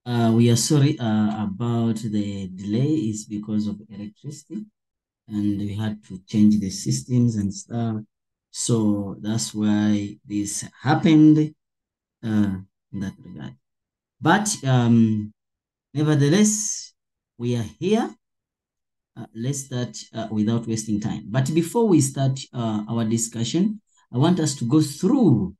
We are sorry about the delay is because of electricity and we had to change the systems and stuff. So that's why this happened in that regard. But nevertheless, we are here. Let's start without wasting time. But before we start our discussion, I want us to go through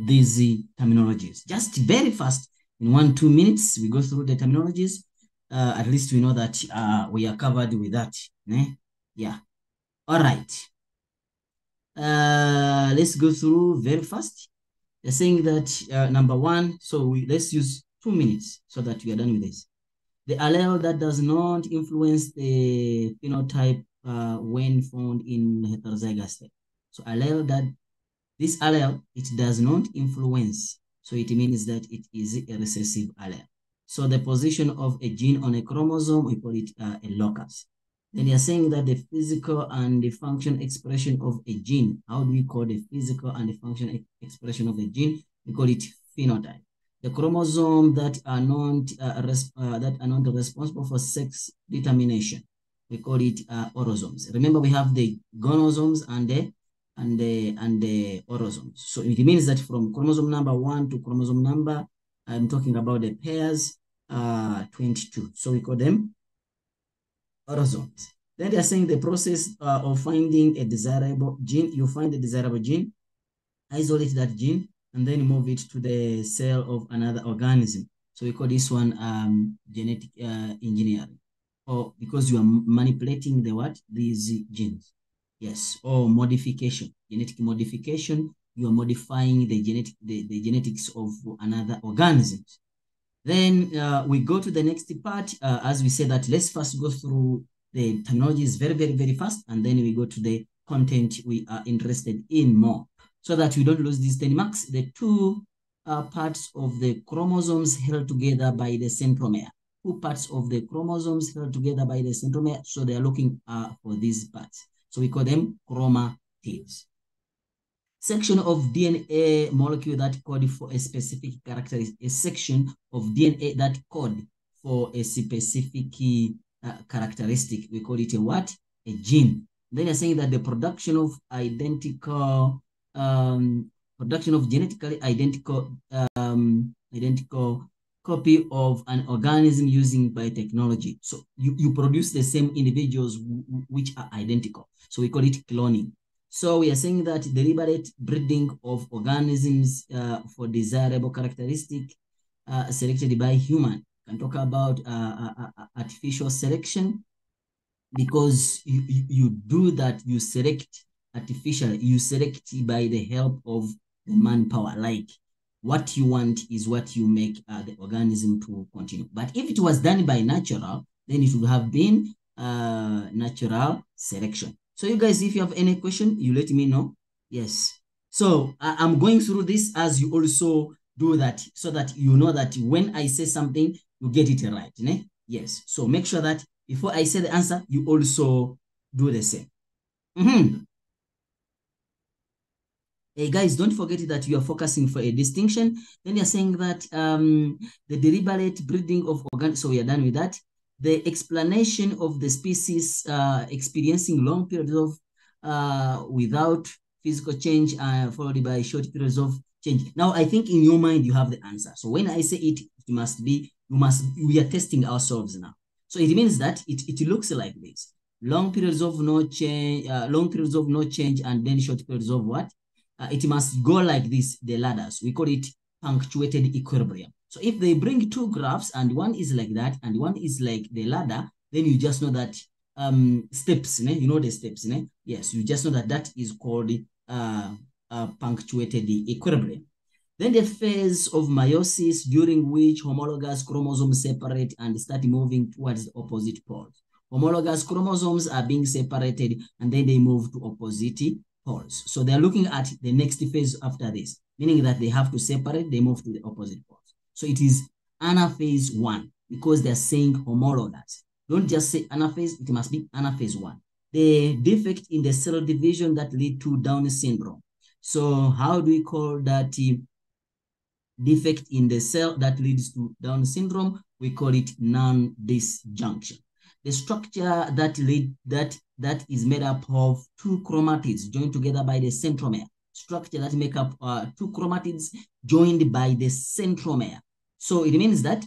these terminologies. Just very fast, in 1-2 minutes, we go through the terminologies. At least we know that we are covered with that. Yeah. All right. Let's go through very fast. They're saying that number one, so let's use 2 minutes so that we are done with this. The allele that does not influence the phenotype when found in heterozygous state. So this allele, it does not influence. So it means that it is a recessive allele. So the position of a gene on a chromosome, we call it a locus. Then you're saying that the physical and the function expression of a gene, how do we call the physical and the function expression of a gene? We call it phenotype. The chromosome that are not responsible for sex determination, we call it autosomes. Remember, we have the gonosomes and the autosomes. So it means that from chromosome number 1 to chromosome number, I'm talking about the pairs 22. So we call them autosomes. Then they're saying the process of finding a desirable gene. You find the desirable gene, isolate that gene, and then move it to the cell of another organism. So we call this one genetic engineering, or because you are manipulating these genes. Yes, or modification, genetic modification. You are modifying the genetics of another organism. Then we go to the next part. As we said that, let's first go through the terminologies very, very, very fast, and then we go to the content we are interested in more, so that we don't lose these 10 marks. The two parts of the chromosomes held together by the centromere. Two parts of the chromosomes held together by the centromere, so they are looking for these parts. So we call them chromatids. Section of DNA molecule that code for a specific characteristic, a section of DNA that code for a specific characteristic. We call it a what? A gene. Then you're saying that the production of genetically identical copy of an organism using biotechnology. So you produce the same individuals which are identical. So we call it cloning. So we are saying that deliberate breeding of organisms for desirable characteristic selected by human. Can talk about artificial selection, because you do that, you select artificially, you select by the help of the manpower. Like what you want is what you make the organism to continue. But if it was done by natural, then it would have been natural selection. So you guys, if you have any question, you let me know. Yes. So I'm going through this as you also do that, so that you know that when I say something, you get it right. Né? Yes. So make sure that before I say the answer, you also do the same. Hey guys, don't forget that you are focusing for a distinction. Then you're saying that the deliberate breeding of organs, so we are done with that. The explanation of the species experiencing long periods of without physical change followed by short periods of change. Now, I think in your mind, you have the answer. So when I say it, it must be, we are testing ourselves now. So it means that it looks like this. Long periods of no change, and then short periods of what? It must go like this, the ladders. We call it punctuated equilibrium. So if they bring two graphs and one is like that and one is like the ladder, then you just know that steps, you know the steps. Yes, you just know that that is called punctuated equilibrium. Then the phase of meiosis, during which homologous chromosomes separate and start moving towards the opposite poles. Homologous chromosomes are being separated and then they move to opposite poles. So they're looking at the next phase after this, meaning that they have to separate, they move to the opposite poles. So it is anaphase 1 because they're saying homologous. Don't just say anaphase, it must be anaphase 1. The defect in the cell division that lead to Down syndrome. So how do we call that? defect in the cell that leads to Down syndrome, we call it non-disjunction. The structure that is made up of two chromatids joined together by the centromere. Structure that make up two chromatids joined by the centromere. So it means that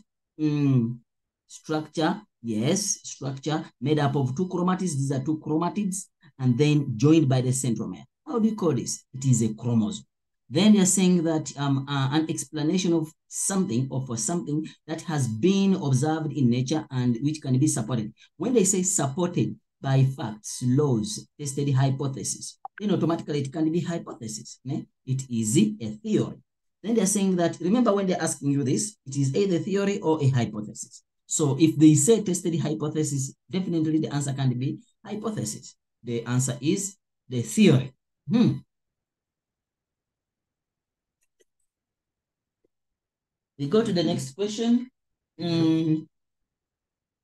structure, yes, structure made up of two chromatids. These are two chromatids, and then joined by the centromere. How do you call this? It is a chromosome. Then you're saying that an explanation of something or for something that has been observed in nature and which can be supported. When they say supported by facts, laws, tested hypothesis, then automatically it can be hypothesis. Né? It is a theory. Then they're saying that, remember when they're asking you this, it is either theory or a hypothesis. So if they say tested hypothesis, definitely the answer can be hypothesis. The answer is the theory. We go to the next question.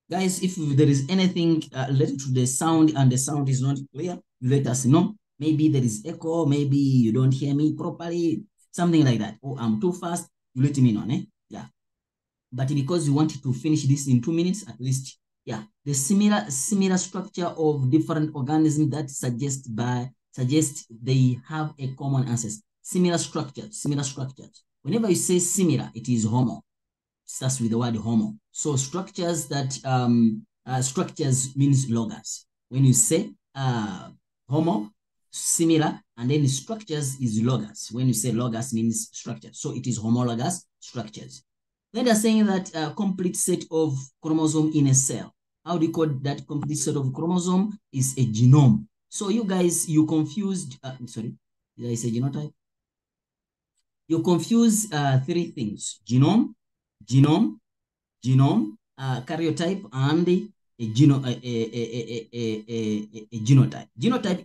Guys, if there is anything related to the sound and the sound is not clear, let us know. Maybe there is echo, maybe you don't hear me properly, something like that. Or I'm too fast, you let me know. Eh? Yeah. But because you wanted to finish this in 2 minutes, at least, yeah, the similar structure of different organisms that suggest they have a common ancestor. Similar structures. Whenever you say similar, it is homo. It starts with the word homo. So structures that structures means logos. When you say homo, similar, and then structures is logos. When you say logos means structure. So it is homologous structures. Then they're saying that a complete set of chromosome in a cell. How do you call that complete set of chromosome? Is a genome. So you guys, you confused, sorry, did I say genotype? You confuse three things: genome, karyotype, and a genotype. Genotype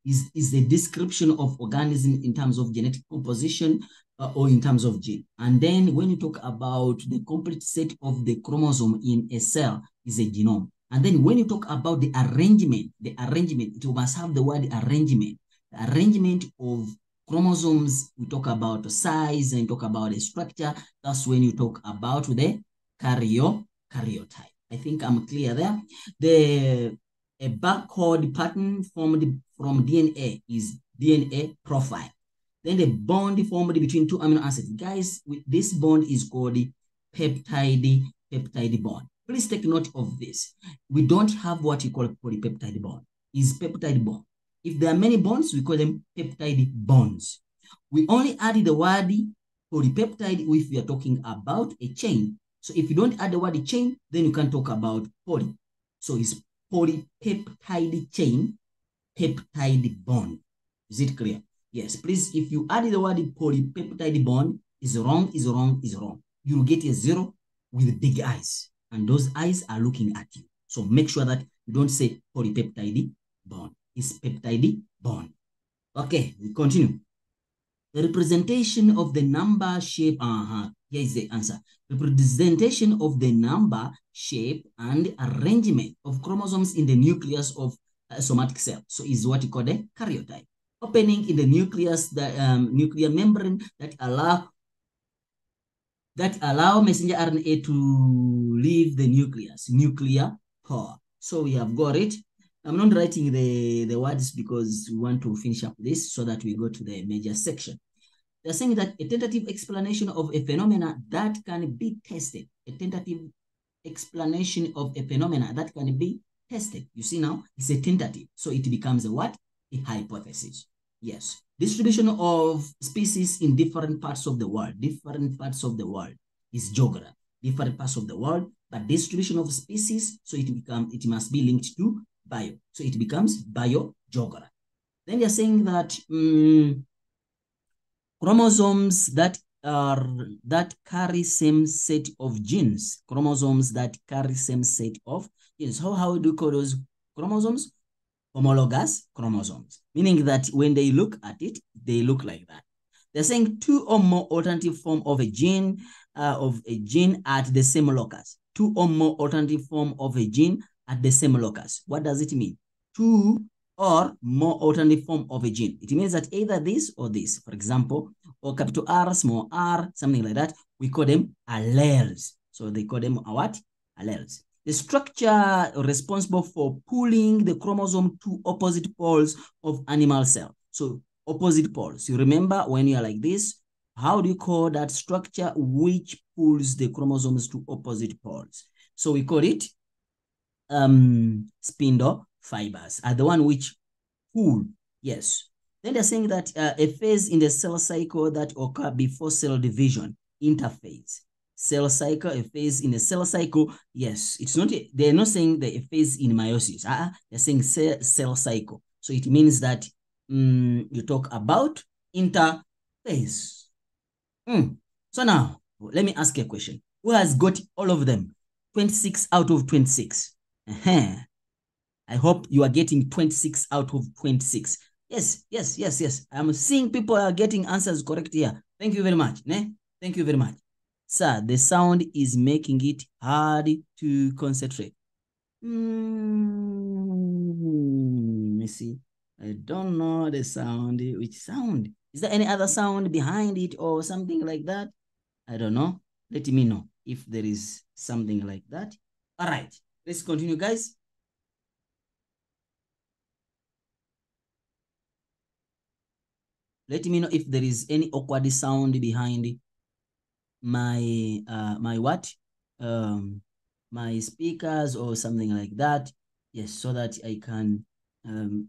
is a description of organism in terms of genetic composition or in terms of gene. And then when you talk about the complete set of the chromosome in a cell is a genome. And then when you talk about the arrangement, it must have the word arrangement. The arrangement of chromosomes, we talk about the size and talk about the structure. That's when you talk about the karyotype. I think I'm clear there. A barcode pattern formed from DNA is DNA profile. Then the bond formed between two amino acids. Guys, this bond is called the peptide bond. Please take note of this. We don't have what you call polypeptide bond. It's peptide bond. If there are many bonds, we call them peptide bonds. We only add the word polypeptide if we are talking about a chain. So if you don't add the word chain, then you can talk about poly. So it's polypeptide chain, peptide bond. Is it clear? Yes, please, if you add the word polypeptide bond, is wrong. You will get a zero with big eyes, and those eyes are looking at you. So make sure that you don't say polypeptide bond. It's peptide bond. Okay, we continue. The representation of the number, shape, here is the answer. Representation of the number, shape, and arrangement of chromosomes in the nucleus of a somatic cell. So is what you call the karyotype. Opening in the nucleus, the nuclear membrane that allow messenger RNA to leave the nucleus, nuclear pore. So we have got it. I'm not writing the words because we want to finish up this so that we go to the major section. They're saying that a tentative explanation of a phenomena that can be tested. A tentative explanation of a phenomena that can be tested. You see now, it's a tentative. So it becomes a what? A hypothesis. Yes. Distribution of species in different parts of the world. Different parts of the world is geography. Different parts of the world, but distribution of species, so it must be linked to bio. So it becomes biogeography. Then they're saying that chromosomes that carry same set of genes. Chromosomes that carry same set of genes. How do you call those chromosomes? Homologous chromosomes, meaning that when they look at it, they look like that. They're saying two or more alternative form of a gene at the same locus. Two or more alternative form of a gene at the same locus. What does it mean? Two or more alternative form of a gene. It means that either this or this, for example, or capital R, small r, something like that, we call them alleles. So they call them what? Alleles. The structure responsible for pulling the chromosome to opposite poles of animal cell. So opposite poles. You remember when you are like this, how do you call that structure which pulls the chromosomes to opposite poles? So we call it spindle fibers are the one which pull. Yes. Then they're saying that a phase in the cell cycle that occur before cell division, interphase. Cell cycle, a phase in the cell cycle. Yes, it's not, they're not saying the phase in meiosis. They're saying cell cycle. So it means that you talk about interphase. So now, let me ask you a question. Who has got all of them? 26 out of 26. I hope you are getting 26 out of 26. Yes. I'm seeing people are getting answers correct here. Thank you very much. Thank you very much. Sir, the sound is making it hard to concentrate. Let me see. I don't know the sound. Which sound? Is there any other sound behind it or something like that? I don't know. Let me know if there is something like that. All right, let's continue, guys. Let me know if there is any awkward sound behind my my what? My speakers or something like that. Yes, so that I can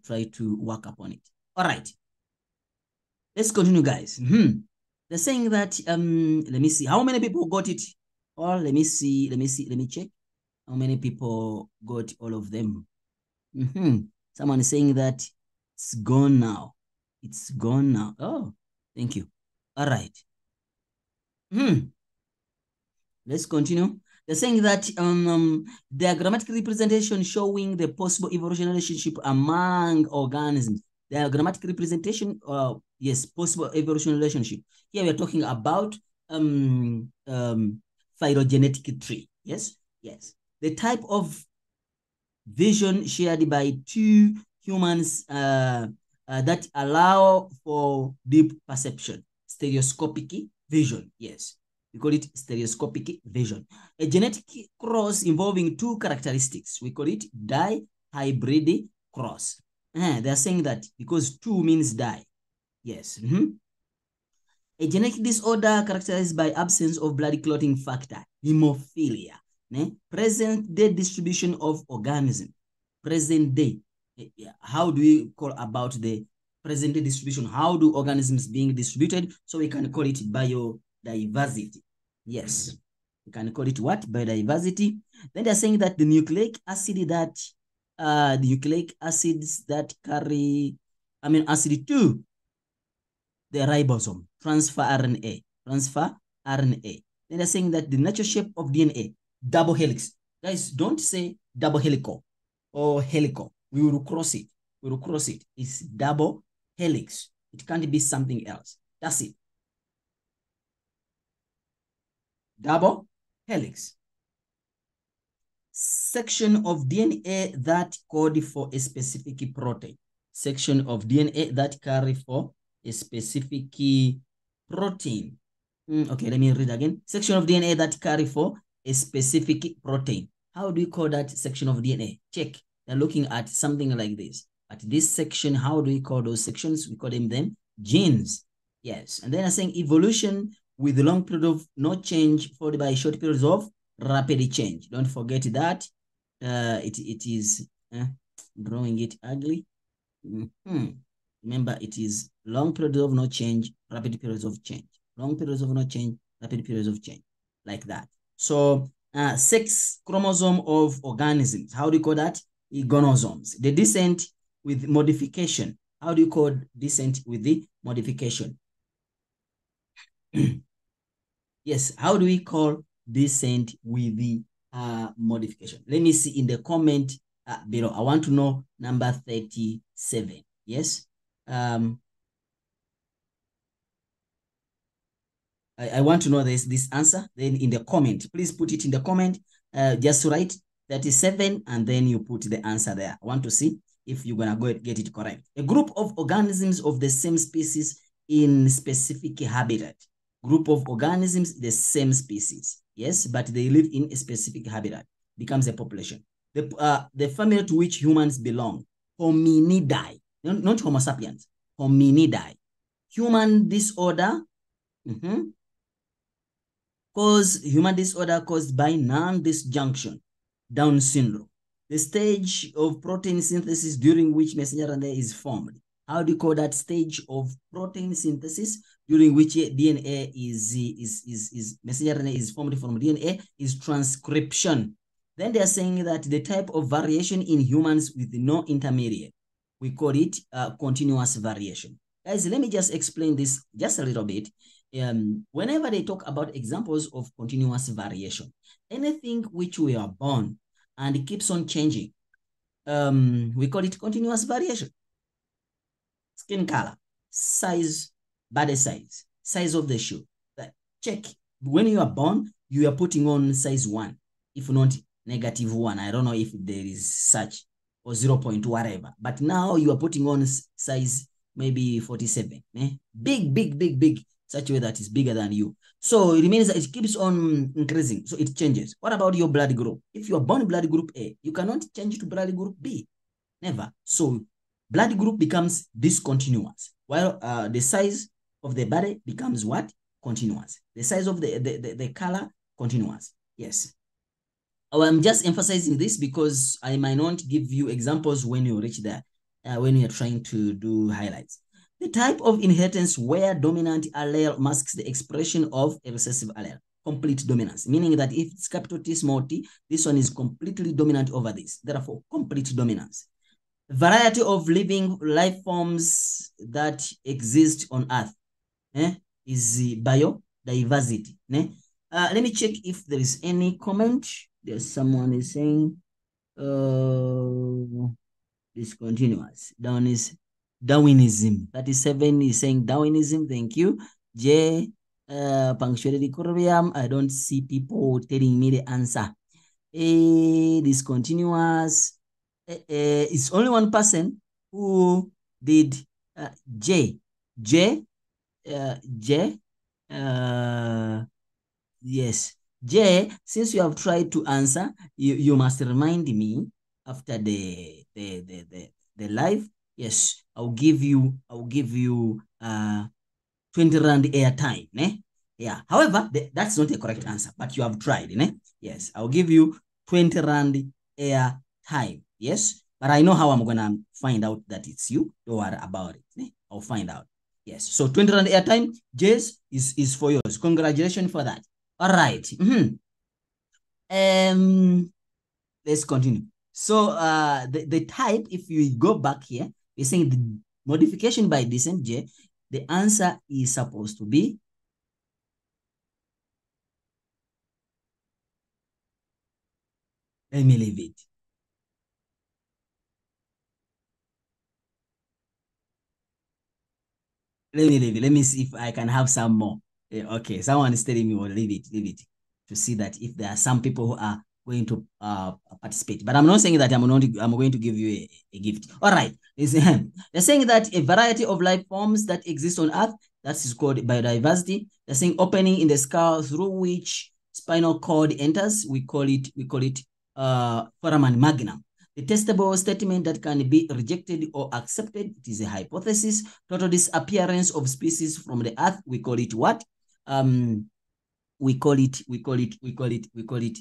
try to work upon it. All right. Let's continue, guys. They're saying that let me see how many people got it. Or let me check how many people got all of them. Someone is saying that it's gone now. It's gone now. Oh, thank you. All right. Let's continue. They're saying that diagrammatic representation showing the possible evolutionary relationship among organisms. Diagrammatic representation, yes, possible evolutionary relationship. Here we're talking about phylogenetic tree. Yes. The type of vision shared by two humans that allow for deep perception. Stereoscopic vision, yes. We call it stereoscopic vision. A genetic cross involving two characteristics. We call it dihybrid cross. They're saying that because two means di. Yes. A genetic disorder characterized by absence of blood clotting factor, hemophilia. Present day distribution of organism. Present day. How do we call about the present day distribution? How do organisms being distributed? So we can call it biodiversity. Yes. We can call it what? Biodiversity. Then they're saying that the nucleic acid that the nucleic acids that carry amino acid 2, the ribosome, transfer RNA. Then they're saying that the natural shape of DNA, double helix. Guys, don't say double helical or helical. We will cross it. It's double helix. It can't be something else. That's it. Double helix. Section of DNA that code for a specific protein. Section of DNA that carry for a specific protein. Okay, let me read again. Section of DNA that carry for a specific protein. How do you call that section of DNA? Check. They're looking at something like this. At this section, how do we call those sections? We call them genes. Yes. And then I'm saying evolution with a long period of no change followed by short periods of rapid change. Don't forget that. It is drawing it ugly. Remember, it is long periods of no change, rapid periods of change. Long periods of no change, rapid periods of change, like that. So, sex chromosome of organisms. How do you call that? Gonosomes. The descent with modification. How do you call descent with the modification? Yes, how do we call descent with the modification? Let me see in the comment below. I want to know number 37. Yes. I want to know this answer. Then in the comment, please put it in the comment. Just write 37 and then you put the answer there. I want to see if you're gonna go get it correct. A group of organisms of the same species in specific habitat. Group of organisms, the same species, yes, but they live in a specific habitat, becomes a population. The family to which humans belong, hominidae, not Homo sapiens, hominidae. Human disorder, human disorder caused by non-disjunction, Down syndrome. The stage of protein synthesis during which messenger RNA is formed. How do you call that stage of protein synthesis during which DNA is messenger RNA is formed from DNA is transcription. Then they are saying that the type of variation in humans with no intermediate, we call it continuous variation. Guys, let me just explain this just a little bit. Whenever they talk about examples of continuous variation, anything which we are born and it keeps on changing, we call it continuous variation. Skin color, size, body size, size of the shoe. Check, when you are born, you are putting on size 1, if not -1. I don't know if there is such, or 0. whatever. But now you are putting on size maybe 47. Big, such a way that is bigger than you. So it means that it keeps on increasing. So it changes. What about your blood group? If you are born blood group A, you cannot change to blood group B. Never. So blood group becomes discontinuous, while the size of the body becomes what? Continuous. The size of the color, continuous. Yes. I'm just emphasizing this because I might not give you examples when you reach there, when you're trying to do highlights. The type of inheritance where dominant allele masks the expression of a recessive allele. Complete dominance, meaning that if it's capital T, small t, this one is completely dominant over this. Therefore, complete dominance. Variety of living life forms that exist on Earth is biodiversity. Let me check if there is any comment. There's someone is saying discontinuous. Down is Darwinism. 37 is saying Darwinism. Thank you. J punctuated equilibrium. I don't see people telling me the answer. A discontinuous. It's only one person who did J. Yes. J, since you have tried to answer, you must remind me after the live. Yes, I'll give you 20 rand airtime. Yeah. However, that's not a correct answer, but you have tried. Yes, I'll give you 20 rand airtime. Yes, but I know how I'm gonna find out that it's you. Don't worry about it. I'll find out. Yes, so 20 rand airtime, Jace, is for yours. Congratulations for that. All right. Let's continue. So the type, if you go back here, you're saying the modification by descent J, the answer is supposed to be let me leave it. Let me leave it. Let me see if I can have some more. Okay, someone is telling me, well, leave it to see that if there are some people who are going to participate. But I'm not saying that I'm going to give you a gift. All right. They're saying that a variety of life forms that exist on Earth, that is called biodiversity. They're saying opening in the skull through which spinal cord enters. We call it foramen magnum. The testable statement that can be rejected or accepted, it is a hypothesis. Total disappearance of species from the Earth, we call it what? We call it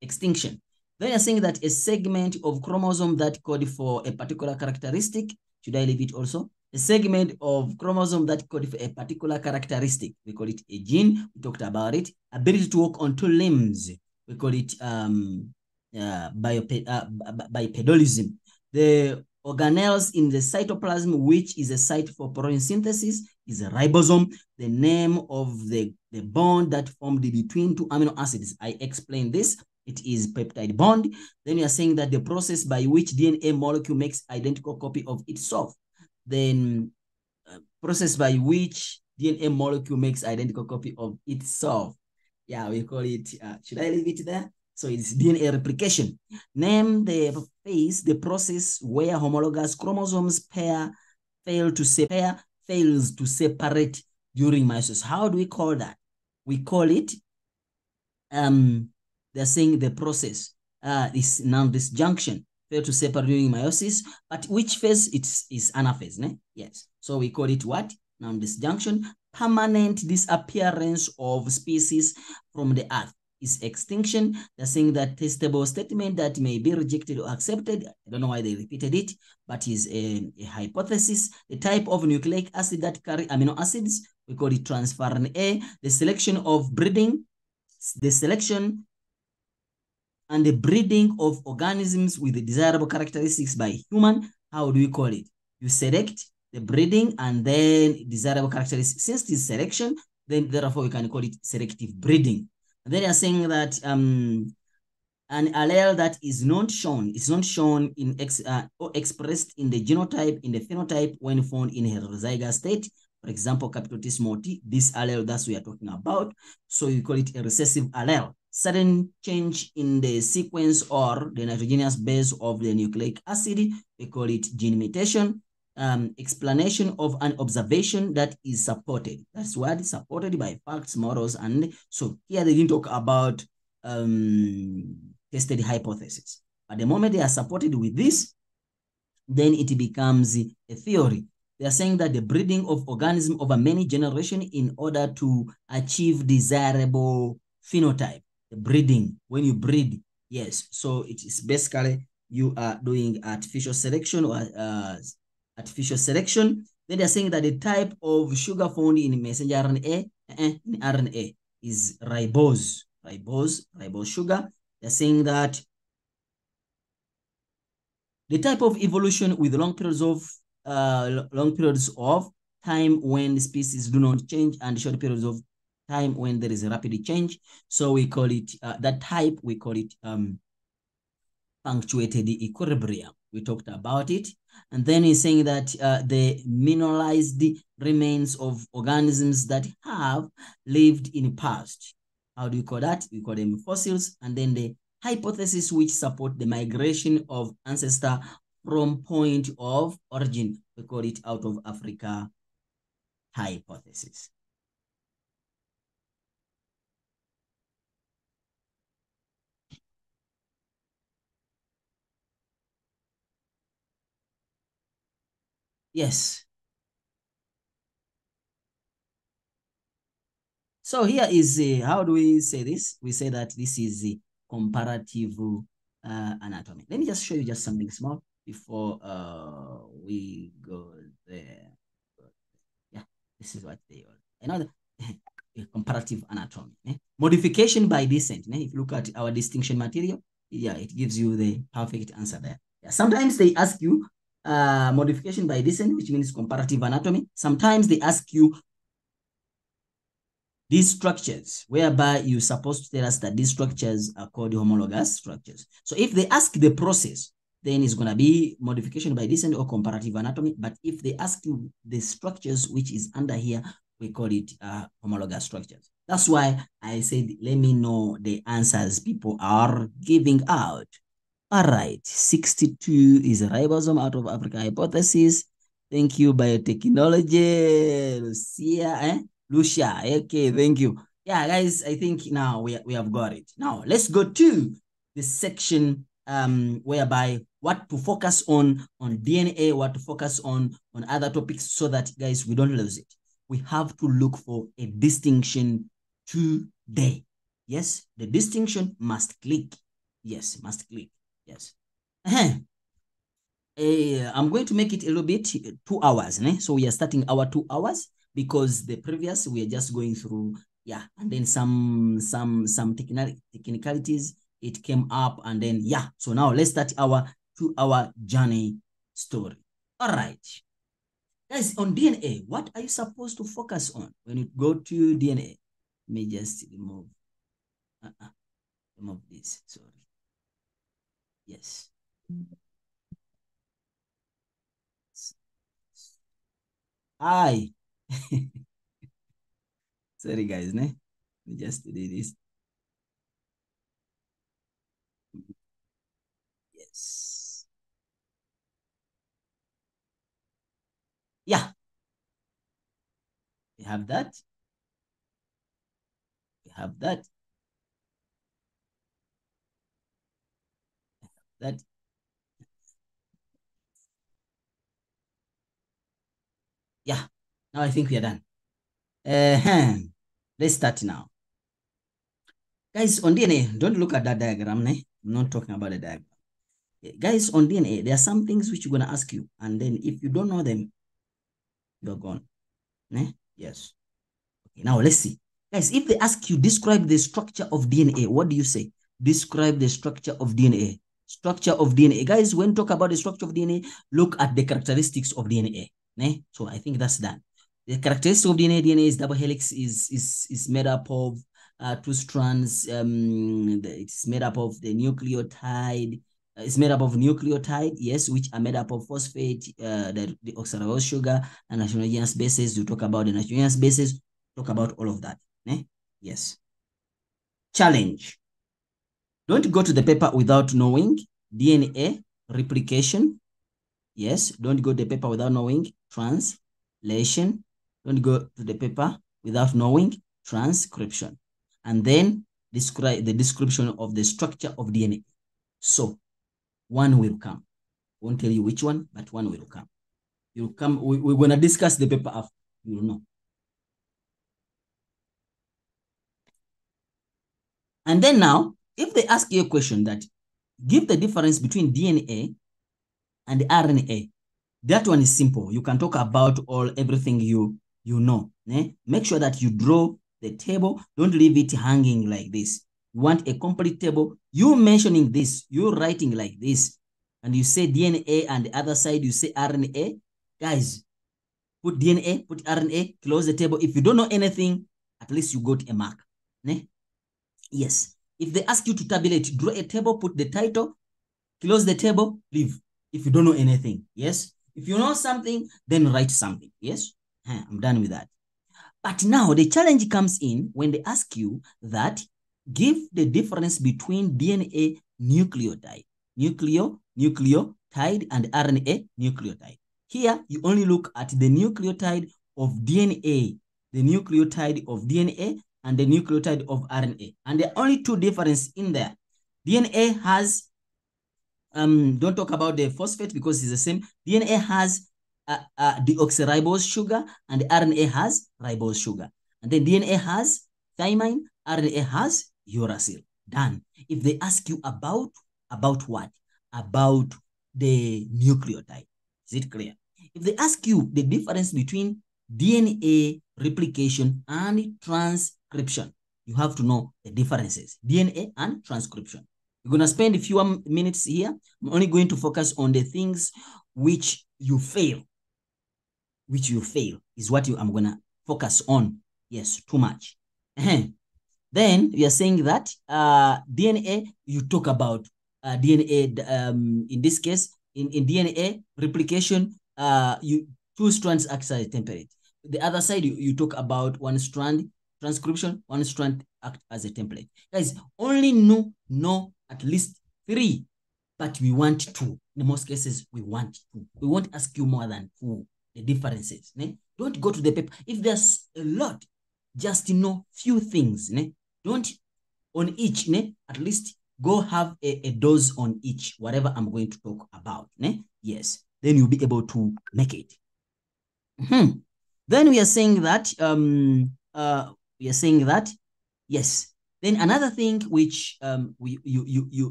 extinction. They are saying that a segment of chromosome that code for a particular characteristic, should I leave it also? A segment of chromosome that code for a particular characteristic, we call it a gene. We talked about it. Ability to walk on 2 limbs, we call it bipedalism. The organelles in the cytoplasm, which is a site for protein synthesis, is a ribosome. The name of the bond that formed between 2 amino acids, I explained this. It is peptide bond. Then you are saying that the process by which DNA molecule makes identical copy of itself. Then process by which DNA molecule makes identical copy of itself. Yeah, we call it, should I leave it there? So it's DNA replication. Name the phase, the process where homologous chromosomes fails to separate during meiosis. How do we call that? We call it, they're saying the process is now disjunction, fail to separate during meiosis, but which phase is anaphase, ne? Yes. So we call it what? Now disjunction. Permanent disappearance of species from the earth is extinction. They're saying that testable statement that may be rejected or accepted. I don't know why they repeated it, but is a hypothesis. The type of nucleic acid that carry amino acids, we call it transfer RNA. The selection of breeding, the selection and the breeding of organisms with the desirable characteristics by human. How do we call it? You select the breeding and then desirable characteristics. Since this selection, then therefore we can call it selective breeding. And then they are saying that an allele that is not shown in or expressed in the genotype, in the phenotype when found in heterozygous state. For example, capital T small t, this allele that we are talking about. So you call it a recessive allele. Sudden change in the sequence or the nitrogenous base of the nucleic acid, we call it gene mutation. Explanation of an observation that is supported. That's what is supported by facts, models, and so here they didn't talk about tested hypothesis. But the moment they are supported with this, then it becomes a theory. They are saying that the breeding of organism over many generations in order to achieve desirable phenotype. The breeding, when you breed, yes. So it is basically you are doing artificial selection or artificial selection. Then they're saying that the type of sugar found in messenger RNA, in RNA is ribose sugar. They're saying that the type of evolution with long periods of time when species do not change and short periods of time when there is a rapid change. So we call it, that type, we call it punctuated equilibrium. We talked about it. And then he's saying that the mineralized remains of organisms that have lived in the past. How do you call that? We call them fossils. And then the hypothesis which support the migration of ancestor from point of origin. We call it out of Africa hypothesis. Yes. So here is, how do we say this? We say that this is the comparative anatomy. Let me just show you just something small before we go there. Yeah, this is what they are. Another comparative anatomy. Modification by descent. If you look at our distinction material, yeah, it gives you the perfect answer there. Yeah, sometimes they ask you modification by descent, which means comparative anatomy. Sometimes they ask you these structures, whereby you're supposed to tell us that these structures are called homologous structures. So if they ask the process, then it's going to be modification by descent or comparative anatomy. But if they ask you the structures, which is under here, we call it homologous structures. That's why I said, let me know the answers people are giving out. All right, 62 is a ribosome out of Africa hypothesis. Thank you, biotechnology. Lucia, okay, thank you. Yeah, guys, I think now we have got it. Now, let's go to the section whereby what to focus on DNA, what to focus on other topics so that, guys, we don't lose it. We have to look for a distinction today. Yes, the distinction must click. Yes, must click. Yes. I'm going to make it a little bit 2 hours. So we are starting our 2 hours because the previous we are just going through, yeah, and then some technicalities it came up, and then yeah. So now let's start our 2-hour journey story. All right, guys, on DNA, what are you supposed to focus on when you go to DNA? Let me just remove this. Sorry. Yes. Hi. Sorry, guys. Let me just do this. Yeah. We have that. We have that. That. Yeah. Now I think we are done. Let's start now. Guys, on DNA, don't look at that diagram. I'm not talking about the diagram. Guys, on DNA, there are some things which you're going to ask you. And then if you don't know them, you're gone. Yes. Okay, now let's see. Guys, if they ask you, describe the structure of DNA, what do you say? Describe the structure of DNA. Structure of DNA. Guys, when talk about the structure of DNA, look at the characteristics of DNA. So I think that's done. The characteristic of DNA is double helix is made up of two strands. It's made up of the nucleotide. It's made up of nucleotide, yes, which are made up of phosphate, the oxyribose sugar, and nitrogenous bases. We talk about the nitrogenous bases, talk about all of that. Yes. Challenge. Don't go to the paper without knowing DNA replication. Yes, don't go to the paper without knowing translation. Don't go to the paper without knowing transcription. And then describe the description of the structure of DNA. So one will come. Won't tell you which one, but one will come. You'll come. We're going to discuss the paper after. You'll know. And then now, if they ask you a question that give the difference between DNA and RNA, that one is simple. You can talk about everything you know. Make sure that you draw the table. Don't leave it hanging like this. You want a complete table. You mentioning this, you writing like this, and you say DNA, and the other side you say RNA. Guys, put DNA, put RNA, close the table. If you don't know anything, at least you got a mark. Yes. If they ask you to tabulate, draw a table, put the title, close the table, leave. If you don't know anything, yes. If you know something, then write something, yes. I'm done with that. But now the challenge comes in when they ask you that give the difference between DNA nucleotide, nucleotide, and RNA nucleotide. Here, you only look at the nucleotide of DNA, the nucleotide of DNA and the nucleotide of RNA. And there are only two differences in there. DNA has, don't talk about the phosphate because it's the same. DNA has deoxyribose sugar and RNA has ribose sugar. And then DNA has thymine, RNA has uracil. Done. If they ask you about what? About the nucleotide. Is it clear? If they ask you the difference between DNA replication and transcription, you have to know the differences, DNA and transcription. We're going to spend a few minutes here. I'm only going to focus on the things which you fail. Which you fail is what I'm going to focus on. Yes, too much. Then we are saying that DNA, you talk about DNA, in this case, in DNA replication, two strands act as a template. The other side, you talk about one strand transcription, one strand act as a template. Guys, only know at least 3, but we want 2. In most cases, we want 2. We won't ask you more than 2, the differences. Don't go to the paper. If there's a lot, just know few things. Don't on each, at least go have a dose on each, whatever I'm going to talk about. Yes, then you'll be able to make it. Then we are saying that, yes. Then another thing which you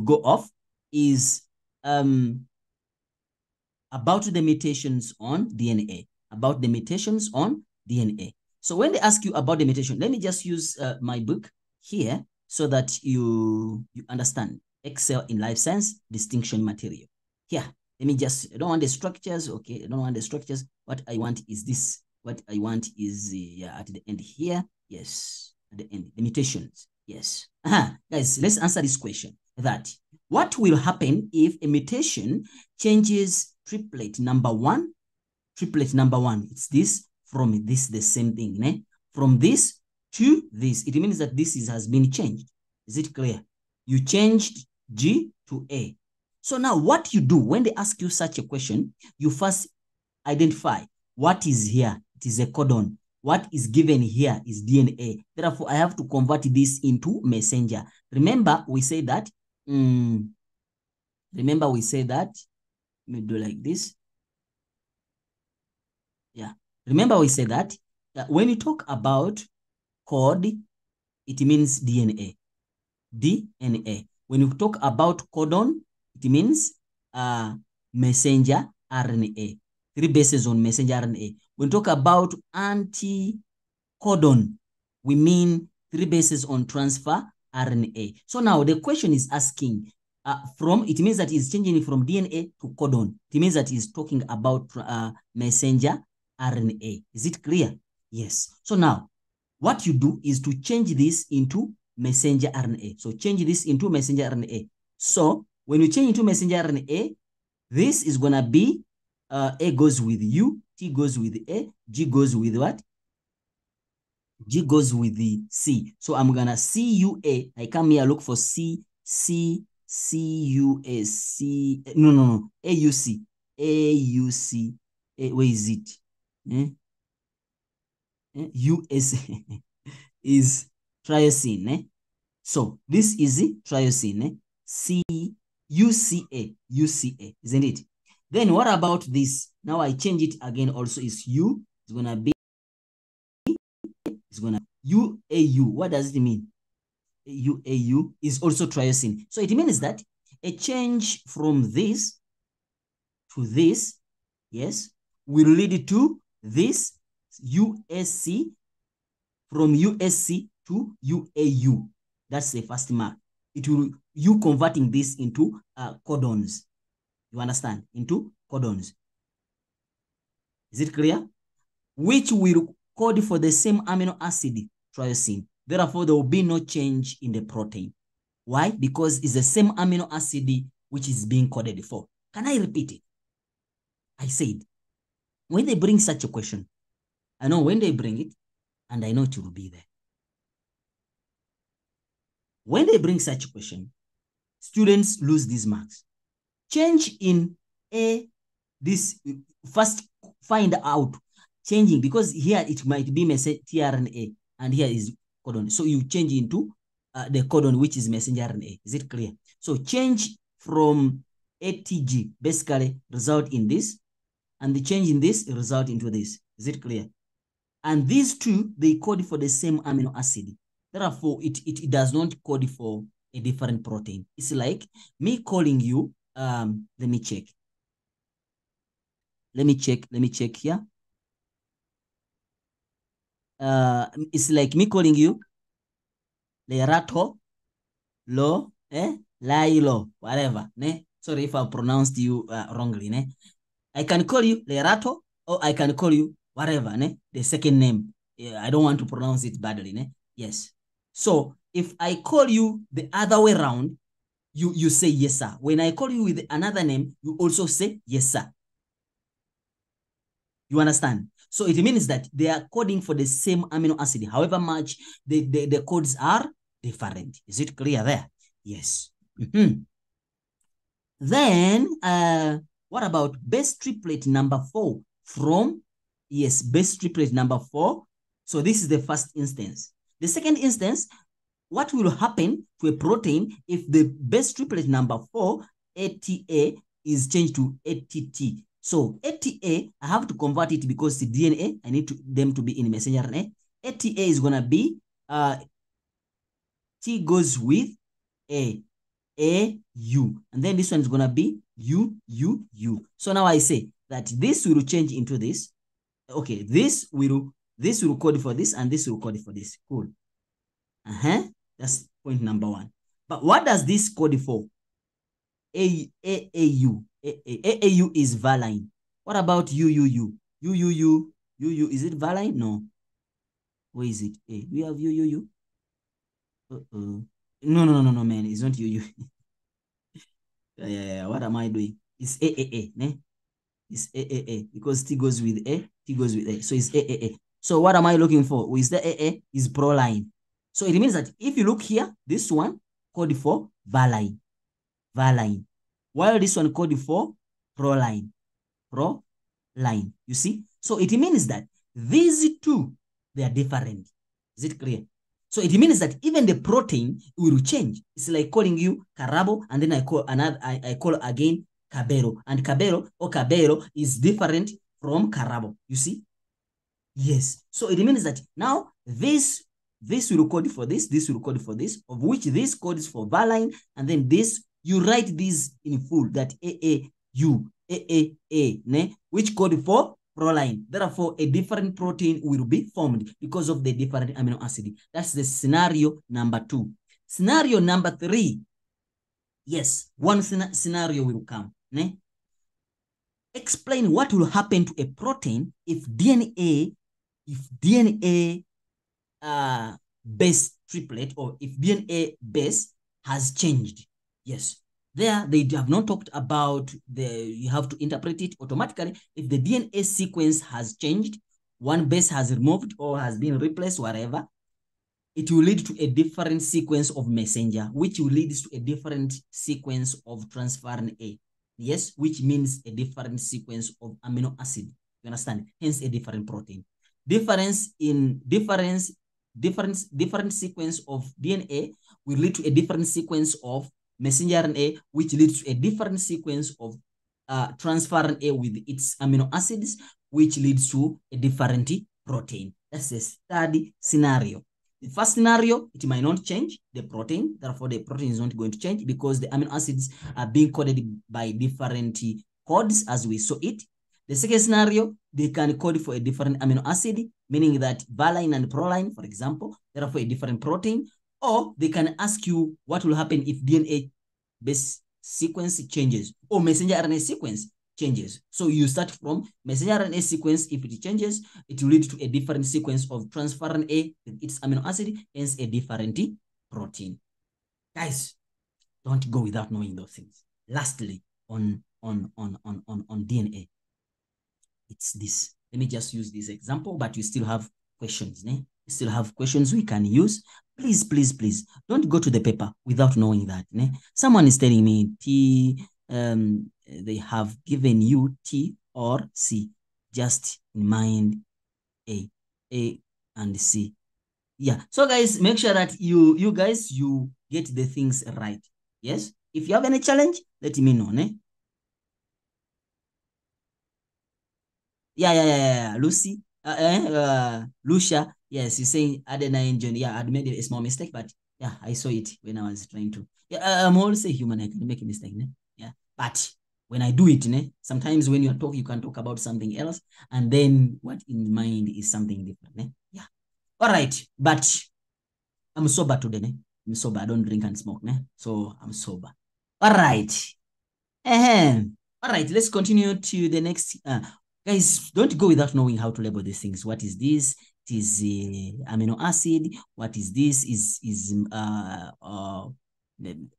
go off is about the mutations on DNA. About the mutations on DNA. So when they ask you about the mutation, let me just use my book here so that you understand. Excel in Life Science Distinction Material. Here, let me just, I don't want the structures, okay? I don't want the structures. What I want is this. What I want is at the end here. Yes, at the end, the mutations. Yes. Guys, let's answer this question. That what will happen if a mutation changes triplet number 1? Triplet number 1, it's this, from this, the same thing. From this to this, it means that this has been changed. Is it clear? You changed G to A. So now what you do when they ask you such a question, you first identify what is here. It is a codon. What is given here is DNA. Therefore, I have to convert this into messenger. Remember, we say that, let me do like this. Yeah. Remember, we say that when you talk about code, it means DNA. DNA. When you talk about codon, it means messenger RNA. 3 bases on messenger RNA. When we talk about anti-codon, we mean 3 bases on transfer RNA. So now the question is asking, it means that it's changing from DNA to codon. It means that it's talking about messenger RNA. Is it clear? Yes. So now, what you do is to change this into messenger RNA. So change this into messenger RNA. So when you change into messenger RNA, this is going to be A goes with U, T goes with A, G goes with what? G goes with the C. So I'm going to CUA. I come here, look for C, C, CUA, C. No. AUC. AUC. Where is it? US is triosine. So this is triosine. UCA, isn't it? Then what about this? Now I change it again. Also is U. It's gonna be. It's gonna UAU. What does it mean? UAU is also triosine. So it means that a change from this to this, yes, will lead to this USC, from USC to UAU. That's the first mark. It will, you converting this into codons. You understand? Into codons. Is it clear? Which will code for the same amino acid, triosine. Therefore, there will be no change in the protein. Why? Because it's the same amino acid which is being coded for. Can I repeat it? I said, when they bring such a question, I know when they bring it, and I know it will be there. When they bring such a question, students lose these marks. Change in this, first find out, changing, because here it might be tRNA, and here is codon. So you change into the codon, which is messenger RNA. Is it clear? So change from ATG, basically result in this, and the change in this result into this. Is it clear? And these two, they code for the same amino acid. Therefore, it does not code for a different protein. It's like me calling you, let me check. Let me check here. It's like me calling you Lerato, Lo, Lailo, whatever. Ne? Sorry if I pronounced you wrongly. Ne? I can call you Lerato, or I can call you whatever, ne? The second name. I don't want to pronounce it badly. Ne? Yes. So if I call you the other way around, you say yes, sir. When I call you with another name, you also say yes, sir. You understand? So it means that they are coding for the same amino acid. However much the codes are different. Is it clear there? Yes. Then, what about base triplet number 4 from, yes, base triplet number 4. So this is the first instance. The second instance, what will happen to a protein if the base triplet number 4, ATA, is changed to ATT? So ATA, I have to convert it because the DNA, I need them to be in messenger RNA. ATA is going to be, T goes with A, U. And then this one is going to be U. So now I say that this will change into this. Okay, this will code for this, and this will code for this. Cool. That's point number 1. But what does this code for? AAU. AAU is valine. What about UUU? UUU, is it valine? No. Where is it? Do we have UUU? No, man. It's not UU. Yeah. What am I doing? It's AAA, ne? It's AAA because T goes with A, T goes with A. So it's AAA. So what am I looking for? Is the AA is proline. So it means that if you look here, this one code for valine. valine, while this one code for proline. Proline, you see? So it means that these two, they are different. Is it clear? So it means that even the protein will change. It's like calling you Carabo, and then I call another, I call again Cabero. And Cabero is different from Carabo. You see? Yes. So it means that now this will code for this will code for this, of which this code is for valine, and then this, you write this in full, that AAA, ne, which code for proline. Therefore, a different protein will be formed because of the different amino acid. That's the scenario number 2. Scenario number 3. Yes, one scenario will come. Ne? Explain what will happen to a protein if DNA base triplet, or if DNA base has changed. Yes. There, they have not talked about you have to interpret it automatically. If the DNA sequence has changed, one base has removed or has been replaced, whatever, it will lead to a different sequence of messenger, which will lead to a different sequence of transferrin A. Yes, which means a different sequence of amino acid. You understand? Hence a different protein. Different sequence of DNA will lead to a different sequence of messenger RNA, which leads to a different sequence of transferrin A with its amino acids, which leads to a different protein. That's the study scenario. The first scenario, it might not change the protein. Therefore, the protein is not going to change because the amino acids are being coded by different codes as we saw it. The second scenario, they can code for a different amino acid, meaning that valine and proline, for example, therefore a different protein. Or they can ask you what will happen if DNA base sequence changes or messenger RNA sequence changes. So you start from messenger RNA sequence. If it changes, it will lead to a different sequence of transferrin A with its amino acid, hence a different protein. Guys, don't go without knowing those things. Lastly, on DNA, it's this. Let me just use this example, but you still have questions. You still have questions we can use. Please, please, please, don't go to the paper without knowing that. Someone is telling me they have given you T or C. Just in mind A and C. Yeah. So guys, make sure that you guys get the things right. Yes. If you have any challenge, let me know. Yeah. Lucy, Lucia. Yes, you're saying adenine join. Yeah, I made a small mistake, but yeah, I saw it when I was trying to. Yeah, I'm always a human. I can make a mistake. Yeah, but when I do it, sometimes when you talk, you can talk about something else, and then what in mind is something different. Yeah. All right, but I'm sober today. I'm sober. I don't drink and smoke. So I'm sober. All right. All right, let's continue to the next. Guys, don't go without knowing how to label these things. What is this? It is amino acid. What is this? Is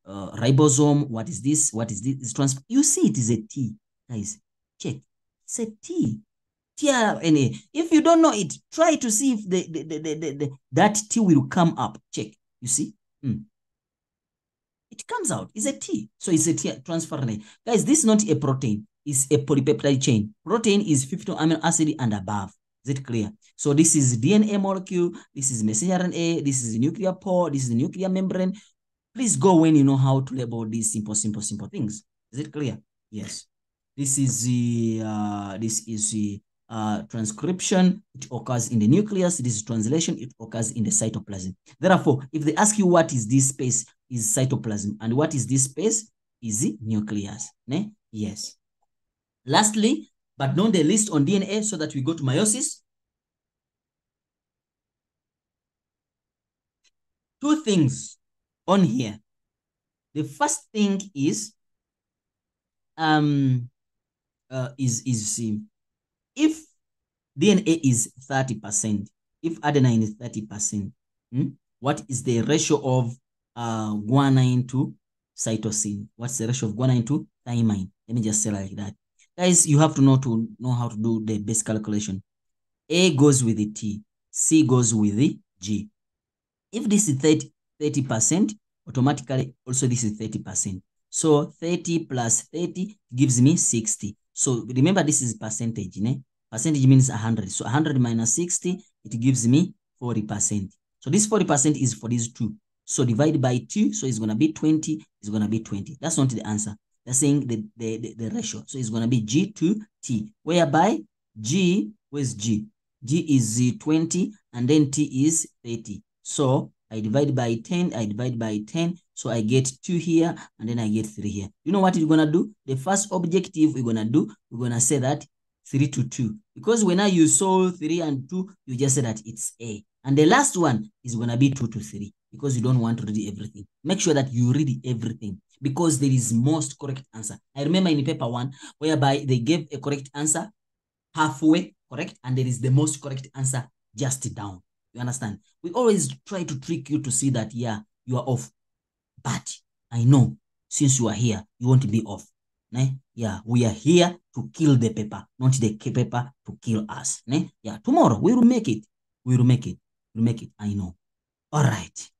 ribosome. What is this? What is this? It's transfer. You see, it is a T. Guys, check. It's a T. tRNA. If you don't know it, try to see if that T will come up. Check. You see? It comes out. It's a T. So it's a T transferrin. Guys, this is not a protein. It's a polypeptide chain. Protein is 50 amino acid and above. Is it clear? So this is DNA molecule. This is messenger RNA. This is nuclear pore. This is the nuclear membrane. Please go when you know how to label these simple things. Is it clear? Yes. This is the transcription. It occurs in the nucleus. This is translation. It occurs in the cytoplasm. Therefore, if they ask you what is this space, is cytoplasm, and what is this space, is the nucleus. Yes. Lastly, but not the least on DNA, so that we go to meiosis. Two things on here. The first thing is if DNA is 30%, if adenine is 30%, what is the ratio of guanine to cytosine? What's the ratio of guanine to thymine? Let me just say like that. Guys, you have to know how to do the base calculation. A goes with the T, C goes with the G. If this is 30%, automatically also this is 30%. So 30 plus 30 gives me 60. So remember, this is percentage, né? Percentage means 100. So 100 minus 60, it gives me 40%. So this 40% is for these two. So divide by 2, so it's going to be 20, it's going to be 20. That's not the answer. They're saying the ratio. So it's going to be G to T, whereby G, where's G? G is 20, and then T is 30. So I divide by 10, I divide by 10, so I get 2 here, and then I get 3 here. You know what we're going to do? The first objective we're going to do, we're going to say that 3 to 2. Because when you saw 3 and 2, you just say that it's A. And the last one is going to be 2 to 3, because you don't want to read everything. Make sure that you read everything, because there is most correct answer. I remember in paper 1, whereby they gave a correct answer halfway, correct? And there is the most correct answer just down. You understand? We always try to trick you to see that, yeah, you are off. But I know since you are here, you won't be off. Ne? Yeah, we are here to kill the paper, not the paper to kill us. Ne? Yeah, tomorrow we will make it. We will make it. We'll make it. I know. All right.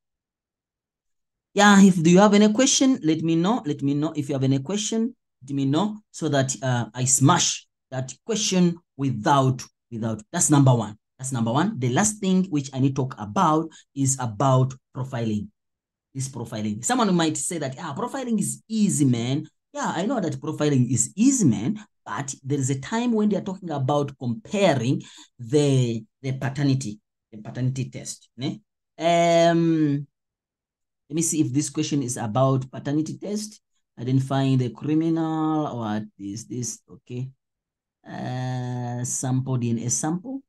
Yeah, if you have any question, let me know. Let me know if you have any question. Let me know so that I smash that question without. That's number one. That's number one. The last thing which I need to talk about is about profiling. This profiling. Someone might say that, profiling is easy, man. Yeah, I know that profiling is easy, man. But there is a time when they are talking about comparing the paternity test. Ne? Let me see if this question is about paternity test. Identifying the criminal, or what is this? Okay. Sample, DNA sample.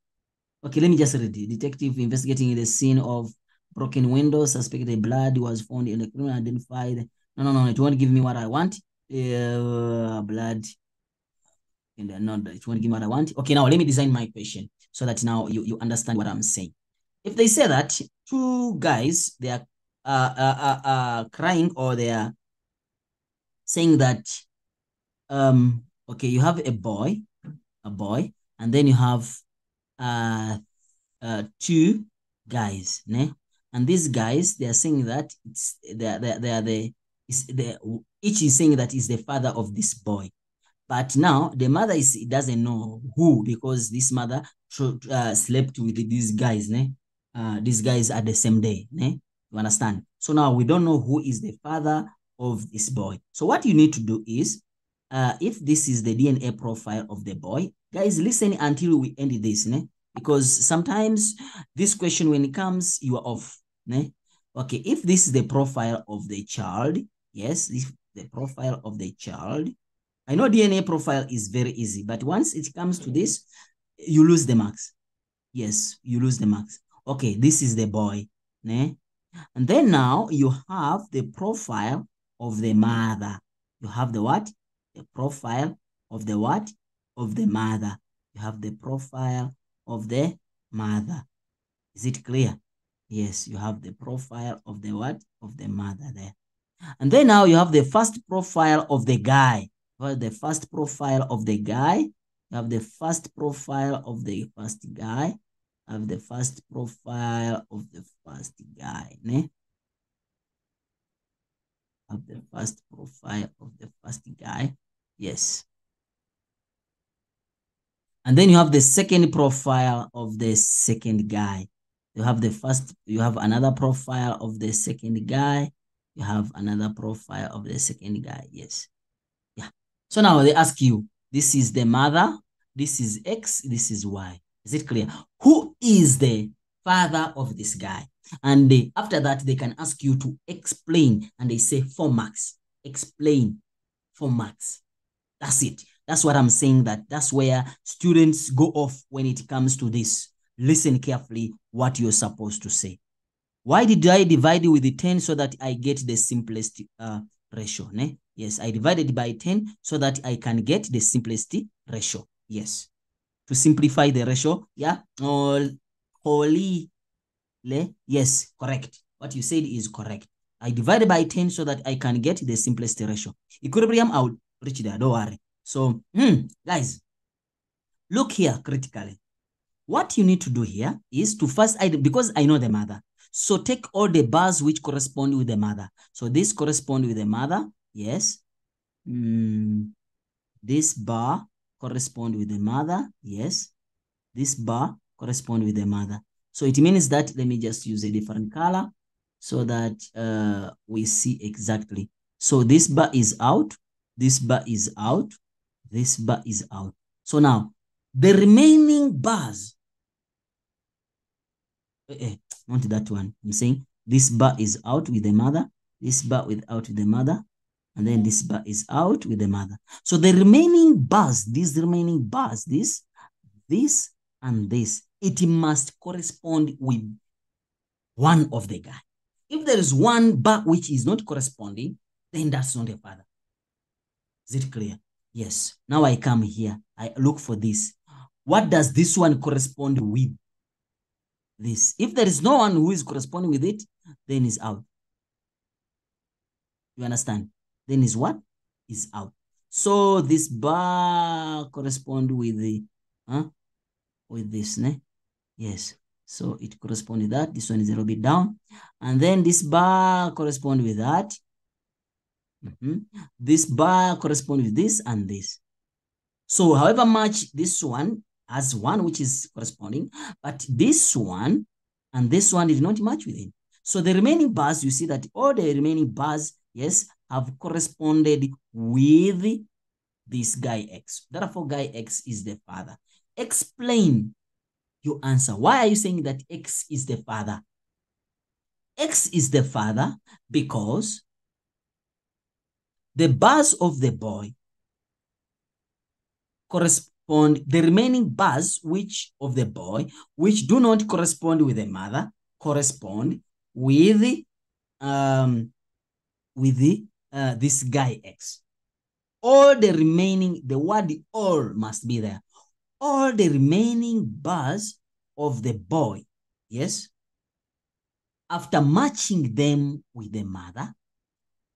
Okay, let me just read it. Detective investigating the scene of broken window, suspected blood was found in the criminal identified. No, it won't give me what I want. Blood. And no, it won't give me what I want. Okay, now let me design my question so that now you understand what I'm saying. If they say that two guys, they are crying, or they are saying that, okay, you have a boy, and then you have two guys, ne? And these guys, they are saying that it's each is saying that is the father of this boy. But now the mother doesn't know who, because this mother slept with these guys, ne? These guys are the same day, ne? You understand? So now we don't know who is the father of this boy. So what you need to do is, if this is the DNA profile of the boy, guys, listen until we end this, ne? Because sometimes this question, when it comes, you are off, ne? Okay, if this is the profile of the child, yes, this the profile of the child. I know DNA profile is very easy, but once it comes to this, you lose the marks. Yes, you lose the marks. Okay, this is the boy, ne? And then now you have the profile of the mother. You have the what? The profile of the what? Of the mother. You have the profile of the mother. Is it clear? Yes, you have the profile of the what? Of the mother there. And then now you have the first profile of the guy. Well, the first profile of the guy. You have the first profile of the first guy. You have the first profile of the first guy. Ne? Of the first profile of the first guy. Yes. And then you have the second profile of the second guy. You have the first, you have another profile of the second guy. You have another profile of the second guy. Yes. Yeah. So now they ask you, this is the mother, this is X, this is Y. Is it clear? Who is the father of this guy? And after that, they can ask you to explain, and they say 4 marks. Explain 4 marks. That's it. That's what I'm saying, that's where students go off when it comes to this. Listen carefully what you're supposed to say. Why did I divide with the 10 so that I get the simplest ratio? Ne? Yes, I divided by 10 so that I can get the simplest ratio. Yes. To simplify the ratio, yeah. Yes, correct. What you said is correct. I divided by 10 so that I can get the simplest ratio. Equilibrium, I'll reach there, don't worry. So, guys, look here critically. What you need to do here is to first, because I know the mother, so take all the bars which correspond with the mother. So this corresponds with the mother, Yes. This bar correspond with the mother. Yes. This bar correspond with the mother. So it means that, let me just use a different color so that we see exactly. So this bar is out, this bar is out, this bar is out. So now the remaining bars, not that one. I'm saying this bar is out with the mother, this bar out with the mother, and then this bar is out with the mother. So the remaining bars, these remaining bars, this, and this, it must correspond with one of the guy. If there is one bar which is not corresponding, then that's not a father. Is it clear? Yes. Now I come here, I look for this. What does this one correspond with? This. If there is no one who is corresponding with it, then it's out. You understand? Then is what? Is out. So this bar correspond with the, with this, ne? Yes. So it corresponds with that. This one is a little bit down. And then this bar corresponds with that. This bar corresponds with this and this. So however much this one has one which is corresponding, but this one and this one did not match with it. So the remaining bars, you see that all the remaining bars, yes, have corresponded with this guy X. Therefore, guy X is the father. Explain your answer. Why are you saying that X is the father? X is the father because the bars of the boy correspond, the remaining bars which of the boy which do not correspond with the mother correspond with this guy X. All the remaining, the word all must be there. All the remaining bars of the boy, yes, after matching them with the mother,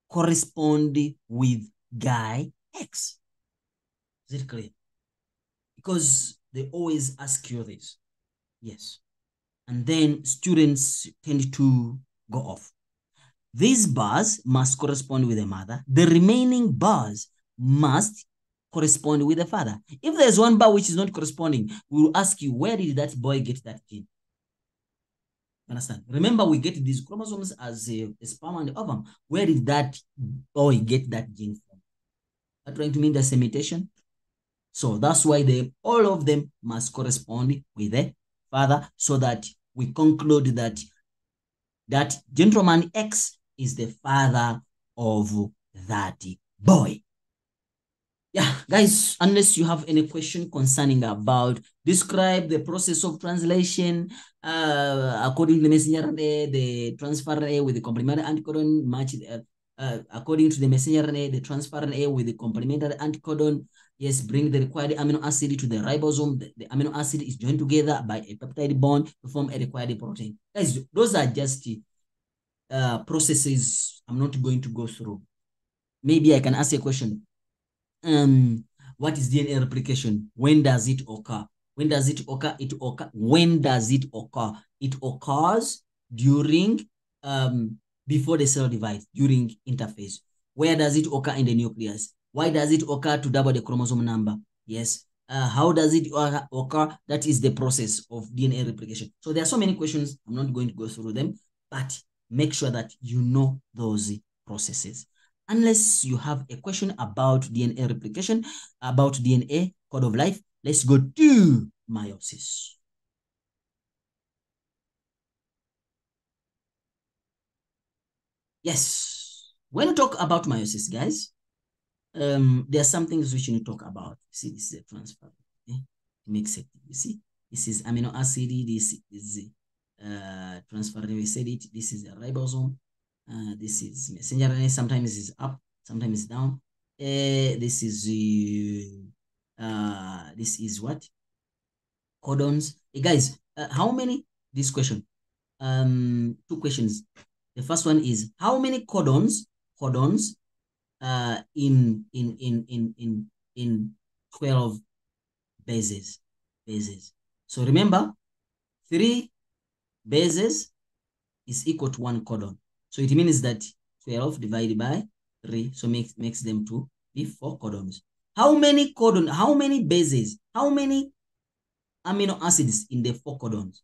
correspond with guy X. Is it clear? Because they always ask you this. Yes. And then students tend to go off. These bars must correspond with the mother. The remaining bars must correspond with the father. If there's one bar which is not corresponding, we will ask you, where did that boy get that gene? Understand? Remember, we get these chromosomes as a sperm and ovum. Where did that boy get that gene from? Are trying to mean there's a mutation? So that's why all of them must correspond with the father, so that we conclude that that gentleman X is the father of that boy. Yeah, guys, unless you have any question concerning about describe the process of translation according to the messenger RNA, the transfer RNA with the complementary anticodon match according to the messenger RNA, the transfer RNA with the complementary anticodon. Yes, bring the required amino acid to the ribosome. The amino acid is joined together by a peptide bond to form a required protein. Guys, those are just processes I'm not going to go through. Maybe I can ask a question. What is DNA replication? When does it occur? When does it occur? When does it occur? It occurs during before the cell divides, during interphase. Where does it occur in the nucleus? Why does it occur to double the chromosome number? Yes. How does it occur? That is the process of DNA replication. So there are so many questions. I'm not going to go through them, but make sure that you know those processes. Unless you have a question about DNA replication, about DNA code of life, let's go to meiosis. Yes, when we talk about meiosis, guys, there are some things which you need to talk about. See, this is a transfer. Okay? Makes it. You see, this is amino acid. This is transfer. We said it. This is a ribosome. This is messenger RNA. Sometimes it's up, sometimes it's down. This is what? Codons. Hey guys, how many? This question. Two questions. The first one is how many codons in 12 bases. So remember, 3 bases is equal to 1 codon. So it means that 12 divided by 3. So makes them to be 4 codons. How many bases, how many amino acids in the 4 codons?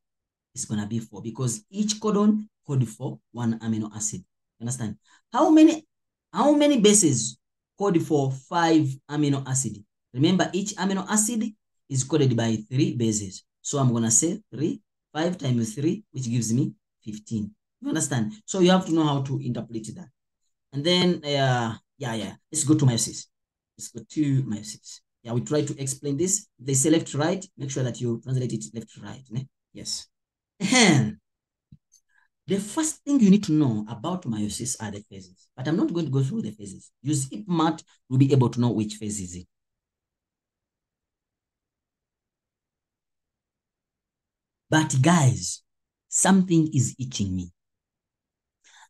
It's going to be 4 because each codon code for 1 amino acid. Understand? How many bases code for 5 amino acid? Remember, each amino acid is coded by 3 bases. So I'm going to say 5 times 3, which gives me 15. You understand? So you have to know how to interpret that. And then, let's go to meiosis. Let's go to meiosis. Yeah, we try to explain this. They say left, right. Make sure that you translate it left, right. Ne? Yes. And the first thing you need to know about meiosis are the phases. But I'm not going to go through the phases. Use IPMAT, you'll be able to know which phase is it. But guys, something is itching me.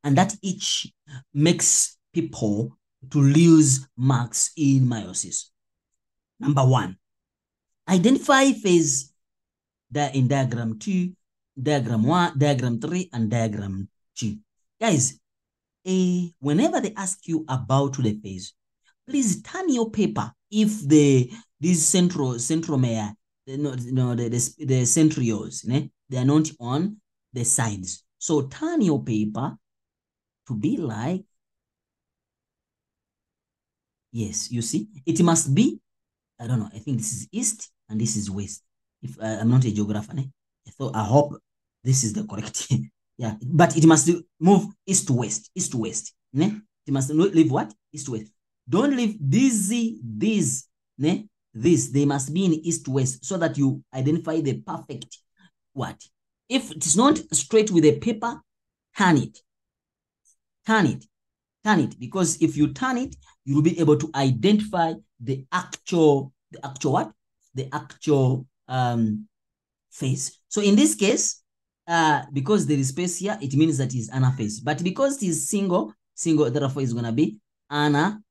And that itch makes people to lose marks in meiosis. Number 1, identify phase in diagram 2, diagram 1, diagram 3, and diagram 2. Guys, whenever they ask you about the phase, please turn your paper if these centromere, the centrioles, they are not on the sides. So turn your paper to be like, yes, you see, it must be, I don't know, I think this is east and this is west. If I'm not a geographer, I hope this is the correct. Yeah, but it must move east to west, east to west. It must leave what? East to west. Don't leave these, they must be in east to west so that you identify the perfect what. If it's not straight with a paper, turn it. Turn it, because if you turn it, you will be able to identify the actual what? The actual phase. So in this case, because there is space here, it means that it's anaphase. But because it is single, therefore it's going to be anaphase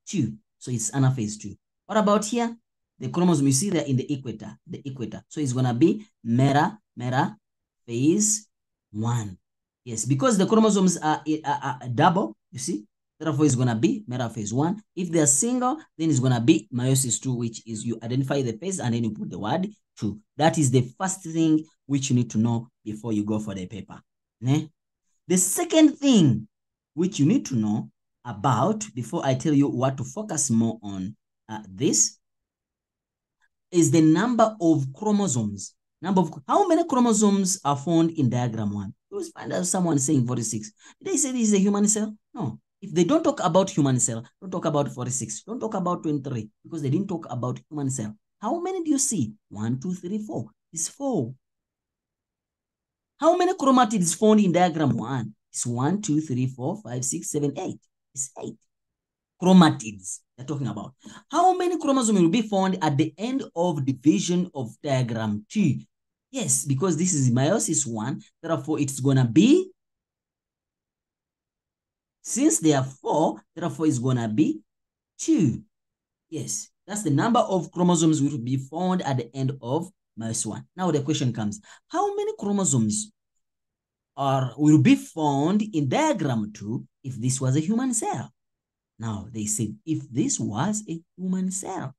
2. So it's anaphase 2. What about here? The chromosome, you see there in the equator. So it's going to be metaphase 1. Yes, because the chromosomes are double, you see. Therefore, it's going to be metaphase 1. If they're single, then it's going to be meiosis 2, which is you identify the phase and then you put the word 2. That is the first thing which you need to know before you go for the paper. The second thing which you need to know about, before I tell you what to focus more on this, is the number of chromosomes. How many chromosomes are found in diagram 1? You will find out someone saying 46. Did they say this is a human cell? No. If they don't talk about human cell, don't talk about 46, don't talk about 23, because they didn't talk about human cell. How many do you see? 1, 2, 3, 4. It's 4. How many chromatids found in diagram 1? It's 1, 2, 3, 4, 5, 6, 7, 8. It's 8. Chromatids they're talking about. How many chromosomes will be found at the end of division of diagram 2? Yes, because this is meiosis 1, therefore it's going to be, since there are 4, therefore it's going to be 2. Yes, that's the number of chromosomes will be found at the end of meiosis 1. Now the question comes, how many chromosomes will be found in diagram 2 if this was a human cell? Now, they said, if this was a human cell,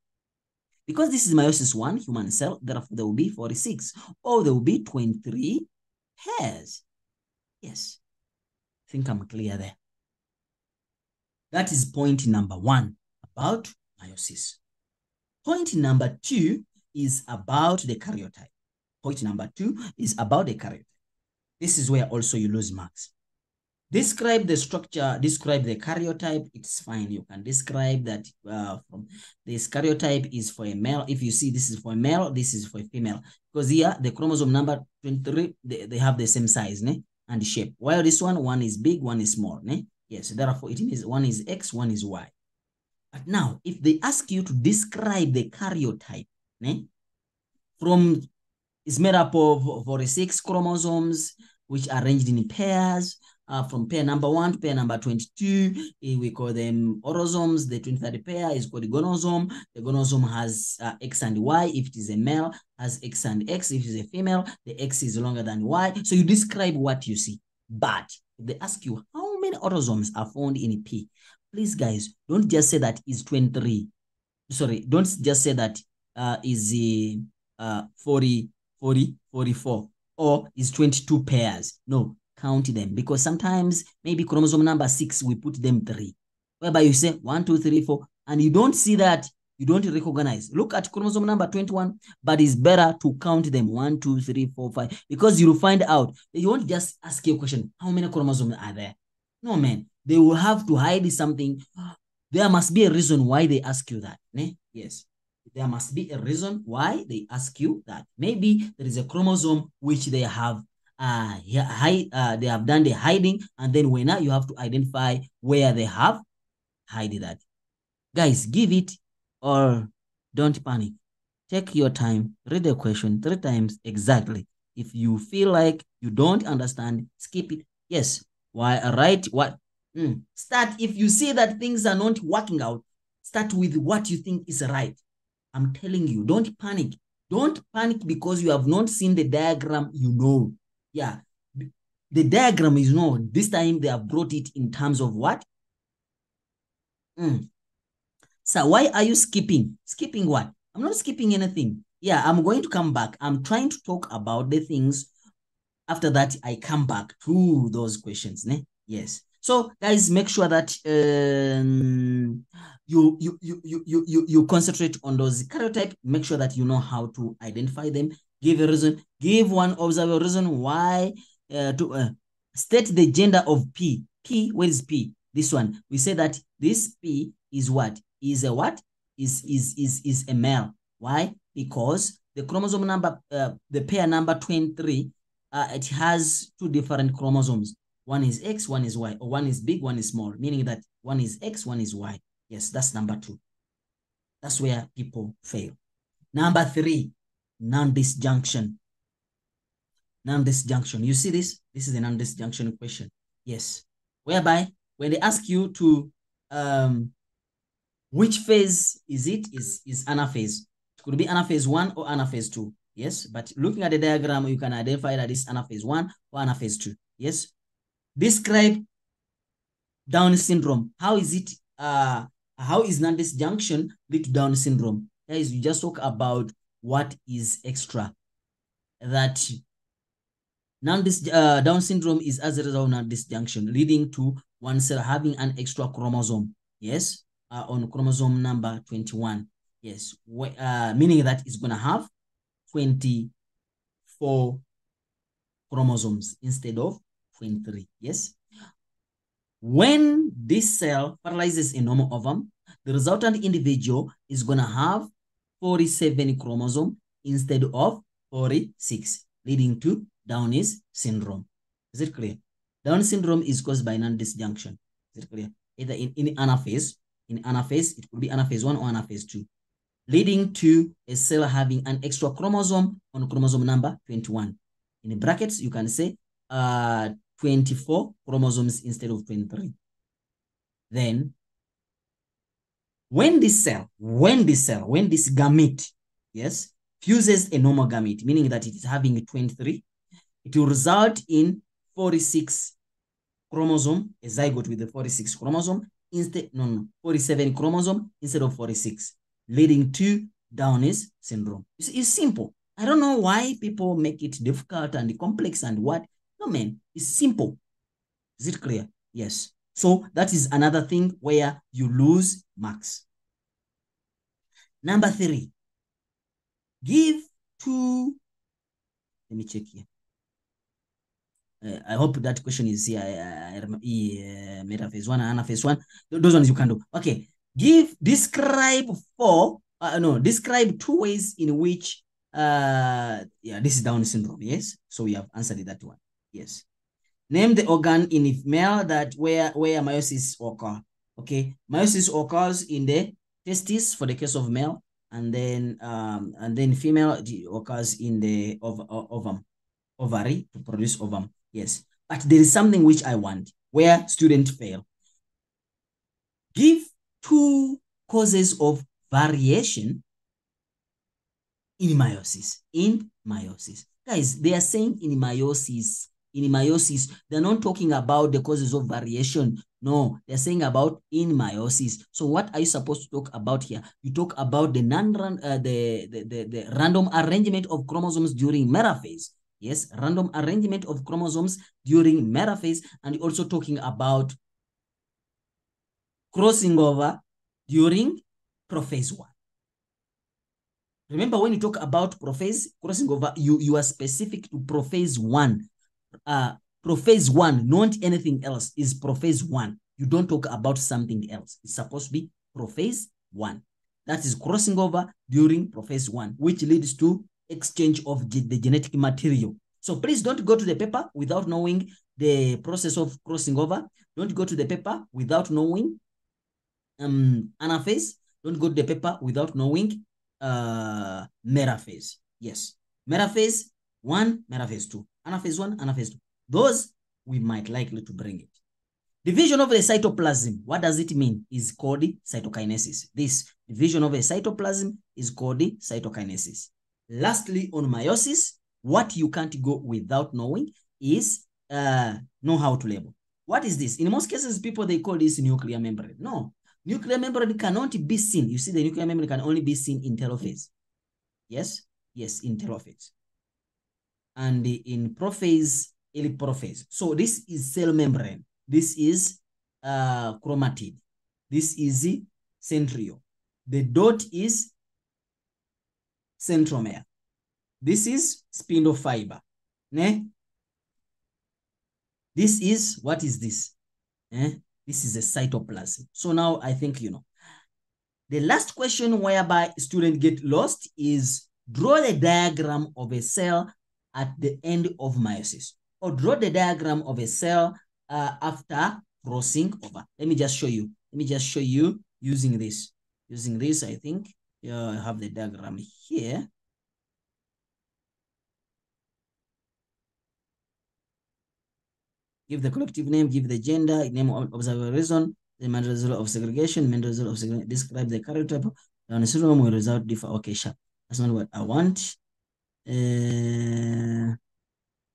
because this is meiosis 1, human cell, therefore there will be 46, or there will be 23 pairs. Yes, I think I'm clear there. That is point number 1 about meiosis. Point number 2 is about the karyotype. This is where also you lose marks. Describe the structure, describe the karyotype. It's fine. You can describe that from this karyotype is for a male. If you see this is for a male, this is for a female. Because here, the chromosome number 23, they have the same size and shape. While this one is big, one is small. Yes, therefore it means one is X, one is Y. But now, if they ask you to describe the karyotype, it's made up of 46 chromosomes, which are arranged in pairs. From pair number 1 to pair number 22, we call them orosomes. The 23rd pair is called the gonosome. The gonosome has X and Y. If it is a male, has X and X. If it is a female, the X is longer than Y. So you describe what you see. But if they ask you, how many autosomes are found in P? Please, guys, don't just say that is 23. Sorry, don't just say that is 40, 40, 44, or is 22 pairs. No, count them, because sometimes maybe chromosome number 6, we put them 3, whereby you say 1, 2, 3, 4, and you don't see that, you don't recognize. Look at chromosome number 21, but it's better to count them 1, 2, 3, 4, 5, because you'll find out. You won't just ask you a question, how many chromosomes are there? No, man, they will have to hide something. There must be a reason why they ask you that. Ne? Yes, there must be a reason why they ask you that. Maybe there is a chromosome which they have they have done the hiding, and then when you have to identify where they have hide that. Guys, give it or don't panic. Take your time, read the question 3 times exactly. If you feel like you don't understand, skip it. Yes, why right? What? Start, if you see that things are not working out, start with what you think is right. I'm telling you, don't panic. Don't panic because you have not seen the diagram, Yeah, the diagram is known. This time they have brought it in terms of what? So why are you skipping? Skipping what? I'm not skipping anything. Yeah, I'm going to come back. I'm trying to talk about the things. After that, I come back to those questions. Ne? Yes. So guys, make sure that you concentrate on those karyotype. Make sure that you know how to identify them. Give a reason. Give one observable reason why state the gender of P. P, where is P? This one. We say that this P is what? Is a what? Is a male. Why? Because the chromosome number, the pair number 23, it has 2 different chromosomes. One is X, one is Y, or one is big, one is small, meaning that one is X, one is Y. Yes, that's number 2. That's where people fail. Number 3, non-disjunction. Non-disjunction. You see this? This is a non-disjunction question. Yes. Whereby when they ask you to which phase is it? Is anaphase. It could be anaphase 1 or anaphase 2. Yes, but looking at the diagram, you can identify that it's anaphase 1 or anaphase 2. Yes. Describe Down syndrome. How is it? How is non-disjunction lead to Down syndrome? Guys, you just talk about what is extra. That Down syndrome is as a result of non-disjunction, leading to one cell having an extra chromosome. Yes, on chromosome number 21. Yes, meaning that it's gonna have 24 chromosomes instead of 23. Yes. When this cell fertilizes a normal ovum, the resultant individual is gonna have 47 chromosomes instead of 46, leading to Down syndrome. Is it clear? Down syndrome is caused by non-disjunction. Is it clear? Either in anaphase, it could be anaphase 1 or anaphase 2, leading to a cell having an extra chromosome on chromosome number 21. In brackets, you can say 24 chromosomes instead of 23. Then, when this gamete, yes, fuses a normal gamete, meaning that it is having 23, it will result in 46 chromosome, a zygote with the 46 chromosome, 47 chromosome instead of 46, leading to Down syndrome. It's simple. I don't know why people make it difficult and complex and what. No, man, it's simple. Is it clear? Yes. So that is another thing where you lose marks. Number 3, give 2. Let me check here. I hope that question is here. Metaphase 1 and anaphase 1. Those ones you can do. Okay. Describe 2 ways in which, this is Down syndrome. Yes. So we have answered that one. Yes. Name the organ in male that where meiosis occur. Okay. Meiosis occurs in the testes for the case of male, and then female occurs in the ovary to produce ovum. Yes, but there is something which I want where students fail. Give 2 causes of variation in meiosis. Guys, they are saying in meiosis. in meiosis. They're not talking about the causes of variation. No, they're saying about in meiosis. So what are you supposed to talk about here? You talk about the the random arrangement of chromosomes during metaphase. Yes, random arrangement of chromosomes during metaphase, and also talking about crossing over during prophase 1. Remember, when you talk about prophase, crossing over, you are specific to prophase 1. Prophase 1, not anything else, is prophase 1. You don't talk about something else. It's supposed to be prophase 1. That is crossing over during prophase 1, which leads to exchange of the genetic material. So please don't go to the paper without knowing the process of crossing over. Don't go to the paper without knowing anaphase. Don't go to the paper without knowing metaphase. Yes, metaphase 1, metaphase 2, anaphase 1, anaphase 2. Those we might likely to bring it. Division of a cytoplasm, what does it mean? Is called cytokinesis. This division of a cytoplasm is called cytokinesis. Lastly, on meiosis, what you can't go without knowing is know how to label. What is this? In most cases, people, they call this nuclear membrane. No, nuclear membrane cannot be seen. You see, the nuclear membrane can only be seen in telophase. Yes, yes, in telophase. And in prophase, prophase. So this is cell membrane. This is chromatid. This is centriole. The dot is centromere. This is spindle fiber. Ne? This is, what is this? This is a cytoplasm. So now I think you know. The last question whereby students get lost is draw the diagram of a cell at the end of meiosis, or draw the diagram of a cell after crossing over. Let me just show you. Let me just show you using this. Using this, I think I have the diagram here. Give the collective name, give the gender, name of observable reason, the main result of segregation, describe the character type. And syndrome will result differ. Okay, sure. That's not what I want.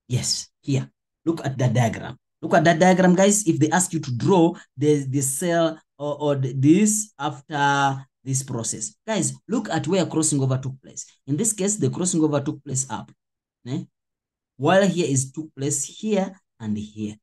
Yes, here. Look at that diagram. Look at that diagram, guys. If they ask you to draw the cell or this after this process, guys, look at where crossing over took place. In this case, the crossing over took place up. While here is took place here and here.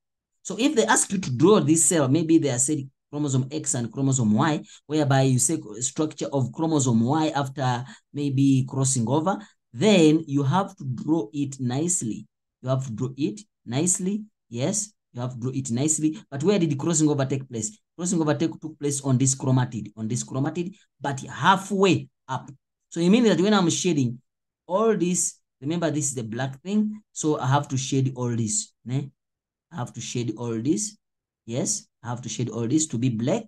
So if they ask you to draw this cell, maybe they are saying chromosome X and chromosome Y, whereby you say structure of chromosome Y after maybe crossing over, then you have to draw it nicely. You have to draw it nicely. Yes, you have to draw it nicely. But where did the crossing over take place? Crossing over took place on this chromatid, but halfway up. So it means that when I'm shading all this, remember this is the black thing, so I have to shade all this. Ne? I have to shade all this. Yes, I have to shade all this to be black.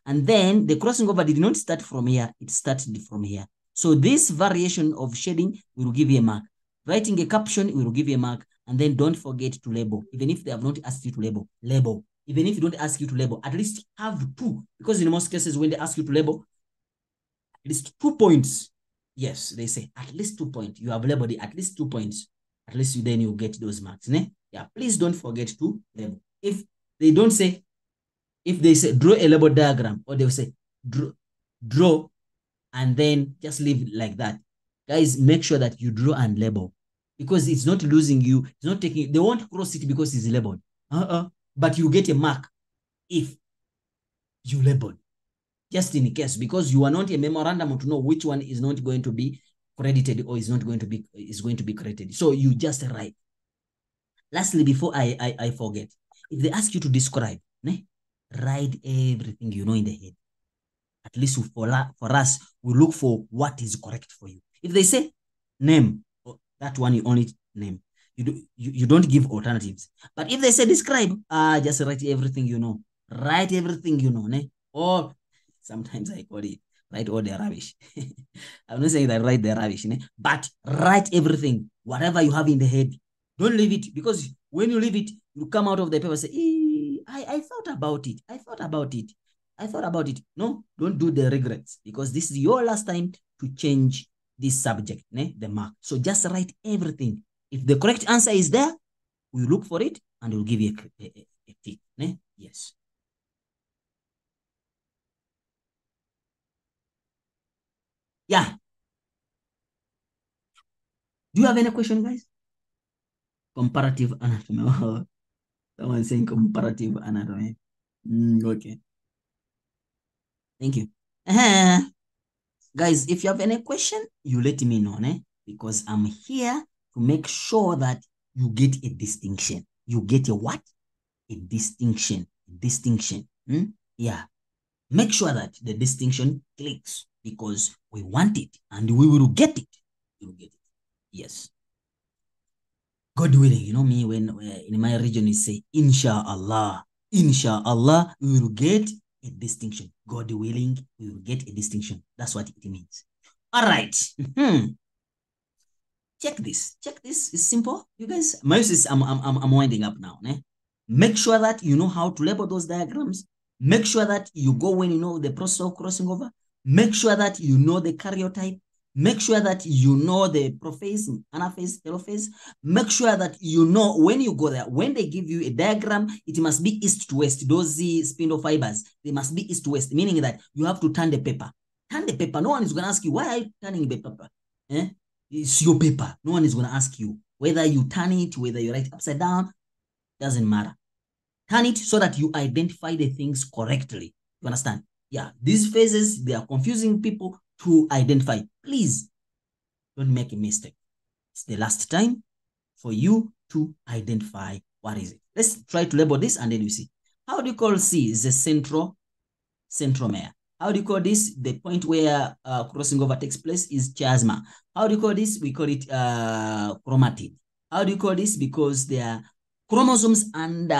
And then the crossing over did not start from here. It started from here. So this variation of shading will give you a mark. Writing a caption will give you a mark. And then don't forget to label. Even if they have not asked you to label, label. Even if you don't ask you to label, at least have 2. Because in most cases, when they ask you to label, at least 2 points. Yes, they say at least 2 points. You have labeled it at least 2 points. At least then you get those marks. Ne? Yeah, please don't forget to label. If they don't say, if they say draw a label diagram, or they'll say draw and then just leave it like that. Guys, make sure that you draw and label, because it's not losing you. It's not taking, they won't cross it because it's labeled. But you get a mark if you label, just in case, because you are not a memorandum to know which one is not going to be credited or is going to be credited. So you just write. Lastly, before I forget, if they ask you to describe, write everything you know in the head. At least for us, we look for what is correct for you. If they say name, that one you only name. You don't give alternatives. But if they say describe, just write everything you know. Write everything you know. Or sometimes I call it write all the rubbish. I'm not saying that write the rubbish, but write everything, whatever you have in the head. Don't leave it, because when you leave it, you come out of the paper and say, I thought about it. I thought about it. No, don't do the regrets, because this is your last time to change this subject, the mark. So just write everything. If the correct answer is there, we look for it and we'll give you a tip. Ne? Yes. Yeah. Do you have any question, guys? Comparative anatomy. Someone saying comparative anatomy. Okay. Thank you. Guys, if you have any question, you let me know, ne? Because I'm here to make sure that you get a distinction. You get a what? A distinction. Distinction. Yeah. Make sure that the distinction clicks because we want it and we will get it. We will get it. Yes. God willing, you know me, when in my region we say, Inshallah, Inshallah, we will get a distinction. God willing, we will get a distinction. That's what it means. All right. Check this. Check this. It's simple. You guys, I'm winding up now. Ne? Make sure that you know how to label those diagrams. Make sure that you go when you know the process of crossing over. Make sure that you know the karyotype. Make sure that you know the prophase, anaphase, telophase. Make sure that you know when you go there, when they give you a diagram, it must be east to west. Those spindle fibers, they must be east to west, meaning that you have to turn the paper. Turn the paper. No one is going to ask you, why are you turning the paper? It's your paper. No one is going to ask you whether you turn it, whether you write upside down. Doesn't matter. Turn it so that you identify the things correctly. You understand? Yeah, these phases, they are confusing people to identify. Please don't make a mistake. It's the last time for you to identify what is it. Let's try to label this and then you see. How do you call C? Is the centromere. How do you call this? The point where crossing over takes place is chiasma. How do you call this? We call it chromatid. How do you call this? Because they are chromosomes and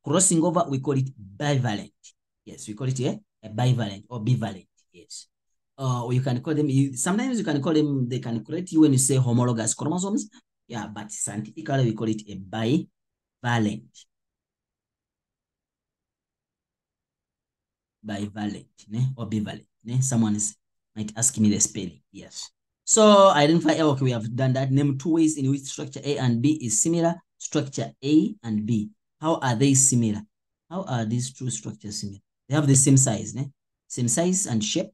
crossing over, we call it bivalent. Yes, we call it a bivalent or bivalent. Yes. Or you can call them, sometimes you can call them, they can correct you when you say homologous chromosomes. Yeah, but scientifically we call it a bivalent. Bivalent, ne? Or bivalent. Ne? Someone might ask me the spelling. Yes. So identify, okay, we have done that. Name two ways in which structure A and B is similar. Structure A and B. How are they similar? How are these two structures similar? They have the same size, ne? Same size and shape.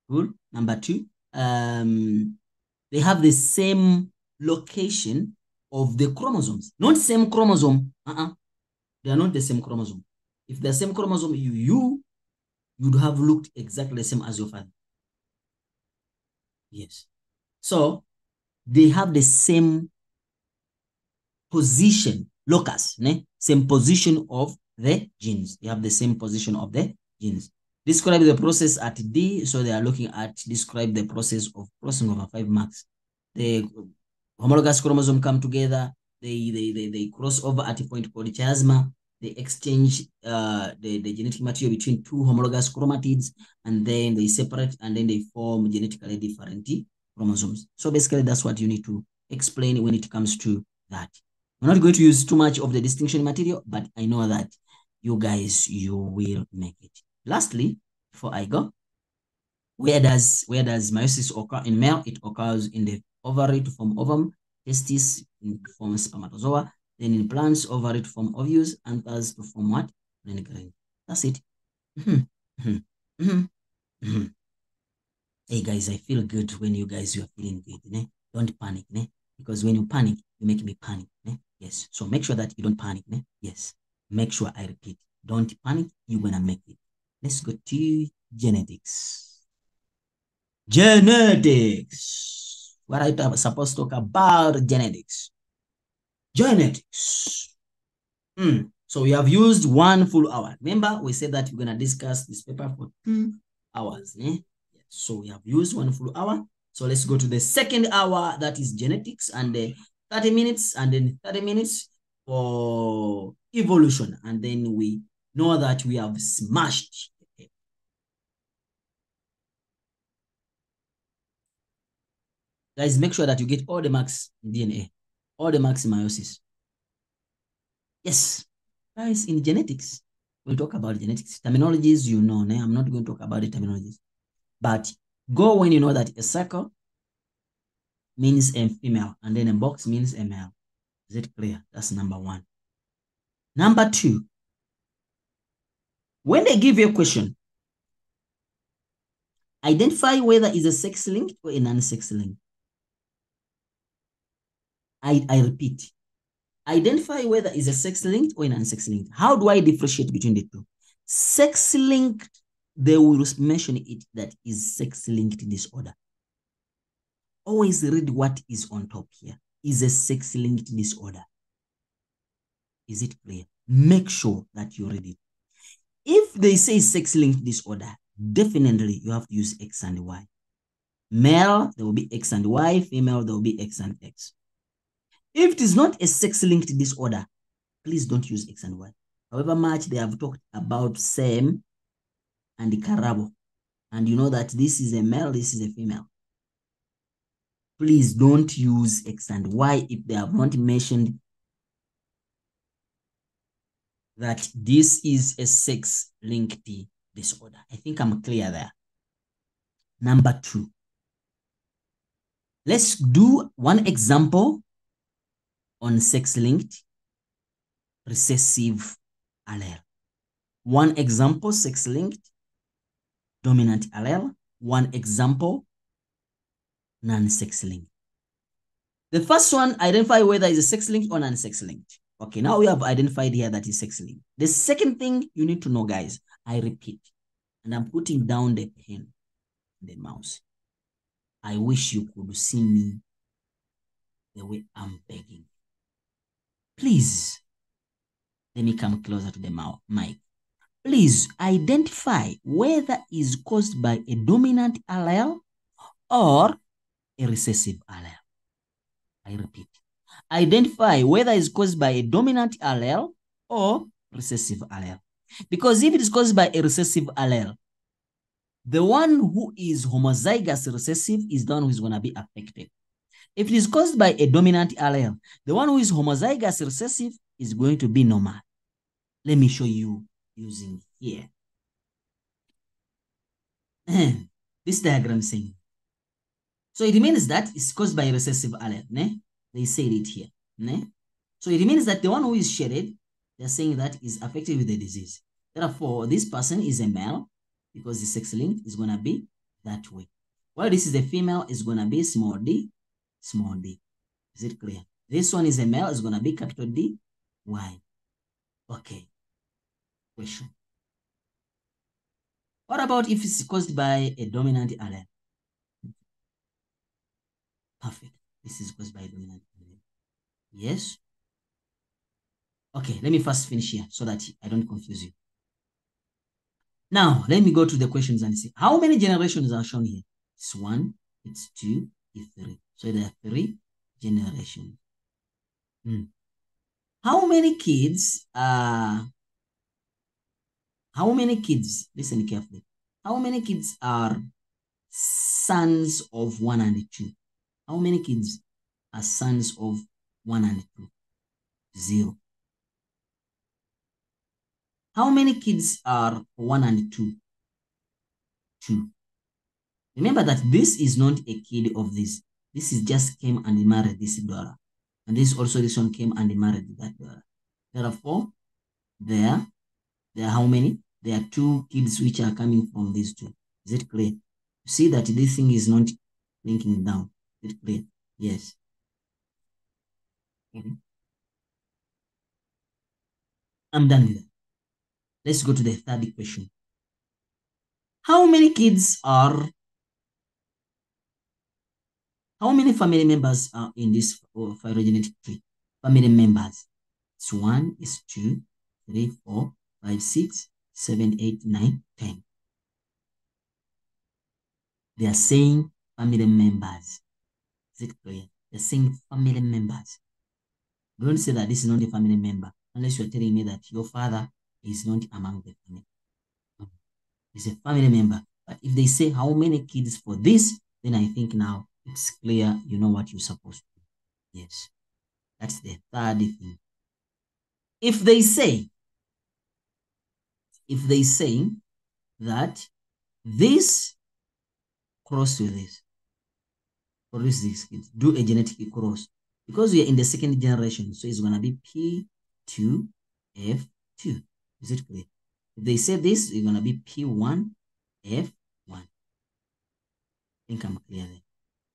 Good. Number two, they have the same location of the chromosomes. Not same chromosome. They are not the same chromosome. If they're same chromosome, you'd have looked exactly the same as your father. Yes. So they have the same position, locus, ne? Same position of the genes. They have the same position of the genes. Describe the process at D. So they are looking at describe the process of crossing over 5 marks. The homologous chromosome come together. They cross over at a point called chiasma. They exchange the genetic material between two homologous chromatids, and then they separate, and then they form genetically different chromosomes. So basically, that's what you need to explain when it comes to that. I'm not going to use too much of the distinction material, but I know that you guys, you will make it. Lastly, before I go, where does meiosis occur in male? It occurs in the ovary to form ovum, testis to form spermatozoa, then in plants, ovary to form ovules, anthers to form what? Grain. That's it. Hey guys, I feel good when you guys are feeling good. Ne? Don't panic, ne? Because when you panic, you make me panic. Ne? Yes. So make sure that you don't panic. Ne? Yes. Make sure I repeat. Don't panic. You're gonna make it. Let's go to genetics. Genetics. What I'm supposed to talk about genetics. Genetics. So we have used 1 full hour. Remember, we said that we're gonna discuss this paper for 2 hours. Eh? So we have used 1 full hour. So let's go to the second hour, that is genetics, and 30 minutes, and then 30 minutes for evolution. And then we know that we have smashed. Guys, make sure that you get all the marks in DNA, all the marks in meiosis. Yes, guys, in genetics, we'll talk about genetics. Terminologies, you know, I'm not going to talk about the terminologies. But go when you know that a circle means a female, and then a box means a male. Is it clear? That's number 1. Number 2, when they give you a question, identify whether it's a sex linked or a non-sex linked. I repeat, identify whether it's a sex linked or a non-sex linked. How do I differentiate between the two? Sex linked, they will mention it that is sex linked disorder. Always read what is on top here. Is a sex linked disorder. Is it clear? Make sure that you read it. If they say sex linked disorder, definitely you have to use X and Y. Male, there will be X and Y. Female, there will be X and X. If it is not a sex linked disorder, please don't use X and Y. However much they have talked about same and carabo, and you know that this is a male, this is a female, please don't use X and Y if they have not mentioned that this is a sex-linked disorder. I think I'm clear there. Number 2. Let's do one example on sex-linked recessive allele. One example, sex-linked dominant allele. One example, non-sex-linked. The first one, identify whether it's a sex-linked or non-sex-linked. Okay, now we have identified here that is sex-linked. The second thing you need to know, guys, I repeat, and I'm putting down the pen, the mouse. I wish you could see me the way I'm begging. Please, let me come closer to the mic. Please identify whether it's caused by a dominant allele or a recessive allele. I repeat, identify whether it's caused by a dominant allele or recessive allele. Because if it is caused by a recessive allele, the one who is homozygous recessive is the one who is going to be affected. If it is caused by a dominant allele, the one who is homozygous recessive is going to be normal. Let me show you using here. This diagram is saying. So it means that it's caused by a recessive allele. Ne? They said it here. Ne? So it means that the one who is shaded, they're saying that is affected with the disease. Therefore, this person is a male because the sex linked is going to be that way. While this is a female, is going to be small d, small d. Is it clear? This one is a male, is going to be capital D, Y. Okay. Question. What about if it's caused by a dominant allele? Perfect. This is caused by a dominant allele. Yes. Okay, let me first finish here so that I don't confuse you. Now, let me go to the questions and see how many generations are shown here. It's 1, it's 2, it's 3. So there are 3 generations. How many kids listen carefully. How many kids are sons of 1 and 2? How many kids are sons of 1 and 2? 0. How many kids are 1 and 2? 2. Remember that this is not a kid of this. This is just came and married this daughter. And this one came and married that daughter. Therefore, there are how many? There are 2 kids which are coming from these 2. Is it clear? You see that this thing is not linking down. Is it clear? Yes. I'm done with that. Let's go to the third question. How many family members are in this phylogenetic tree? Family members. It's 1, it's 2, 3, 4, 5, 6, 7, 8, 9, 10. They are saying family members. Is it clear? They're saying family members. Don't say that this is not a family member, unless you're telling me that your father is not among the family. It's a family member. But if they say how many kids for this, then I think now it's clear you know what you're supposed to do. Yes. That's the third thing. If they say that this cross with this, produce these kids, do a genetic cross. Because we are in the second generation, so it's going to be P2 F2. Is it clear? If they say this, it's going to be P1, F1. I think I'm clear there.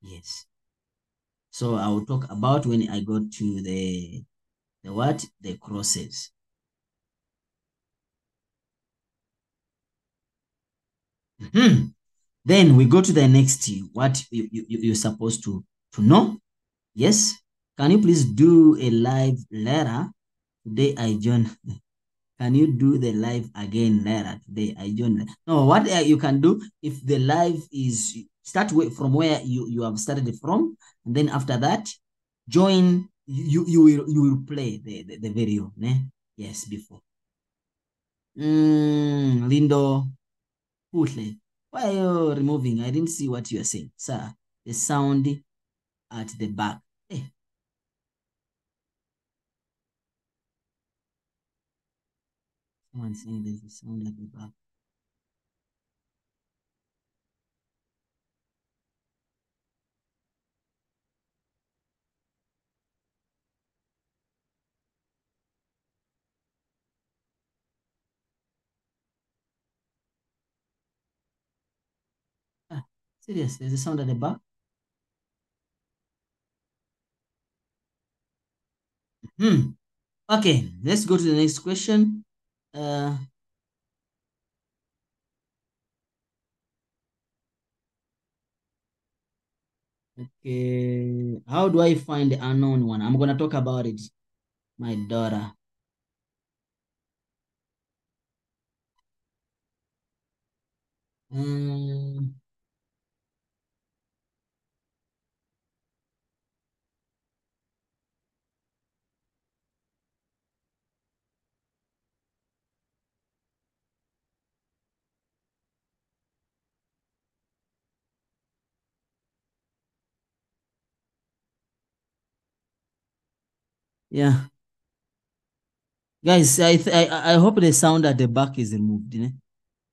Yes. So I will talk about when I go to the what? The crosses. Then we go to the next, what you're supposed to know. Yes. Can you please do a live letter? Today I join. Can you do the live again later today? I join. No, what you can do if the live is start from where you have started from, and then after that, join. You will play the video. Ne? Yes, before. Lindo, Putle. Why are you removing? I didn't see what you are saying, sir. The sound at the back. Eh, someone saying there's a sound at the back. Ah, serious, there's a sound at the back. Okay, let's go to the next question. Uh, okay, how do I find the unknown one? I'm gonna talk about it, my daughter. Um, yeah, guys, I hope the sound at the back is removed.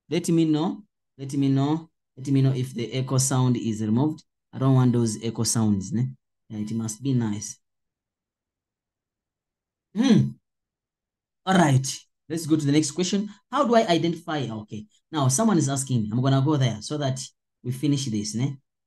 Let me know. Let me know. Let me know if the echo sound is removed. I don't want those echo sounds. Yeah, it must be nice. Hmm. All right, let's go to the next question. How do I identify? Okay, now someone is asking. I'm gonna go there so that we finish this.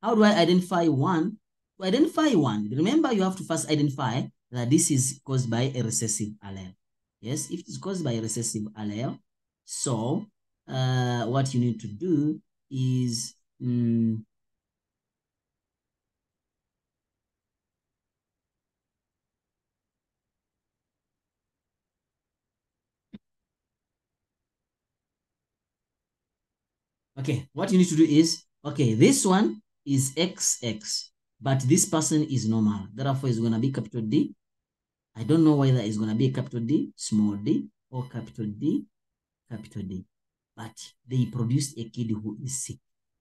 How do I identify one? To identify one, remember you have to first identify that this is caused by a recessive allele. Yes, if it's caused by a recessive allele, so what you need to do is okay, what you need to do is, okay, this one is XX, but this person is normal. Therefore, it's going to be capital D. I don't know whether it's going to be a capital D, small d, or capital D, capital D. But they produced a kid who is sick.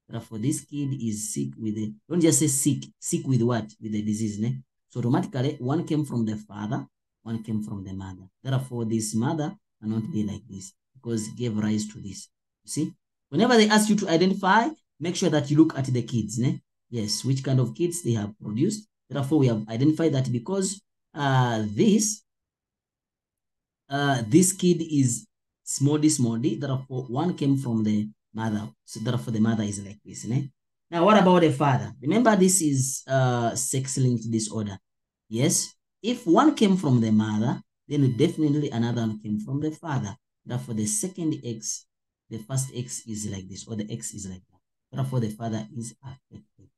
Therefore, this kid is sick with it. Don't just say sick. Sick with what? With the disease. So automatically, one came from the father, one came from the mother. Therefore, this mother cannot be like this because it gave rise to this. You see? Whenever they ask you to identify, make sure that you look at the kids. Yes, which kind of kids they have produced. Therefore, we have identified that because this kid is small d, therefore one came from the mother, so therefore the mother is like this. Now what about the father? Remember, this is sex-linked disorder. Yes, if one came from the mother, then definitely another one came from the father. Therefore the second x, the first x is like this, or the x is like that. Therefore the father is affected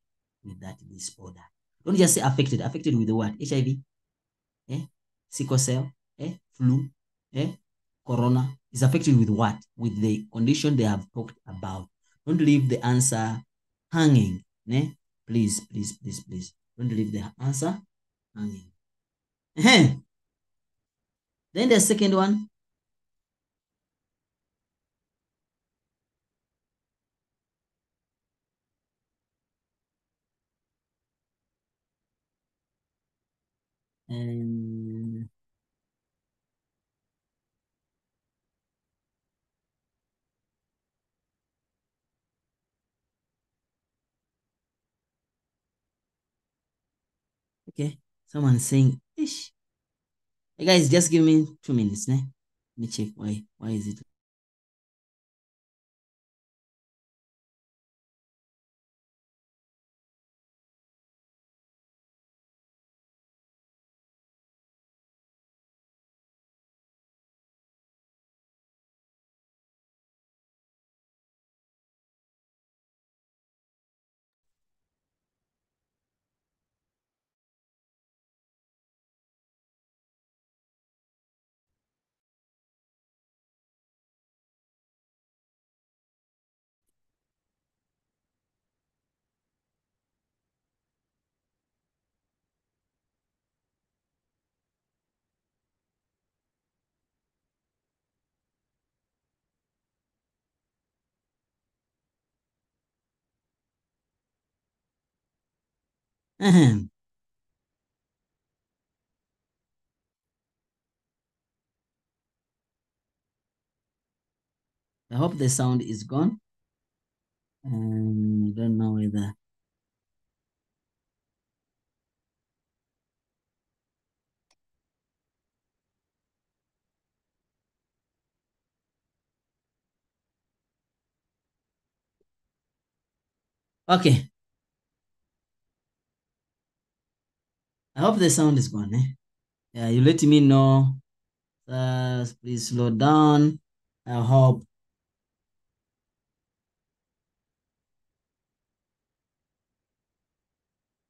with that disorder. Don't just say affected. Affected with the what? HIV, sickle cell, flu, corona is affected with what? With the condition they have talked about. Don't leave the answer hanging. Please, please, please, please. Don't leave the answer hanging. Then the second one. Um, okay, someone saying, ish. Hey guys, just give me 2 minutes. Let me check why. Why is it? Ahem. I hope the sound is gone. I don't know whether. Okay. I hope the sound is gone. Yeah, you let me know. Please slow down. I hope.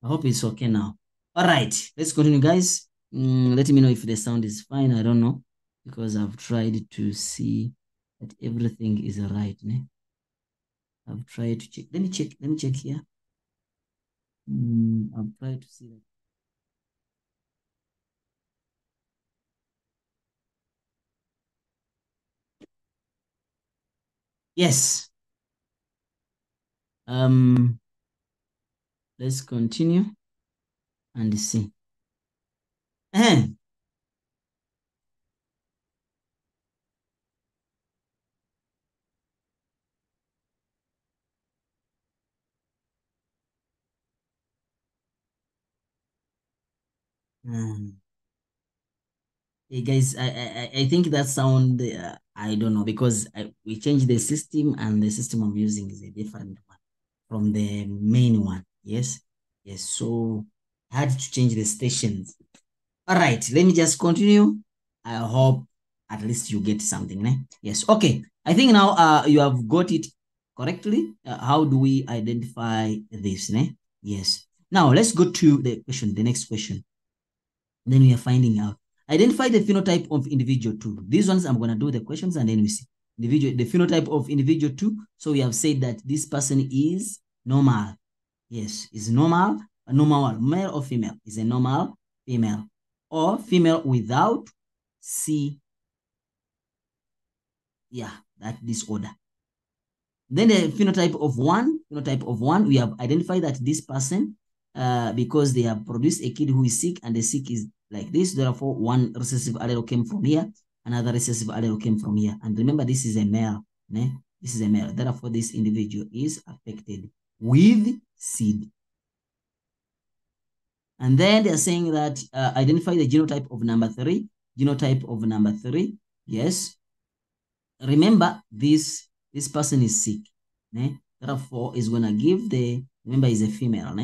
I hope it's okay now. All right, let's continue, guys. Let me know if the sound is fine. I don't know because I've tried to see that everything is right. I've tried to check. Let me check. Let me check here. I've tried to see that. Yes. Let's continue and see. Ahem. Hey guys, I think that sound, I don't know, because we changed the system and the system I'm using is a different one from the main one. Yes. Yes. So I had to change the stations. All right. Let me just continue. I hope at least you get something. Yes. Okay. I think now you have got it correctly. How do we identify this? Yes. Now let's go to the question, the next question. Then we are finding out. Identify the phenotype of individual two. These ones I'm going to do the questions and then we see. The phenotype of individual two. So we have said that this person is normal. Yes, is normal. A normal male or female is a normal female. Or female without C. Yeah, that disorder. Then the phenotype of one, we have identified that this person, because they have produced a kid who is sick and the sick is like this, therefore one recessive allele came from here, another recessive allele came from here. And remember, this is a male. This is a male. Therefore, this individual is affected with SID. And then they're saying that identify the genotype of number 3. Genotype of number 3, yes. Remember, this person is sick. Therefore, is going to give remember, is a female.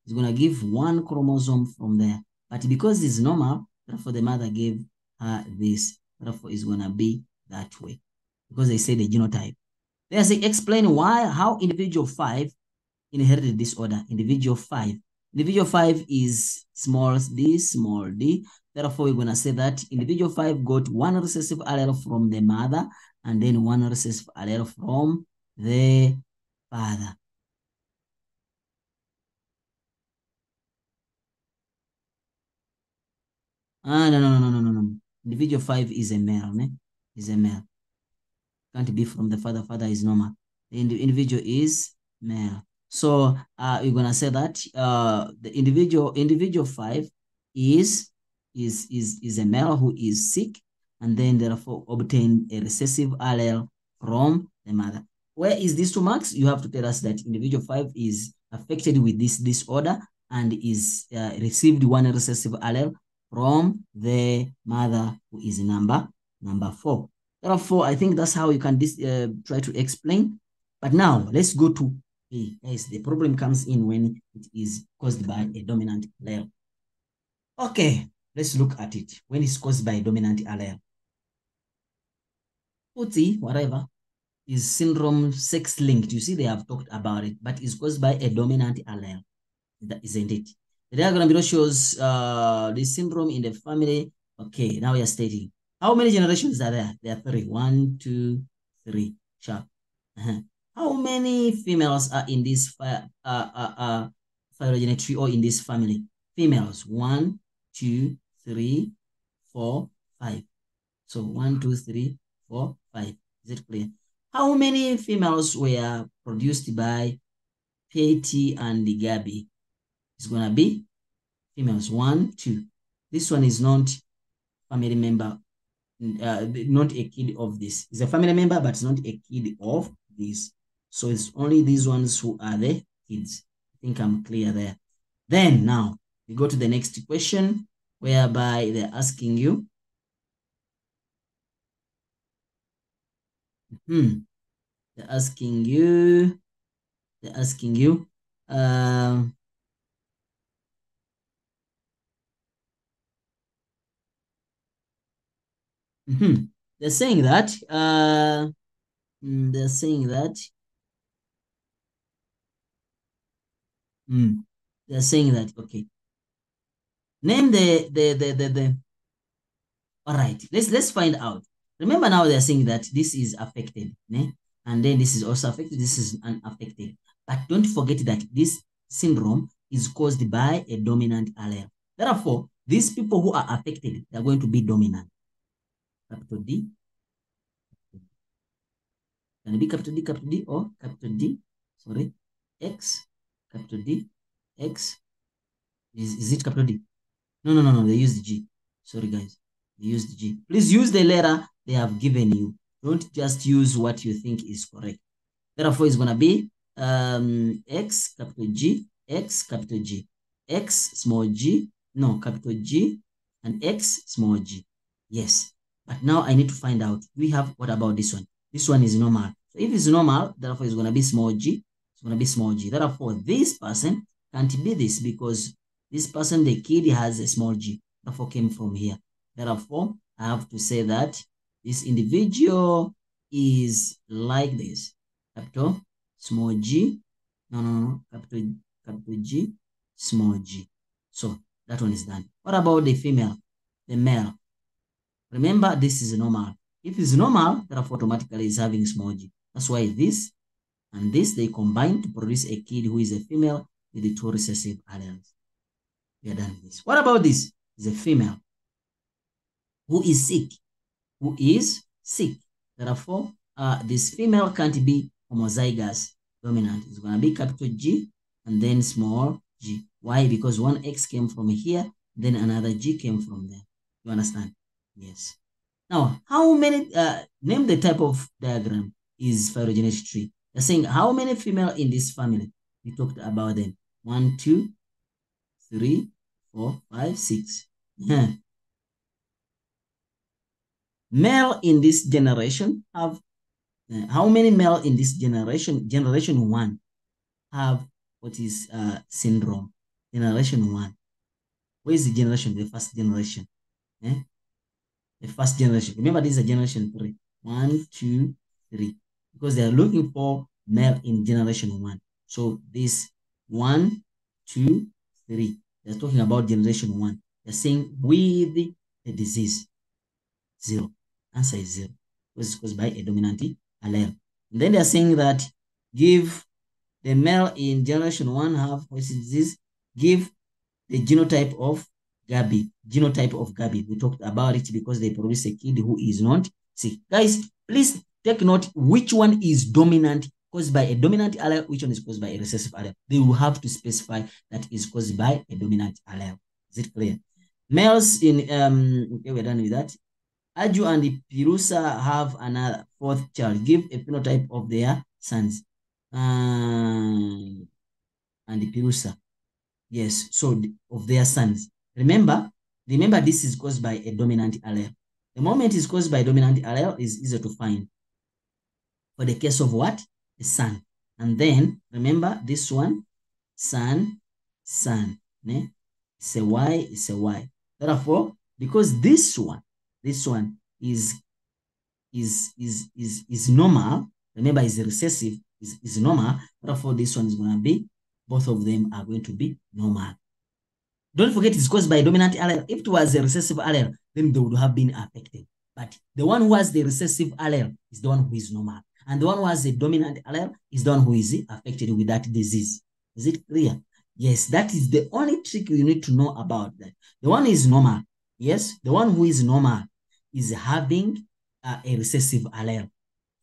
It's going to give one chromosome from there. But because it's normal, therefore the mother gave her this. Therefore, it's going to be that way. Because they say the genotype. They say explain how individual 5 inherited disorder. Individual 5. Individual 5 is small d. Therefore, we're going to say that individual 5 got one recessive allele from the mother and then one recessive allele from the father. No. Individual 5 is a male, Is a male. Can't be from the father. Father is normal. The individual is male. So we're gonna say that the individual 5 is a male who is sick and then therefore obtained a recessive allele from the mother. Where is these 2 marks? You have to tell us that individual 5 is affected with this disorder and is received one recessive allele from the mother who is number 4. Therefore, I think that's how you can try to explain. But now let's go to A. Guys, the problem comes in when it is caused by a dominant allele. Okay, let's look at it. When it's caused by a dominant allele. Puti, whatever, is syndrome sex-linked. You see, they have talked about it, but it's caused by a dominant allele, isn't it? The diagram below shows this syndrome in the family. Okay, now we are stating how many generations are there? There are 3. 1, 2, 3. Sharp. How many females are in this phylogenetic tree or in this family? Females. 1, 2, 3, 4, 5. So 1, 2, 3, 4, 5. Is it clear? How many females were produced by Patty and Gabby? It's gonna be females. 1, 2. This one is not family member, not a kid of this. It's a family member, but it's not a kid of this. So it's only these ones who are the kids. I think I'm clear there. Then now we go to the next question, whereby they're asking you. They're asking you. They're saying that. They're saying that. They're saying that. Okay. Name the. All right. Let's find out. Remember now they're saying that this is affected, né? And then this is also affected. This is unaffected. But don't forget that this syndrome is caused by a dominant allele. Therefore, these people who are affected, they're going to be dominant. Capital D. Can it be capital D, or capital D? Sorry. X, capital D, X. Is it capital D? No. They used G. Sorry, guys. They used G. Please use the letter they have given you. Don't just use what you think is correct. Therefore, it's going to be X, capital G, X, capital G, X, small g, no, capital G, and X, small g. Yes. But now I need to find out. We have, what about this one? This one is normal. So if it's normal, therefore it's going to be small g. It's going to be small g. Therefore, this person can't be this because this person, the kid, has a small g. Therefore, came from here. Therefore, I have to say that this individual is like this. Capital, small g. No. Capital G, small g. So that one is done. What about the female? The male. Remember, this is normal. If it's normal, therefore automatically is having small g. That's why this and this, they combine to produce a kid who is a female with the 2 recessive alleles. We are done with this. What about this? Is a female who is sick. Who is sick. Therefore, this female can't be homozygous dominant. It's going to be capital G and then small g. Why? Because one X came from here, then another G came from there. You understand? Yes. Now, how many, name the type of diagram is phylogenetic tree. They're saying how many female in this family? We talked about them. 1, 2, 3, 4, 5, 6. Male in this generation have, how many male in this generation 1 have what is syndrome? Generation 1. Where is the generation? The first generation. The first generation. Remember, this is a generation 3. 1, 2, 3. Because they are looking for male in generation 1. So this 1, 2, 3. They're talking about generation 1. They're saying with the disease. 0. Answer is 0. Because it's caused by a dominant allele. And then they're saying that give the male in generation 1 have what is disease. Give the genotype of Gabi. Genotype of Gabi. We talked about it because they produce a kid who is not sick. Guys, please take note which one is dominant, caused by a dominant allele, which one is caused by a recessive allele. They will have to specify that is caused by a dominant allele. Is it clear? Males in okay, we're done with that. Aju and Pirusa have another 4th child. Give a phenotype of their sons. And Pirusa. Yes, so of their sons. Remember, this is caused by a dominant allele. The moment is caused by dominant allele is easier to find. For the case of what? The sun. And then, remember this one, sun, sun. Ne? It's a Y, it's a Y. Therefore, because this one is normal, remember is recessive, is normal, therefore this one is going to be, both of them are going to be normal. Don't forget it's caused by a dominant allele. If it was a recessive allele, then they would have been affected. But the one who has the recessive allele is the one who is normal. And the one who has a dominant allele is the one who is affected with that disease. Is it clear? Yes, that is the only trick you need to know about that. The one is normal. Yes, the one who is normal is having a recessive allele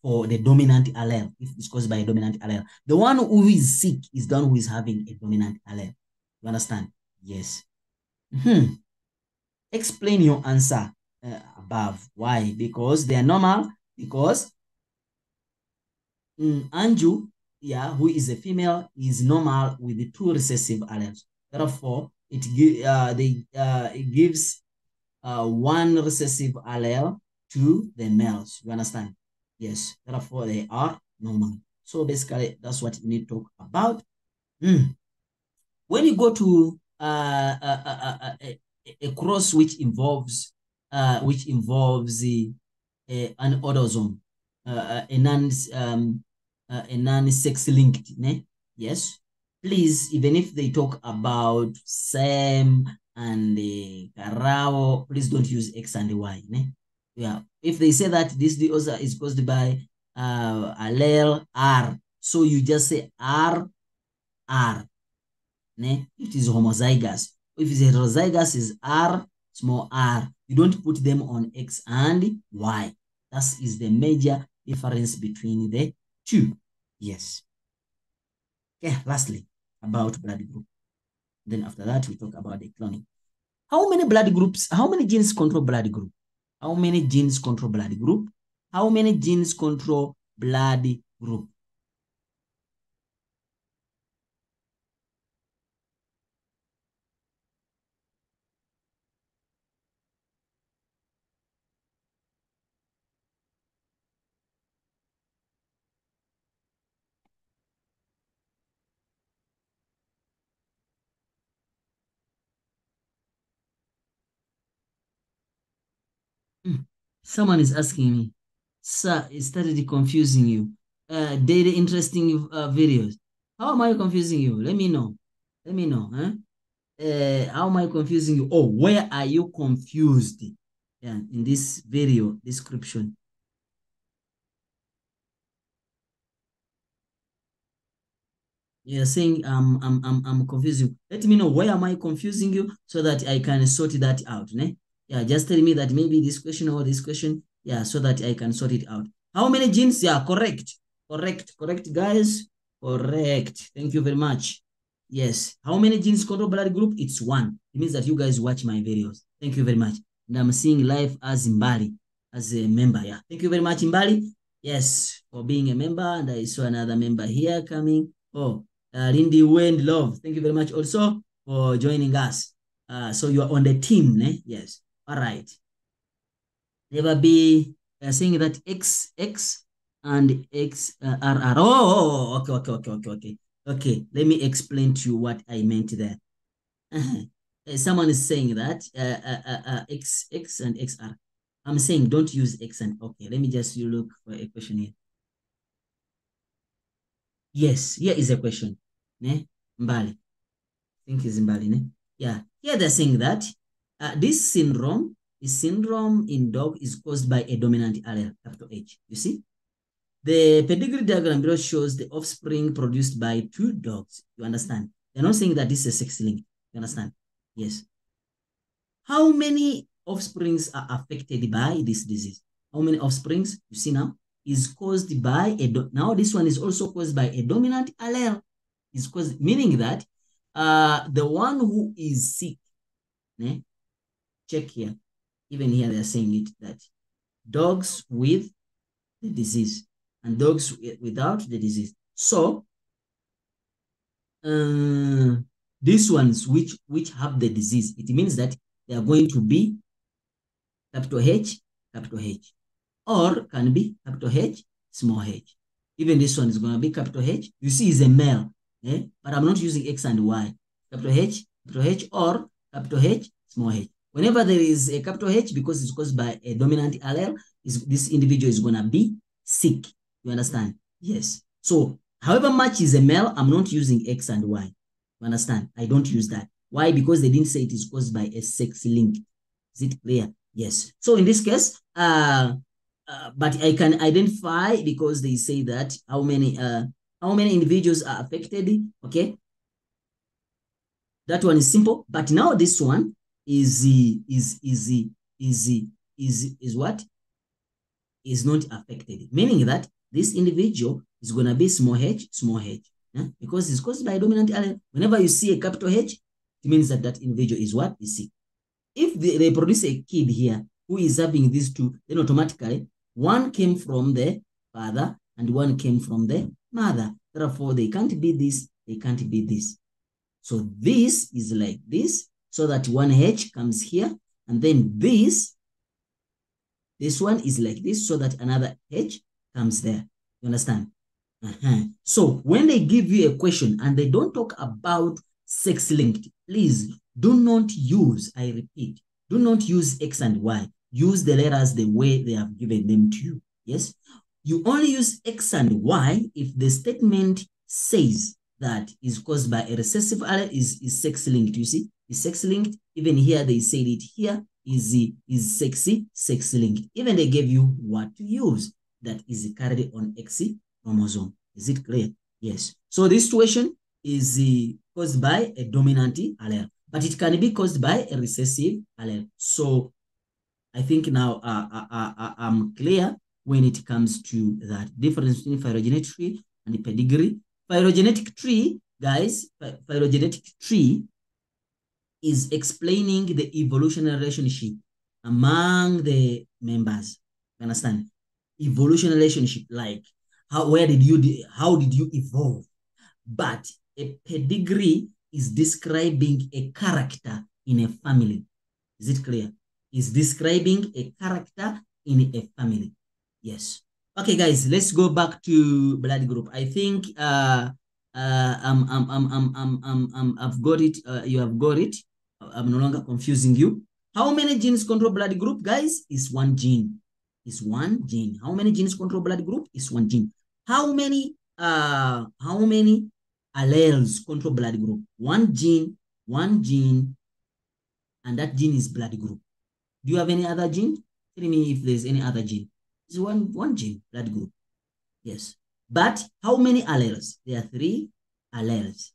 for the dominant allele, if it's caused by a dominant allele. The one who is sick is the one who is having a dominant allele. You understand? Yes. Explain your answer above. Why? Because they are normal. Because Anju, yeah, who is a female, is normal with the 2 recessive alleles. Therefore, it gives 1 recessive allele to the males. You understand? Yes. Therefore, they are normal. So basically, that's what you need to talk about. When you go to a cross which involves an autosome, a non-sex linked, ne? Yes. Please, even if they talk about same and Carao, please don't use X and Y. Ne? Yeah. If they say that this also is caused by allele R, so you just say R. Ne? It is homozygous. If it's heterozygous, is R, small r. You don't put them on X and Y. That is the major difference between the two. Yes. Okay, lastly, about blood group. Then after that, we talk about the cloning. How many blood groups, how many genes control blood group? How many genes control blood group? How many genes control blood group? Someone is asking me, sir, it started confusing you. Daily interesting videos. How am I confusing you? Let me know. Let me know. Huh? How am I confusing you? Oh, where are you confused? Yeah, in this video description. You're saying I'm confusing. Let me know where am I confusing you so that I can sort that out. Ne? Yeah, just tell me that maybe this question or this question. Yeah, so that I can sort it out. How many genes? Yeah, correct. Correct, guys. Correct. Thank you very much. Yes. How many genes control blood group? It's 1. It means that you guys watch my videos. Thank you very much. And I'm seeing live as Mbali, as a member. Yeah. Thank you very much, Mbali. Yes, for being a member. And I saw another member here coming. Oh, Lindy Wayne Love. Thank you very much also for joining us. So you are on the team, ne? Yes. All right. Never be saying that X and X are. Oh, okay. Okay, let me explain to you what I meant there. Someone is saying that X and XR. I'm saying don't use X and okay. Let me just look for a question here. Yes, here is a question. Ne? Mbali. I think it's Mbali, ne? Yeah. Here they're saying that this syndrome in dog is caused by a dominant allele, capital H. You see? The pedigree diagram below shows the offspring produced by 2 dogs. You understand? They're not saying that this is a sex link. You understand? Yes. How many offsprings are affected by this disease? How many offsprings? You see now? Is caused by now this one is also caused by a dominant allele. Is caused, meaning that the one who is sick, né? Check here. Even here they're saying it that dogs with the disease and dogs without the disease. So these ones which have the disease, it means that they are going to be capital H, capital H. Or can be capital H, small h. Even this one is going to be capital H. You see, it's a male, but I'm not using X and Y. Capital H, or capital H, small h. Whenever there is a capital H, because it's caused by a dominant allele, this individual is going to be sick. You understand? Yes. So, however much is a male, I'm not using X and Y. You understand? I don't use that. Why? Because they didn't say it is caused by a sex link. Is it clear? Yes. So in this case, but I can identify, because they say that how many individuals are affected. Okay, that one is simple. But now this one is what is not affected, meaning that this individual is going to be small h, because it's caused by a dominant allele. Whenever you see a capital H, it means that that individual is what? Is sick. If they produce a kid here who is having these two, then automatically one came from the father and one came from the mother. Therefore, they can't be this, they can't be this. So this is like this, so that one H comes here, and then this one is like this, so that another H comes there. You understand? So when they give you a question and they don't talk about sex linked, please do not use, I repeat, do not use X and Y. Use the letters the way they have given them to you. Yes? You only use X and Y if the statement says that is caused by a recessive allele, is sex linked. You see, is sex linked. Even here they said it here is sex linked. Even they gave you what to use, that is carried on X chromosome. Is it clear? Yes. So this situation is caused by a dominant allele, but it can be caused by a recessive allele. So I think now I'm clear when it comes to that difference between phylogenetic tree and pedigree. Phylogenetic tree, guys, phylogenetic tree is explaining the evolutionary relationship among the members. You understand? Evolutionary relationship, like how did you evolve? But a pedigree is describing a character in a family. Is it clear? Is describing a character in a family. Yes. Okay, guys, let's go back to blood group. I think I've got it. You have got it. I'm no longer confusing you. How many genes control blood group, guys? Is one gene. Is one gene. How many genes control blood group? Is one gene. How many alleles control blood group? One gene, and that gene is blood group. Do you have any other gene? Tell me if there's any other gene. It's one gene, blood group. Yes. But how many alleles? There are 3 alleles.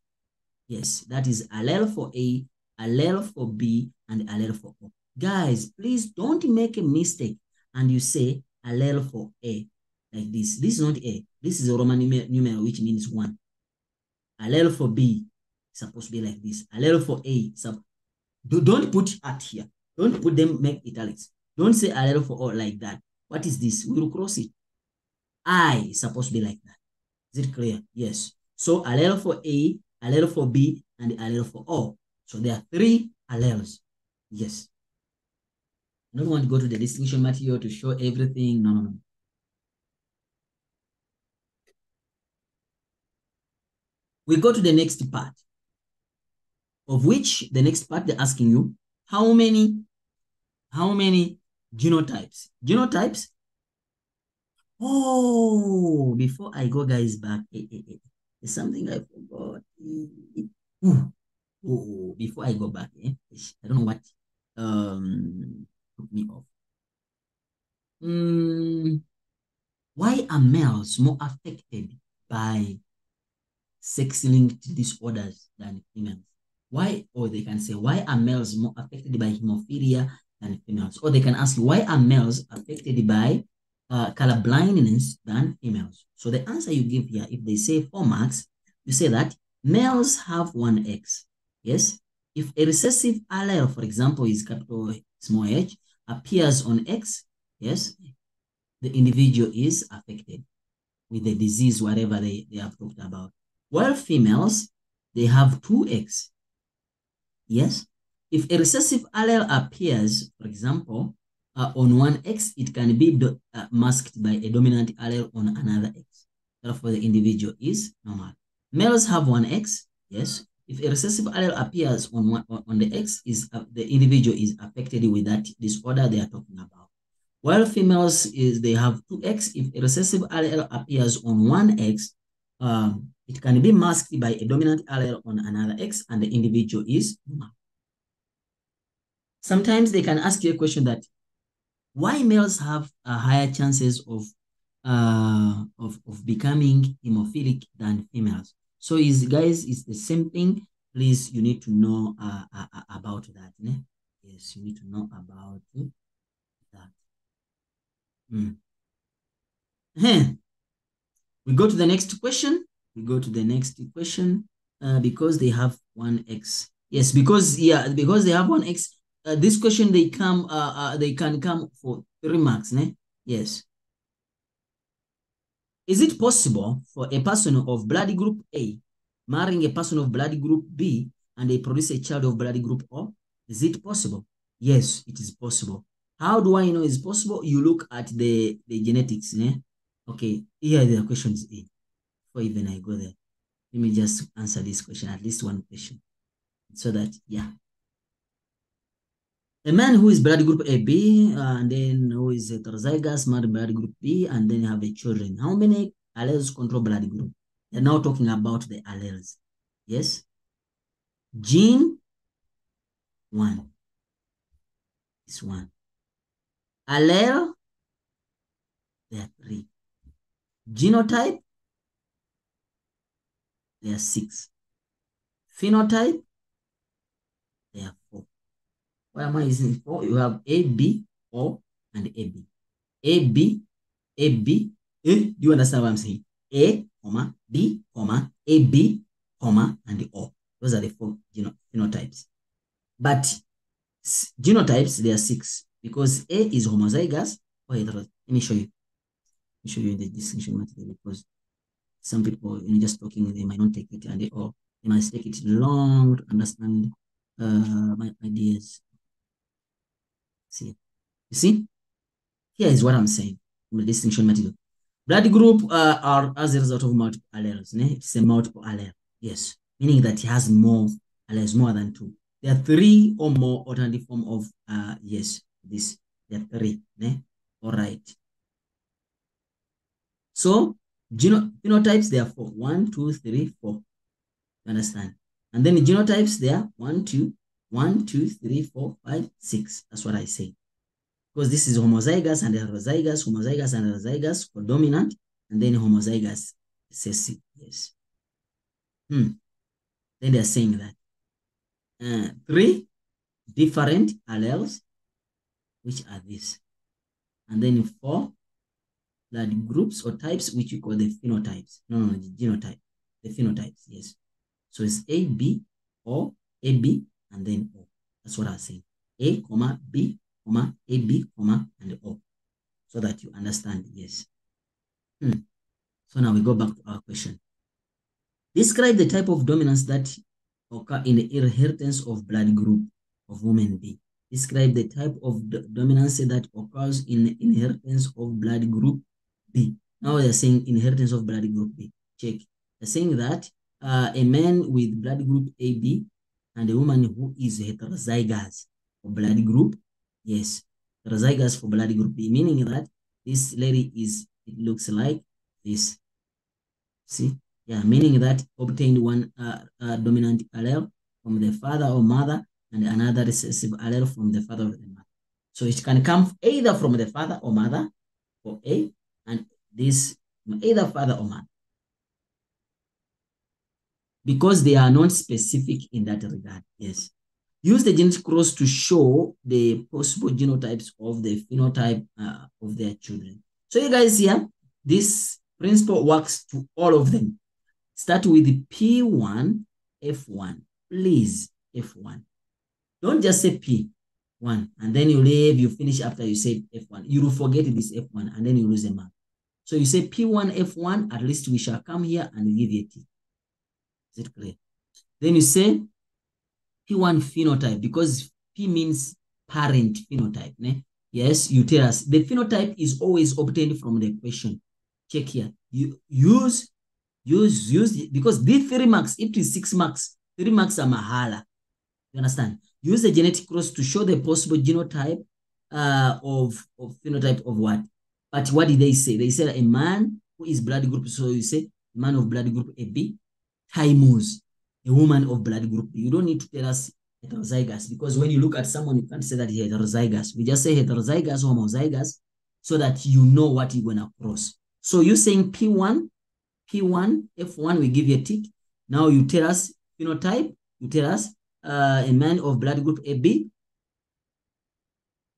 Yes, that is allele for A, allele for B, and allele for O. Guys, please don't make a mistake and you say allele for A like this. This is not A. This is a Roman numeral, which means 1. Allele for B is supposed to be like this. Allele for A. Don't put at here. Don't put them, make italics. Don't say allele for O like that. What is this? We will cross it. I is supposed to be like that. Is it clear? Yes. So allele for A, allele for B, and allele for O. So there are 3 alleles. Yes. I don't want to go to the distinction material to show everything. No. We go to the next part, of which the next part they're asking you, how many genotypes? Genotypes. Oh, before I go, guys, back, there's something I forgot. Before I go back, I don't know what took me off. Why are males more affected by sex-linked disorders than females? Why? Or they can say, why are males more affected by hemophilia than females? Or they can ask, why are males affected by color blindness than females? So the answer you give here, if they say 4 marks, you say that males have 1 X. Yes. If a recessive allele, for example, is capital small h, appears on X, yes, the individual is affected with the disease, whatever they have talked about. While females, they have 2X. Yes. If a recessive allele appears, for example, on one X, it can be masked by a dominant allele on another X. Therefore, the individual is normal. Males have one X, yes. If a recessive allele appears on the X, the individual is affected with that disorder they are talking about. While females they have 2X. If a recessive allele appears on one X, it can be masked by a dominant allele on another X, and the individual is normal. Sometimes they can ask you a question that why males have higher chances of becoming hemophilic than females. So guys, it's the same thing. Please, you need to know about that. Ne? Yes, you need to know about that. We go to the next question. Because they have one X. Yes, because they have one X. This question they can come for 3 marks. Ne? Yes. Is it possible for a person of blood group A marrying a person of blood group B and they produce a child of blood group O? Is it possible? Yes, it is possible. How do I know it's possible? You look at the genetics. Ne? Okay, here the question is A. Before even I go there, let me just answer this question, at least one question, so that, yeah. A man who is blood group AB and then who is heterozygous, marry blood group B, and then have a children. How many alleles control blood group? They're now talking about the alleles. Yes? Gene 1 is 1. Allele, there are 3. Genotype, there are 6. Phenotype, there are 4. Why am I using 4? You have A, B, O, and AB. A, B, A, B. Do you understand what I'm saying? A, comma, B, comma, A, B, comma, and O. Those are the 4 phenotypes. But genotypes, there are 6 because A is homozygous or heterozygous. Let me show you. Let me show you the distinction material, because some people, just talking, they might not take it, and they must take it long to understand my ideas. See, you see, here is what I'm saying from the distinction material. Blood group are as a result of multiple alleles. Ne? It's a multiple allele, yes, meaning that it has more alleles, more than 2. There are 3 or more alternative form of yes, this. There are 3. Ne? All right. So phenotypes, there are 4. 1, 2, 3, 4. You understand? And then the genotypes, there are 1, 2, 3, 4, 5, 6. That's what I say. Because this is homozygous and heterozygous, homozygous and heterozygous for dominant, and then homozygous recessive. Yes. Then they're saying that 3 different alleles, which are these, and then 4 blood groups or types, which we call the phenotypes. No, the genotype, the phenotypes. Yes. So it's A, B, O, A, B, and then O. That's what I'm saying. A, comma, B, comma, A, B, comma, and O. So that you understand. Yes. So now we go back to our question. Describe the type of dominance that occur in the inheritance of blood group of woman B. Describe the type of dominance that occurs in the inheritance of blood group B. Now they're saying inheritance of blood group B. Check. They're saying that a man with blood group AB and a woman who is heterozygous for blood group, yes, heterozygous for blood group B, meaning that this lady it looks like this. See? Yeah, meaning that obtained one dominant allele from the father or mother and another recessive allele from the father or the mother. So it can come either from the father or mother for A, and this either father or mother, because they are not specific in that regard. Yes. Use the genetic cross to show the possible genotypes of the phenotype of their children. So you guys here, this principle works to all of them. Start with P1, F1. Please, F1. Don't just say P1 and then you leave, you finish after you say F1. You will forget this F1 and then you lose a mark. So you say P1, F1, at least we shall come here and give you a T. Is it clear? Then you say P1 phenotype, because P means parent phenotype. Ne? Yes, you tell us. The phenotype is always obtained from the question. Check here. You use, because these 3 marks, it is 6 marks. 3 marks are mahala. You understand? Use the genetic cross to show the possible genotype of phenotype of what? But what did they say? They said a man who is blood group, so you say a man of blood group AB times a woman of blood group B. You don't need to tell us heterozygous, because when you look at someone, you can't say that he's heterozygous. We just say heterozygous, homozygous, so that you know what you're going to cross. So you're saying P1, F1, we give you a tick. Now you tell us phenotype, you tell us a man of blood group AB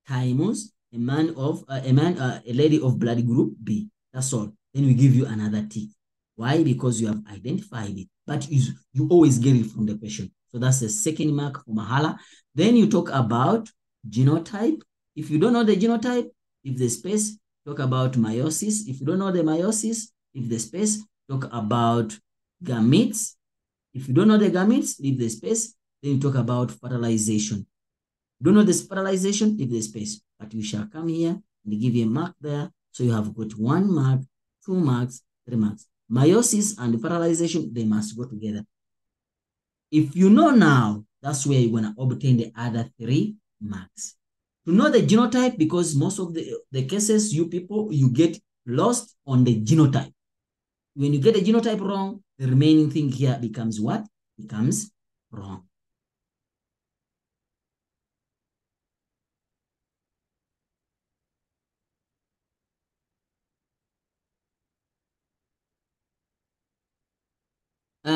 times a lady of blood group B. That's all. Then we give you another tick. Why? Because you have identified it, but you always get it from the question. So that's the second mark for mahala. Then you talk about genotype. If you don't know the genotype, if the space, talk about meiosis. If you don't know the meiosis, if the space, talk about gametes. If you don't know the gametes, leave the space. Then you talk about fertilization. Don't know this fertilization, leave the space. But you shall come here and give you a mark there. So you have got 1 mark, 2 marks, 3 marks. Meiosis and fertilization, they must go together. If you know now, that's where you're going to obtain the other 3 marks. To know the genotype, because most of the cases, you people, you get lost on the genotype. When you get the genotype wrong, the remaining thing here becomes what? Becomes wrong.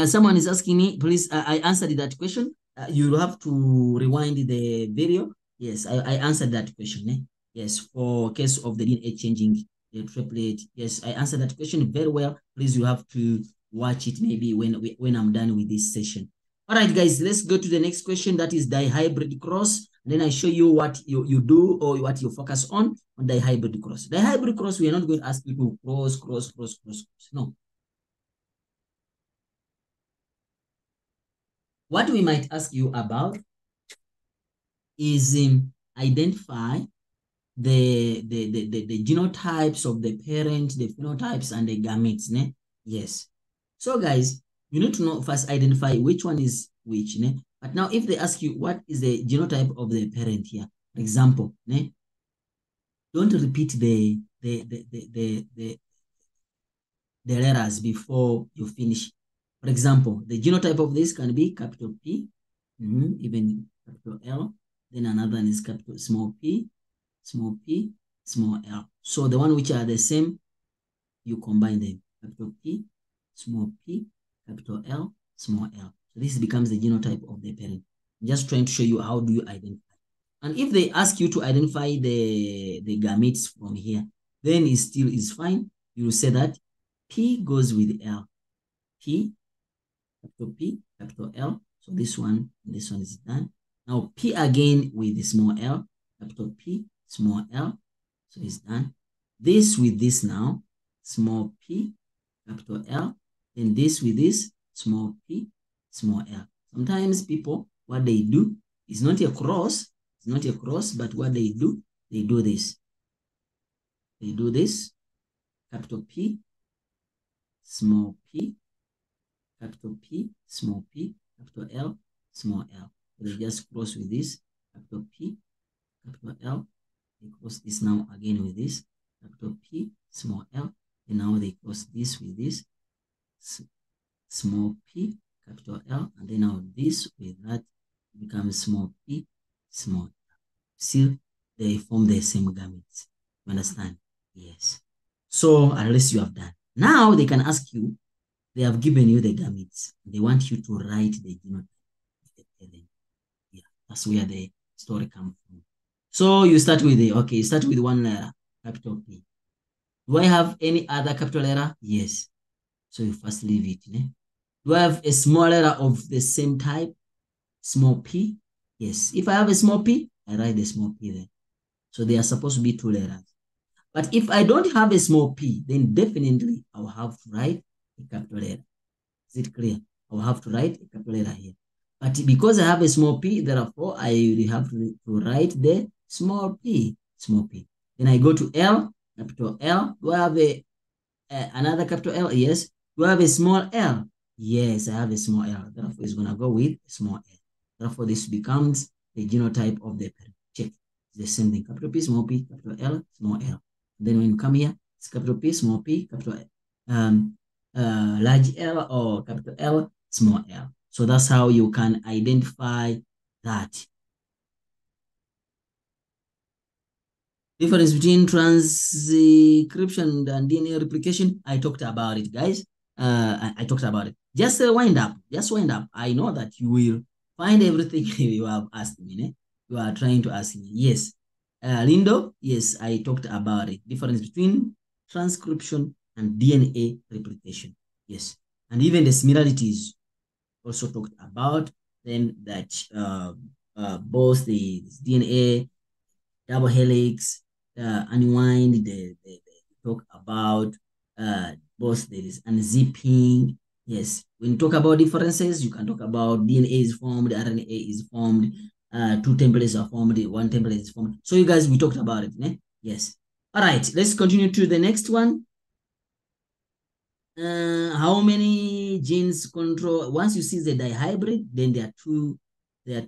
Someone is asking me, please, I answered that question. You have to rewind the video. Yes, I answered that question. Eh? Yes, for case of the DNA changing the triplet. Yes, I answered that question very well. Please, you have to watch it maybe when I'm done with this session. All right, guys, let's go to the next question. That is dihybrid cross. And then I show you what you do or what you focus on dihybrid cross. Dihybrid cross, we are not going to ask you to cross. No. What we might ask you about is identify the genotypes of the parent, the phenotypes, and the gametes. Ne? Yes. So guys, you need to know first identify which one is which. Ne? But now if they ask you what is the genotype of the parent here, for example, ne? Don't repeat the letters before you finish. For example, the genotype of this can be capital P, even capital L. Then another one is capital small p, small L. So the one which are the same, you combine them. Capital P, capital L, small l. So this becomes the genotype of the parent. I'm just trying to show you how do you identify. And if they ask you to identify the gametes from here, then it still is fine. You will say that P goes with L. P, capital L. So this one is done. Now P again with the small l, capital P, small l. So it's done. This with this now, small p, capital L. Then this with this, small p, small l. Sometimes people, what they do is not a cross. It's not a cross, but what they do this. They do this, capital P, small p, capital P, small p, capital L, small l. So they just cross with this, capital P, capital L. They cross this now again with this, capital P, small l. And now they cross this with this, small p, capital L. And then now this with that becomes small p, small l. See, they form the same gametes. You understand? Yes. So at least you have done. Now they can ask you, they have given you the gametes. They want you to write the genotype. Yeah, that's where the story comes from. So you start with you start with one letter, capital P. Do I have any other capital letter? Yes. So you first leave it. Ne? Do I have a small letter of the same type? Small p? Yes. If I have a small p, I write the small p there. So they are supposed to be 2 letters. But if I don't have a small p, then definitely I'll have to write a capital letter. Is it clear? I'll have to write a capital letter here. But because I have a small p, therefore I will have to write the small p. small p. Then I go to L, capital L. Do I have another capital L? Yes. Do I have a small L? Yes, I have a small L. Therefore, it's going to go with small L. Therefore, this becomes the genotype of the parent. Check. It's the same thing. Capital P, small p, capital L, small L. Then when you come here, it's capital P, small p, capital large L, or capital L, small L. So that's how you can identify that. Difference between transcription and DNA replication, I talked about it, guys. I talked about it. Just wind up. Just wind up. I know that you will find everything you have asked me. Eh? You are trying to ask me. Yes. Lindo, yes, I talked about it. Difference between transcription and DNA replication. Yes. And even the similarities also talked about. Then that both the DNA, double helix, unwind, they talk about both there is unzipping. Yes, when you talk about differences, you can talk about DNA is formed, RNA is formed, two templates are formed, one template is formed. So you guys, we talked about it, né? Yes. All right, let's continue to the next one. How many genes control? Once you see the dihybrid, then there are two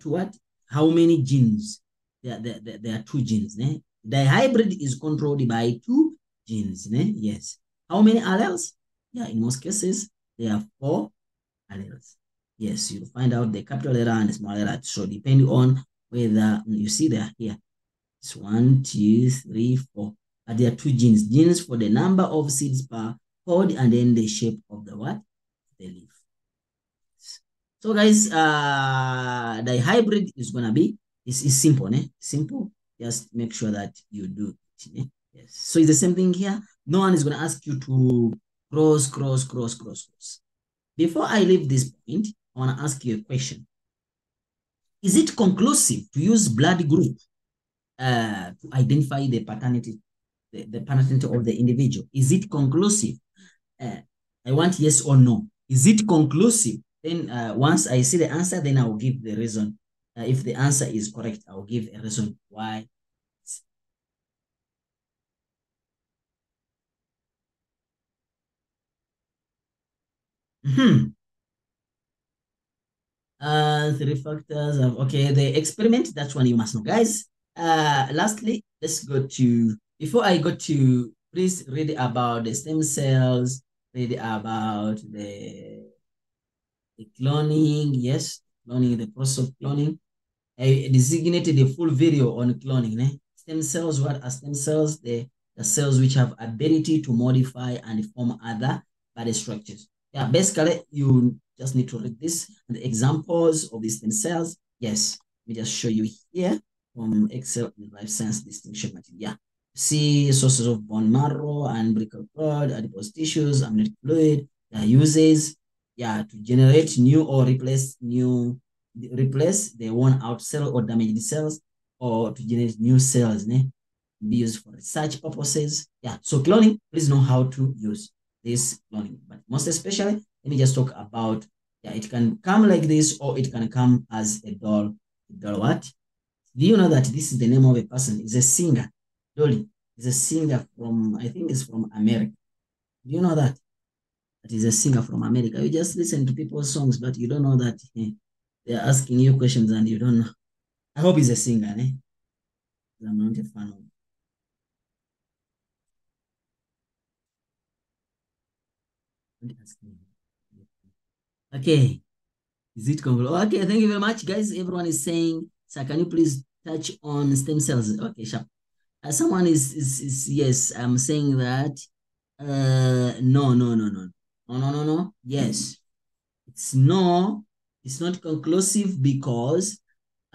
what? How many genes? There are two genes. Ne? Dihybrid is controlled by two genes. Ne? Yes. How many alleles? Yeah, in most cases, there are 4 alleles. Yes, you find out the capital letter and the small letter. So depending on whether you see they are here. It's 1, 2, 3, 4. But there are two genes. Genes for the number of seeds per pod and then the shape of the what? The leaf. So guys, the hybrid is gonna be is simple, né? Simple. Just make sure that you do it. Né? Yes. So it's the same thing here. No one is gonna ask you to cross. Before I leave this point, I wanna ask you a question. Is it conclusive to use blood group to identify the paternity, the paternity of the individual? Is it conclusive? I want yes or no. Is it conclusive? Then once I see the answer, then I will give the reason. If the answer is correct, I will give a reason why. Three factors of, okay, the experiment, that's one you must know, guys. Lastly, let's go to, before I go to, please read about the stem cells, read about the cloning, yes, cloning, the process of cloning. I designated a full video on cloning. Stem cells, what are stem cells? The cells which have ability to modify and form other body structures. Yeah, basically, you just need to read this and the examples of these stem cells. Yes, let me just show you here from Excel and Life Science Distinction Material. Yeah, see sources of bone marrow and umbilical cord, adipose tissues, amniotic fluid, uses, yeah, to generate new or replace the worn out cell or damaged cells, or to generate new cells, be used for research purposes. Yeah, so cloning, please know how to use this cloning. But most especially, let me just talk about, yeah, it can come like this or it can come as a doll. Doll what? Do you know that this is the name of a person? It's a singer. Dolly is a singer from, I think it's from America. Do you know that? That is a singer from America. You just listen to people's songs, but you don't know that they're asking you questions and you don't know. I hope he's a singer, eh? I'm not a fan of. Okay. Is it conclude? Okay, thank you very much, guys. Everyone is saying, sir, can you please touch on stem cells? Okay, sure. Someone is yes, I'm saying that. No. Yes. It's not conclusive because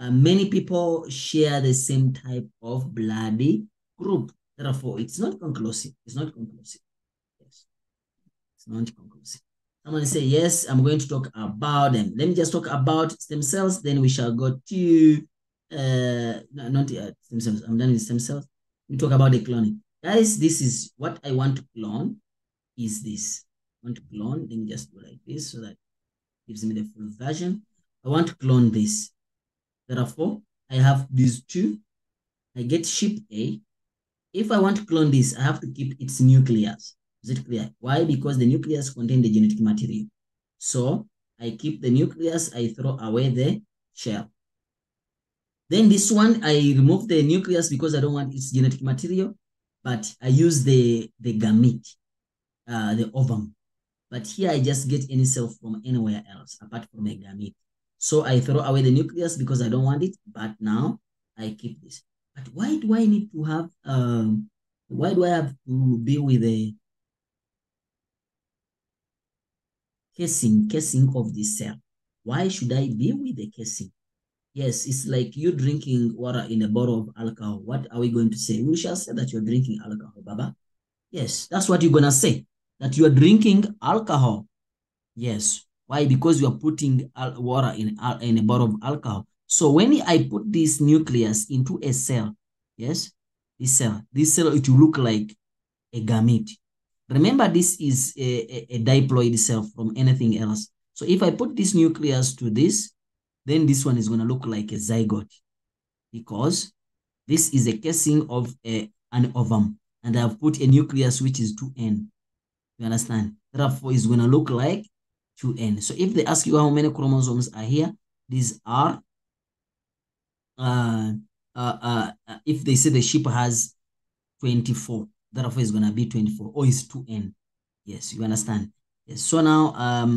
many people share the same type of bloody group. Therefore, it's not conclusive. It's not conclusive. Yes, it's not conclusive. Someone say, yes, I'm going to talk about them. Let me just talk about stem cells, then we shall go to, not stem cells, I'm done with stem cells. We talk about the cloning. Guys, this is what I want to clone, is this. I want to clone, let me just go like this so that it gives me the full version. I want to clone this. Therefore, I have these two. I get ship A. If I want to clone this, I have to keep its nucleus. Is it clear? Why? Because the nucleus contains the genetic material. So I keep the nucleus, I throw away the shell. Then this one, I remove the nucleus because I don't want its genetic material, but I use the gamete, the ovum. But here I just get any cell from anywhere else apart from a gamete. So I throw away the nucleus because I don't want it, but now I keep this. But why do I need to have, why do I have to be with a casing of this cell? Why should I be with the casing? Yes, it's like you drinking water in a bottle of alcohol. What are we going to say? We shall say that you're drinking alcohol, Baba. Yes, that's what you're going to say, that you're drinking alcohol. Yes. Why? Because you are putting water in a bottle of alcohol. So when I put this nucleus into a cell, yes, this cell, it will look like a gamete. Remember, this is a diploid cell from anything else. So if I put this nucleus to this, then this one is going to look like a zygote because this is a casing of an ovum. And I've put a nucleus which is 2N. You understand? Therefore, it's going to look like 2N. So if they ask you how many chromosomes are here, these are, if they say the sheep has 24, therefore it's going to be 24, or it's 2N. Yes, you understand? Yes. So now,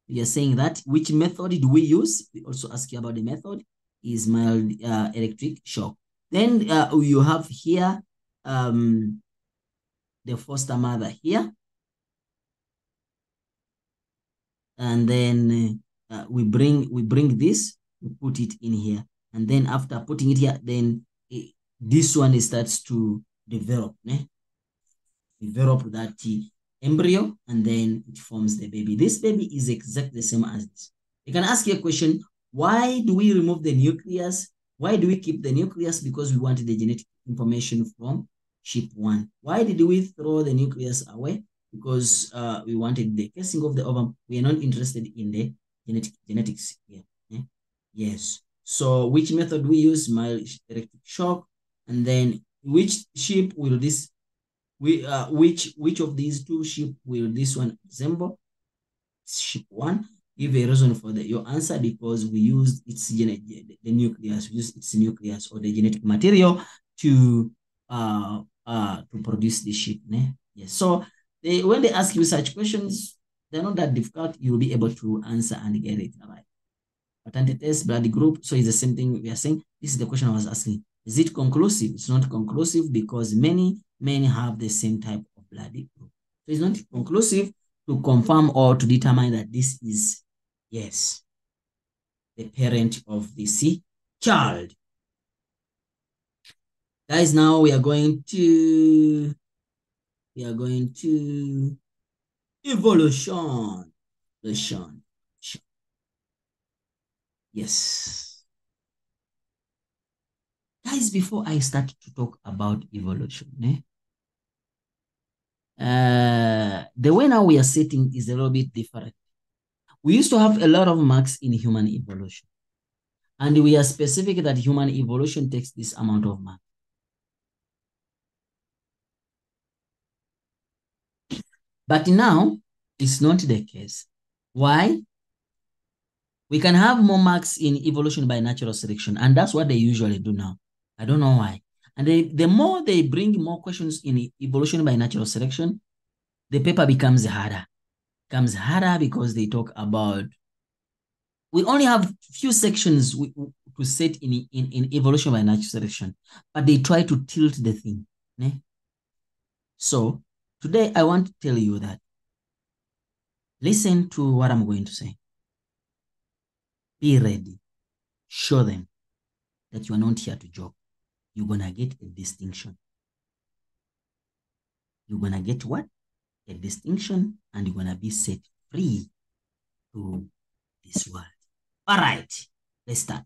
we are saying that which method do we use? We also ask you about the method, is mild electric shock. Then you have here the foster mother here. And then we bring this, we put it in here. And then after putting it here, then this one starts to develop, develop that embryo, and then it forms the baby. This baby is exactly the same as this. You can ask you a question, why do we remove the nucleus? Why do we keep the nucleus? Because we wanted the genetic information from sheep 1. Why did we throw the nucleus away? Because we wanted the casing of the ovum. We are not interested in the genetics here. Yes. So which method we use? Mild electric shock. And then which sheep will this, which of these two sheep will this one resemble? Sheep 1. Give a reason for your answer, because we used its the nucleus, we used its nucleus or the genetic material to produce the sheep. Yes. So when they ask you such questions, they're not that difficult. You'll be able to answer and get it right. Paternity test, blood group. So it's the same thing we are saying. This is the question I was asking. Is it conclusive? It's not conclusive because many have the same type of blood group. So it's not conclusive to confirm or to determine that this is, yes, the parent of the child. Guys, now we are going to evolution. Yes. Guys, before I start to talk about evolution, the way now we are setting is a little bit different. We used to have a lot of marks in human evolution, and we are specific that human evolution takes this amount of marks. But now, it's not the case. Why? We can have more marks in evolution by natural selection, and that's what they usually do now. I don't know why. And the more they bring more questions in evolution by natural selection, the paper becomes harder. Becomes harder because they talk about, we only have few sections to set in evolution by natural selection, but they try to tilt the thing. So today I want to tell you that, listen to what I'm going to say. Be ready. Show them that you are not here to joke. You're going to get a distinction. You're going to get what? A distinction, and you're going to be set free to this world. All right, let's start.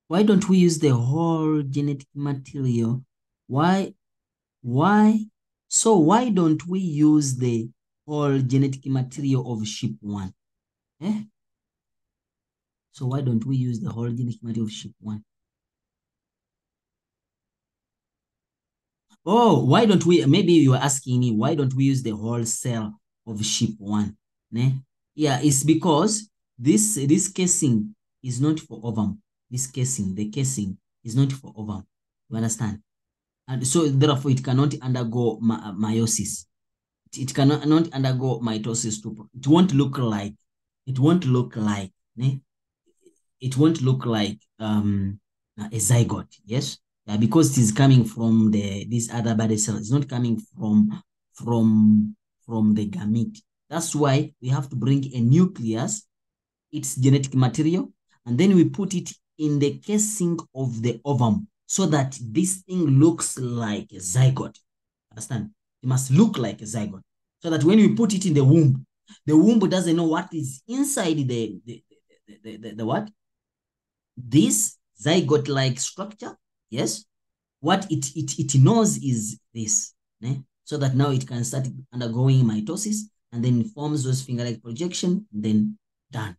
Why don't we use the whole genetic material? Why? So why don't we use the whole genetic material of sheep 1. Eh? So why don't we use the whole genetic material of sheep 1? Oh, why don't we, maybe you are asking me, why don't we use the whole cell of sheep 1? Ne? Yeah, it's because this casing is not for ovum. This casing, the casing is not for ovum. You understand? And so therefore it cannot undergo meiosis. It cannot not undergo mitosis too. It won't look like, ne? It won't look like a zygote, yes? Yeah, because it is coming from this other body cell. It's not coming from the gamete. That's why we have to bring a nucleus, its genetic material, and then we put it in the casing of the ovum so that this thing looks like a zygote. Understand? It must look like a zygote so that when we put it in the womb doesn't know what is inside the what? This zygote-like structure, yes? What it knows is this, né? So that now it can start undergoing mitosis and then forms those finger-like projection, and then done.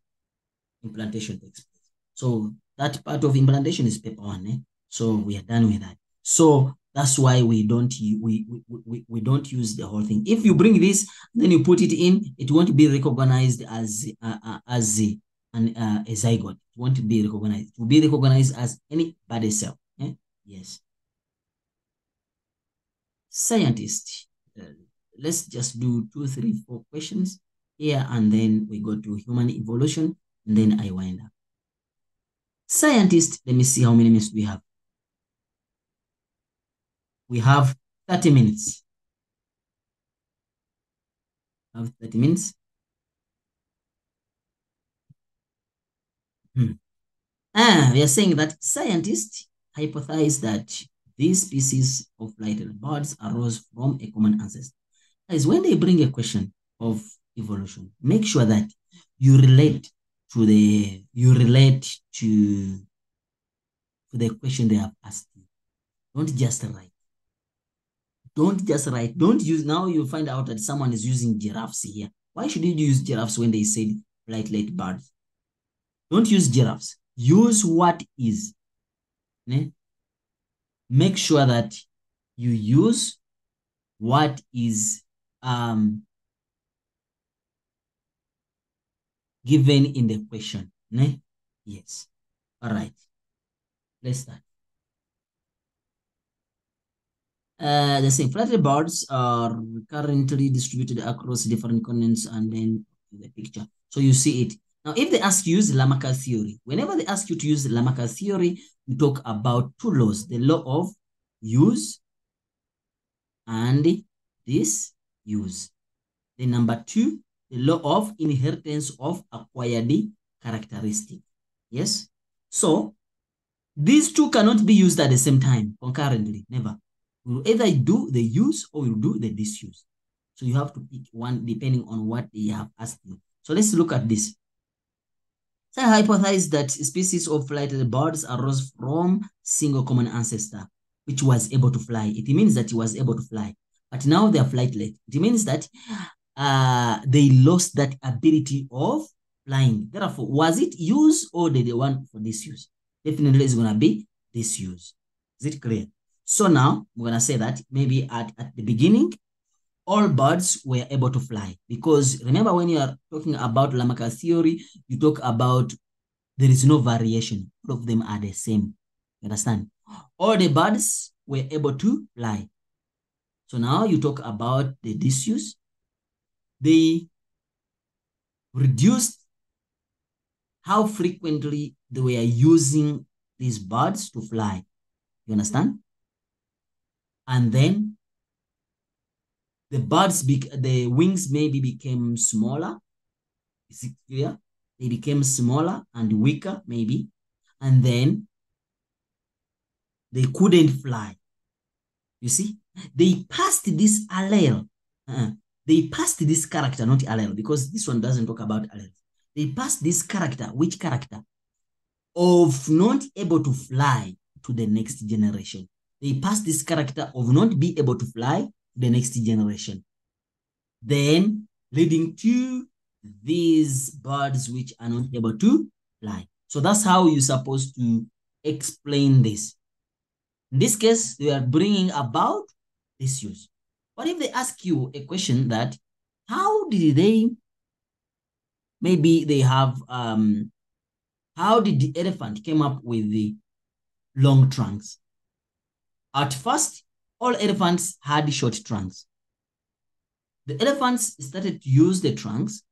Implantation takes place. So that part of implantation is paper 1, eh? So we are done with that. So that's why we don't use the whole thing. If you bring this, then you put it in, it won't be recognized as a zygote. It won't be recognized. It will be recognized as any body cell. Eh? Yes. Scientist. Let's just do 2, 3, 4 questions here, and then we go to human evolution, and then I wind up. Scientist, let me see how many minutes we have. We have 30 minutes. We have 30 minutes. We are saying that scientists hypothesize that these species of flighted birds arose from a common ancestor. Guys, when they bring a question of evolution, make sure that you relate to the question they have asked you. Don't just write. Don't just write. Don't use, now you find out that someone is using giraffes here. Why should you use giraffes when they said flighted birds? Don't use giraffes. Use what is. Ne? Make sure that you use what is given in the question. Ne? Yes. All right. Let's start. The same flighted birds are currently distributed across different continents, and then the picture. So you see it. Now, if they ask you use Lamarck theory, whenever they ask you to use Lamarck theory, you talk about 2 laws, the law of use and disuse. The number 2, the law of inheritance of acquired characteristic. Yes? So, these 2 cannot be used at the same time, concurrently, never. We'll either do the use or we'll do the disuse. So you have to pick one depending on what they have asked you. So let's look at this. So I hypothesize that species of flighted birds arose from single common ancestor, which was able to fly. It means that he was able to fly, but now they are flightless. It means that they lost that ability of flying. Therefore, was it use or did they want for disuse? Definitely it's going to be disuse. Is it clear? So now we're going to say that maybe at the beginning, all birds were able to fly, because remember when you are talking about Lamarck theory, you talk about there is no variation. All of them are the same. You understand? All the birds were able to fly. So now you talk about the disuse. They reduced how frequently they were using these birds to fly. You understand? And then the wings maybe became smaller. Is it clear? They became smaller and weaker, maybe. And then they couldn't fly. You see? They passed this allele. They passed this character, not allele, because this one doesn't talk about allele. They passed this character. Which character? Of not able to fly to the next generation. They passed this character of not be able to fly to the next generation. Then leading to these birds which are not able to fly. So that's how you're supposed to explain this. In this case, they are bringing about disuse. What if they ask you a question that, how did they, maybe they have, how did the elephant came up with the long trunks? At first, all elephants had short trunks. The elephants started to use the trunks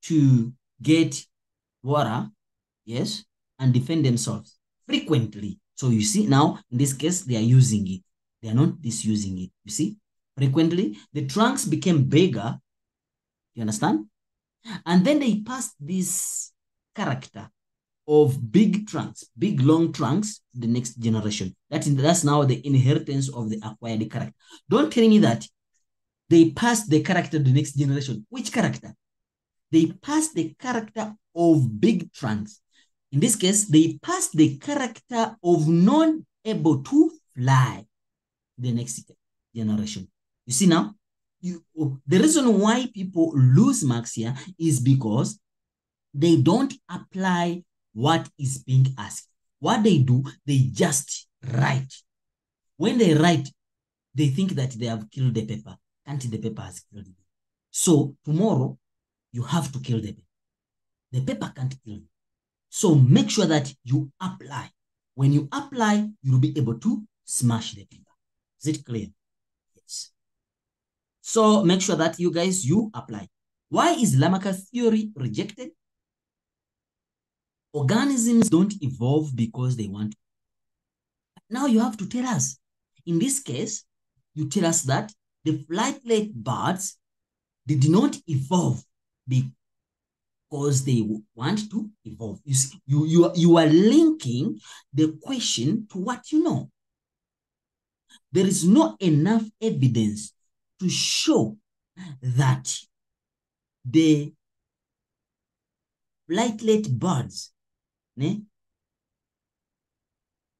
to get water, yes, and defend themselves frequently. So you see now, in this case, they are using it. They are not misusing it. You see, frequently, the trunks became bigger. You understand? And then they passed this character of big trunks, big long trunks to the next generation. That's now the inheritance of the acquired character. Don't tell me that they passed the character to the next generation. Which character? They passed the character of big trunks. In this case, they passed the character of not able to fly to the next generation. You see now, the reason why people lose marks here is because they don't apply what is being asked. What they do, they just write. When they write, they think that they have killed the paper. And the paper has killed it. So tomorrow, you have to kill the paper. The paper can't kill you. So make sure that you apply. When you apply, you'll be able to smash the paper. Is it clear? Yes. So make sure that you guys, you apply. Why is Lamarck's theory rejected? Organisms don't evolve because they want to. Now you have to tell us. In this case, you tell us that the flightless birds, they did not evolve because they want to evolve. You see, you are linking the question to what you know. There is not enough evidence to show that the flightless birds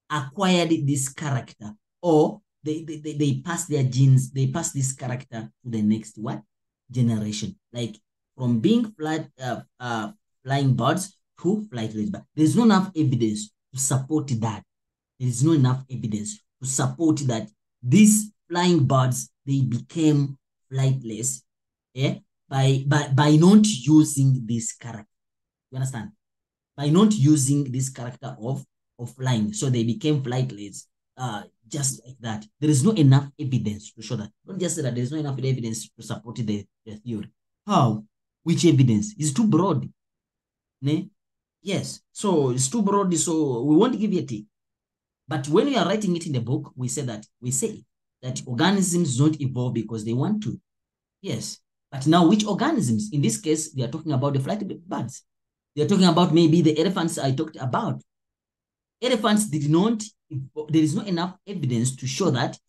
acquired this character, or they pass their genes, they pass this character to the next what? Generation. Like from being flying birds to flightless birds. There's not enough evidence to support that. There is not enough evidence to support that these flying birds, they became flightless by not using this character. You understand? By not using this character of flying. So they became flightless just like that. There is not enough evidence to show that. Don't just say that there's not enough evidence to support the theory. How? Which evidence? It's too broad. Ne? Yes. So it's too broad, so we won't give you a tick. But when we are writing it in the book, we say that organisms don't evolve because they want to. Yes. But now which organisms? In this case, we are talking about the flightless birds. They are talking about maybe the elephants I talked about. Elephants did not, there is not enough evidence to show that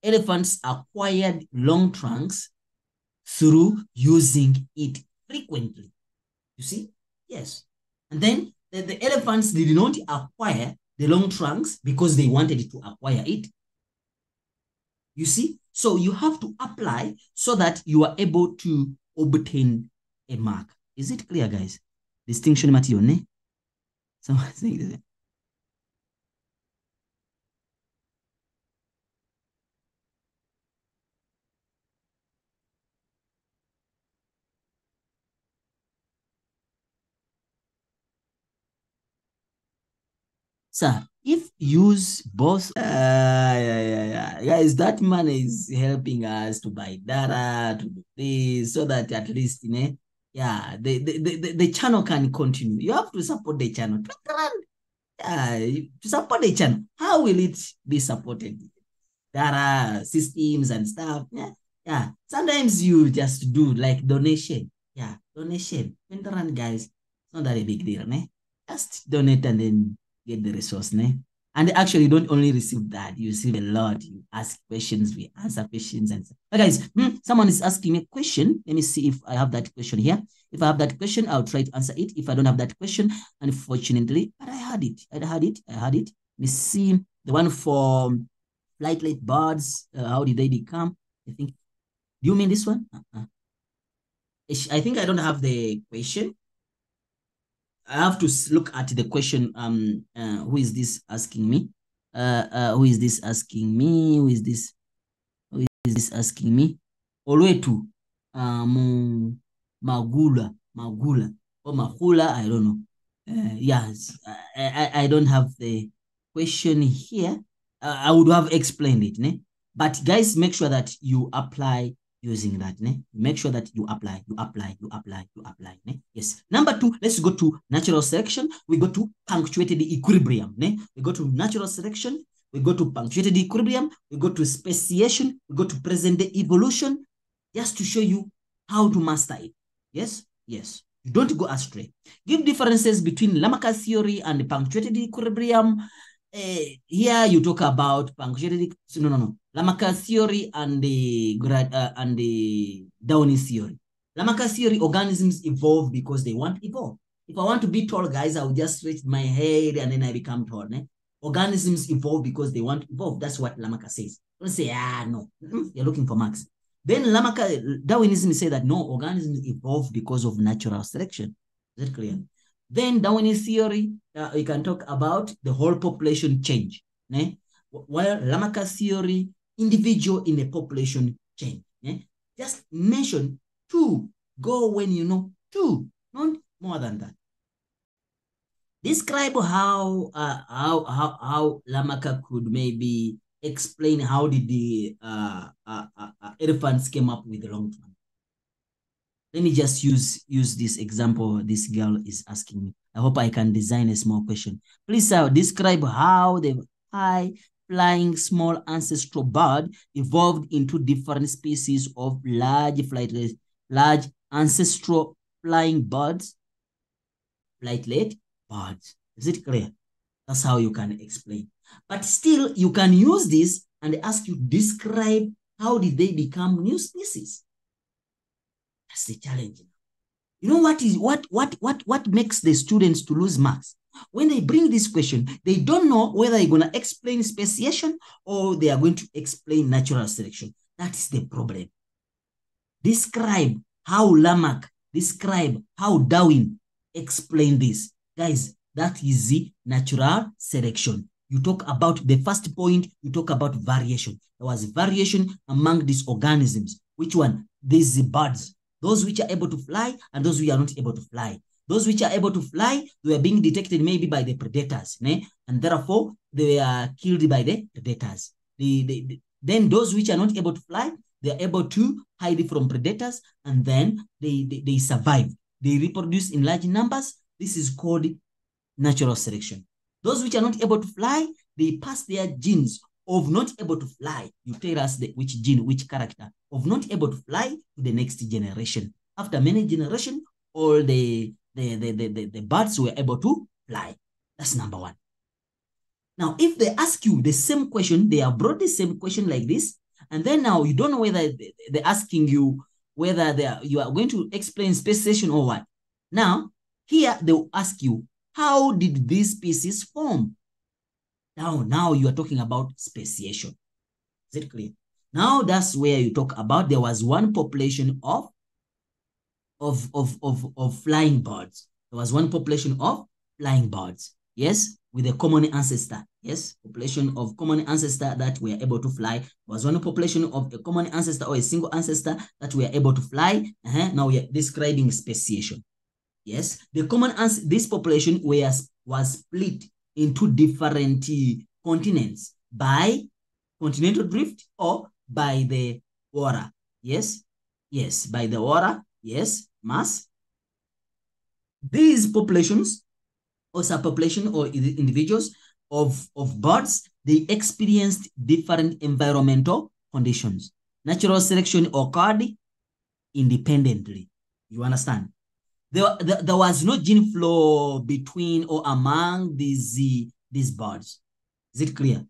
elephants acquired long trunks through using it frequently. You see? Yes. And then the elephants did not acquire the long trunks because they wanted to acquire it. You see? So you have to apply so that you are able to obtain a mark. Is it clear, guys? Distinction material, ne? Someone saying this. Sir, if use both, guys, that money is helping us to buy data, to do this, so that at least, the channel can continue. You have to support the channel. To support the channel, how will it be supported? Data, systems and stuff. Yeah. Sometimes you just do like donation. Yeah, donation. 20 rand, guys. It's not that a big deal, ne? Just donate and then get the resource, ne? And actually, you don't only receive that, you receive a lot. You ask questions, we answer questions. And but guys, someone is asking me a question. Let me see if I have that question here. If I have that question, I'll try to answer it. If I don't have that question, unfortunately, but I had it. Let me see the one for flightless birds. How did they become? I think Do you mean this one? I think I don't have the question. I have to look at the question. Who is this asking me? Who is this asking me? Who is this? Who is this asking me? Olwetu. Magula. Or Mahula, I don't know. Yes, I don't have the question here. I would have explained it, ne? But guys, make sure that you apply using that, ne? Make sure that you apply. Ne? Yes. Number 2, let's go to natural selection. We go to punctuated equilibrium, ne? We go to natural selection. We go to punctuated equilibrium. We go to speciation. We go to present-day evolution, just to show you how to master it. Yes? Yes. Don't go astray. Give differences between Lamarck theory and punctuated equilibrium. Here you talk about punctuated. No. Lamarck theory and the Downing theory. Lamarck theory, organisms evolve because they want to evolve. If I want to be tall, guys, I will just stretch my head and then I become tall. Ne? Organisms evolve because they want to evolve. That's what Lamarck says. Don't say, no. You're looking for Marx. Then Darwinism say that no, organisms evolve because of natural selection. Is that clear? Then Darwinist theory, you can talk about the whole population change. Ne? While Lamarck theory, individual in a population change. Ne? Just mention 2. Go when you know 2, not more than that. Describe how Lamarck could maybe explain how did the elephants came up with the long trunk. Let me just use this example this girl is asking me. I hope I can design a small question. Please describe how the high-flying small ancestral bird evolved into different species of large ancestral flying birds, flightlet birds. Is it clear? That's how you can explain. But still, you can use this and ask you describe how did they become new species. That's the challenge. You know what makes the students to lose marks? When they bring this question, they don't know whether they're going to explain speciation or they are going to explain natural selection. That is the problem. Describe how Lamarck, describe how Darwin explained this. Guys, that is the natural selection. You talk about the first point, you talk about variation. There was variation among these organisms. Which one? These birds. Those which are able to fly and those who are not able to fly. Those which are able to fly, they were being detected maybe by the predators, né? And therefore they are killed by the predators. Then those which are not able to fly, they are able to hide from predators, and then they survive. They reproduce in large numbers. This is called natural selection. Those which are not able to fly, they pass their genes of not able to fly. You tell us which gene, which character of not able to fly to the next generation. After many generations, all the birds were able to fly. That's number 1. Now, if they ask you the same question, they have brought the same question like this, and then now you don't know whether they're asking you whether you are going to explain speciation or what. Now, here they'll ask you, how did these species form? Now you are talking about speciation. Is it clear? Now that's where you talk about there was one population of flying birds. There was one population of flying birds. Yes, with a common ancestor. Yes, population of common ancestor that were able to fly. There was one population of a common ancestor or a single ancestor that were able to fly. Now we are describing speciation. Yes, the common this population was split into different continents by continental drift or by the water. Yes, by the water. Yes, mass. These populations or subpopulation or individuals of birds, they experienced different environmental conditions. Natural selection occurred independently. You understand? There was no gene flow between or among these birds. Is it clear?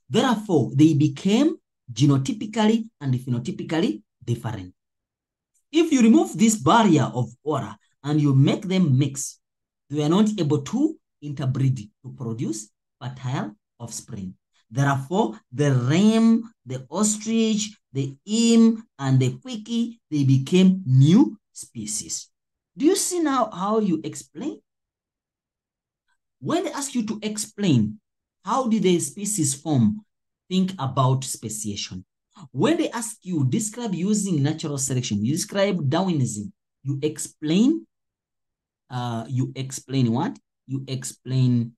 Therefore, they became genotypically and phenotypically different. If you remove this barrier of water and you make them mix, they are not able to interbreed to produce fertile offspring. Therefore, the ram, the ostrich, the im and the quickie, they became new species. Do you see now how you explain? When they ask you to explain how did the species form, think about speciation. When they ask you describe using natural selection, you describe Darwinism, you explain what? You explain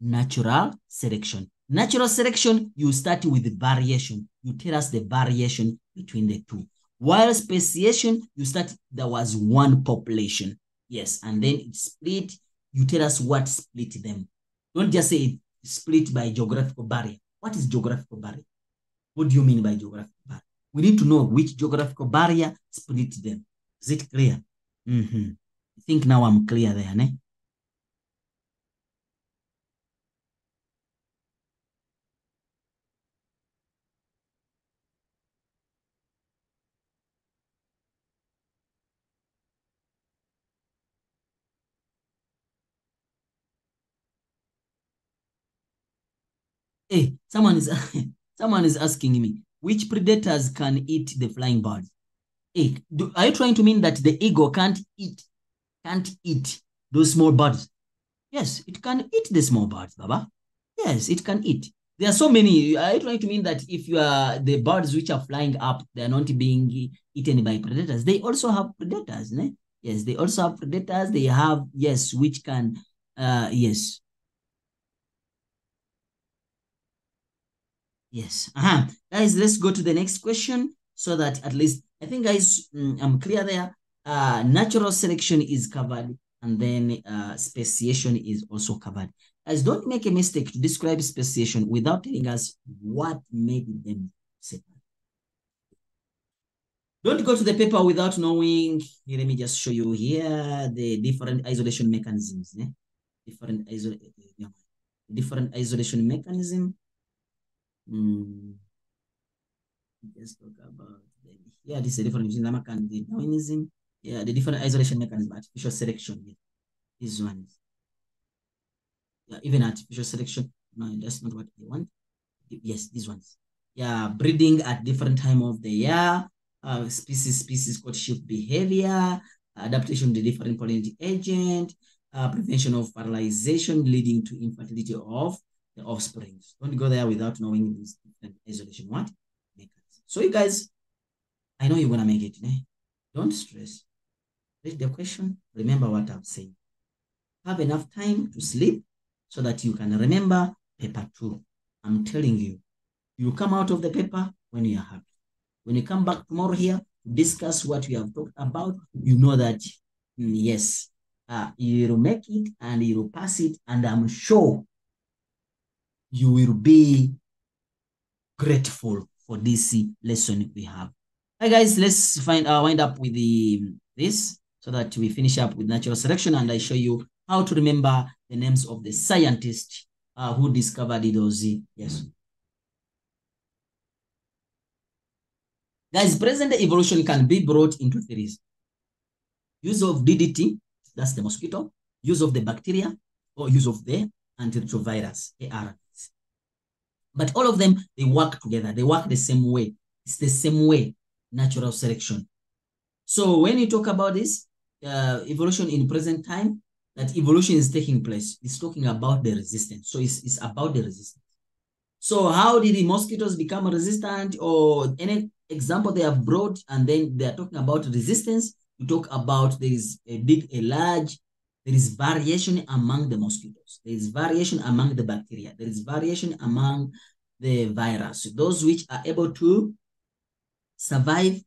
natural selection. Natural selection, you start with the variation. You tell us the variation between the two. While speciation, you start, there was one population. Yes, and then it split. You tell us what split them. Don't just say it split by geographical barrier. What is geographical barrier? What do you mean by geographical barrier? We need to know which geographical barrier split them. Is it clear? I think now I'm clear there, ne? Hey, someone is asking me, which predators can eat the flying birds? Hey, are you trying to mean that the eagle can't eat those small birds? Yes, it can eat the small birds, Baba. Yes, it can eat. There are so many. Are you trying to mean that if you are the birds which are flying up, they are not being eaten by predators? They also have predators, ne? Yes, they also have predators. They have, yes, which can, yes. Yes. Guys, let's go to the next question so that at least, I think, guys, I'm clear there. Natural selection is covered, and then speciation is also covered. Guys, don't make a mistake to describe speciation without telling us what made them separate. Don't go to the paper without knowing. Here, let me just show you here the different isolation mechanisms. Different isolation mechanism. Let's talk about this is the difference between Lamarck and the Darwinism. Yeah, the different isolation mechanism, artificial selection. Yeah. These ones. Yeah, even artificial selection. No, that's not what they want. Yes, these ones. Yeah, breeding at different time of the year. Species courtship behavior, adaptation to different pollinating agent, prevention of fertilization leading to infertility of the offspring. Don't go there without knowing these different isolation what mechanisms. So you guys, I know you're gonna make it. Eh? Don't stress. Read the question. Remember what I'm saying. Have enough time to sleep so that you can remember paper 2. I'm telling you, you come out of the paper when you are happy. When you come back tomorrow here to discuss what we have talked about, you know that, yes, you will make it and you will pass it, and I'm sure you will be grateful for this lesson we have. Hi guys, let's wind up with this so that we finish up with natural selection, and I show you how to remember the names of the scientists who discovered those. Yes. Guys, present evolution can be brought into theories. Use of DDT, that's the mosquito, use of the bacteria, or use of the antiretrovirus, ARVs. But all of them, they work together. They work the same way. It's the same way, natural selection. So when you talk about this, evolution in present time, that evolution is taking place, it's talking about the resistance. So it's about the resistance. So how did the mosquitoes become resistant, or any example they have brought, and then they're talking about resistance? You talk about there is there is variation among the mosquitoes. There is variation among the bacteria. There is variation among the virus. Those which are able to survive,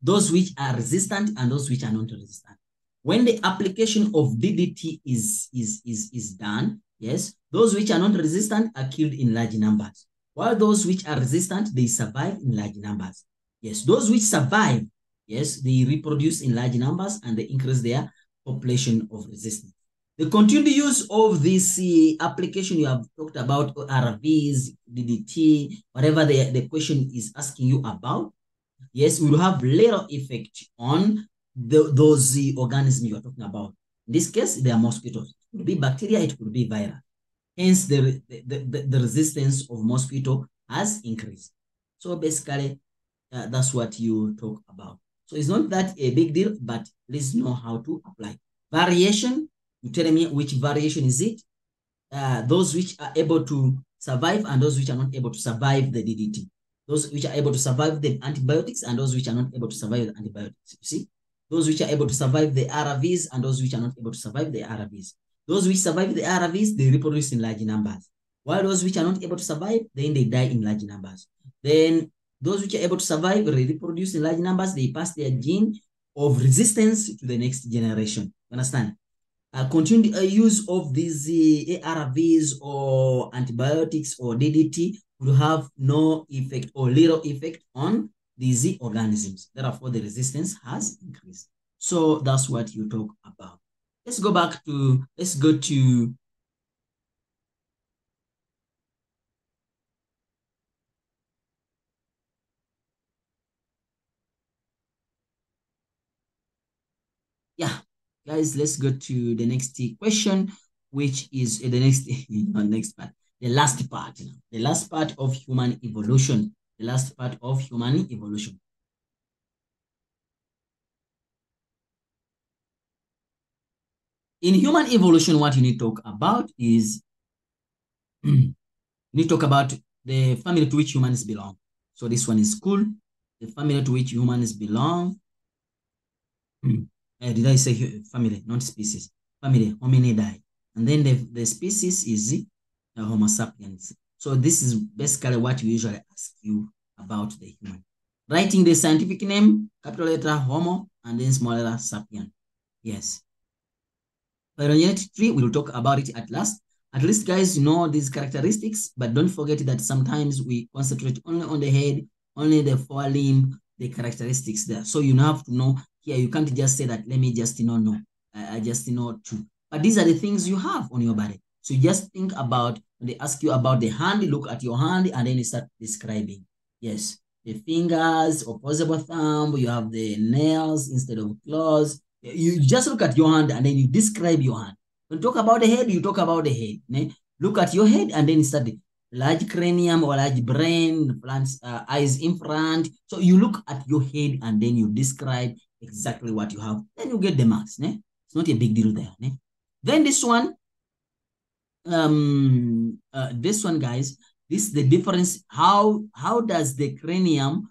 those which are resistant and those which are not resistant. When the application of DDT is done, yes, those which are not resistant are killed in large numbers, while those which are resistant, they survive in large numbers. Yes, those which survive, yes, they reproduce in large numbers and they increase their population of resistance. The continued use of this application you have talked about, RVs, DDT, whatever the question is asking you about, yes, will have little effect on those organisms you are talking about. In this case, they are mosquitoes. It could be bacteria, it could be virus. Hence, the resistance of mosquito has increased. So basically, that's what you talk about. So it's not that a big deal, but let's know how to apply. Variation, you tell me which variation is it? Those which are able to survive and those which are not able to survive the DDT. Those which are able to survive the antibiotics and those which are not able to survive the antibiotics. You see? Those which are able to survive the RVs and those which are not able to survive the RVs. Those which survive the RVs, they reproduce in large numbers. While those which are not able to survive, then they die in large numbers. Then those which are able to survive, reproduce in large numbers, they pass their gene of resistance to the next generation. Understand? Continued use of these ARVs or antibiotics or DDT will have no effect or little effect on these organisms. Therefore, the resistance has increased. So that's what you talk about. Let's go to yeah, guys, let's go to the next question, which is the next next part, the last part, the last part of human evolution, the last part of human evolution. In human evolution, what you need to talk about is you need to talk about the family to which humans belong. So this one is cool. The family to which humans belong. Did I say family, not species? Family, hominidae. And then the species is Homo sapiens. So this is basically what we usually ask you about the human. Writing the scientific name, capital letter Homo, and then small letter sapien. Yes. Phylogenetic tree, we'll talk about it at last. At least, guys, you know these characteristics, but don't forget that sometimes we concentrate only on the head, only the forelimb, the characteristics there. So you have to know here, you can't just say that, let me just, know, I just, two. But these are the things you have on your body. So you just think about, when they ask you about the hand, look at your hand, and then you start describing. Yes, the fingers, opposable thumb, you have the nails instead of claws. You just look at your hand and then you describe your hand. When you talk about the head, you talk about the head. Ne? Look at your head and then study large cranium or large brain, plants, eyes in front. So you look at your head and then you describe exactly what you have. Then you get the marks. Ne? It's not a big deal there. Ne? Then this one, guys, this is the difference. How does the cranium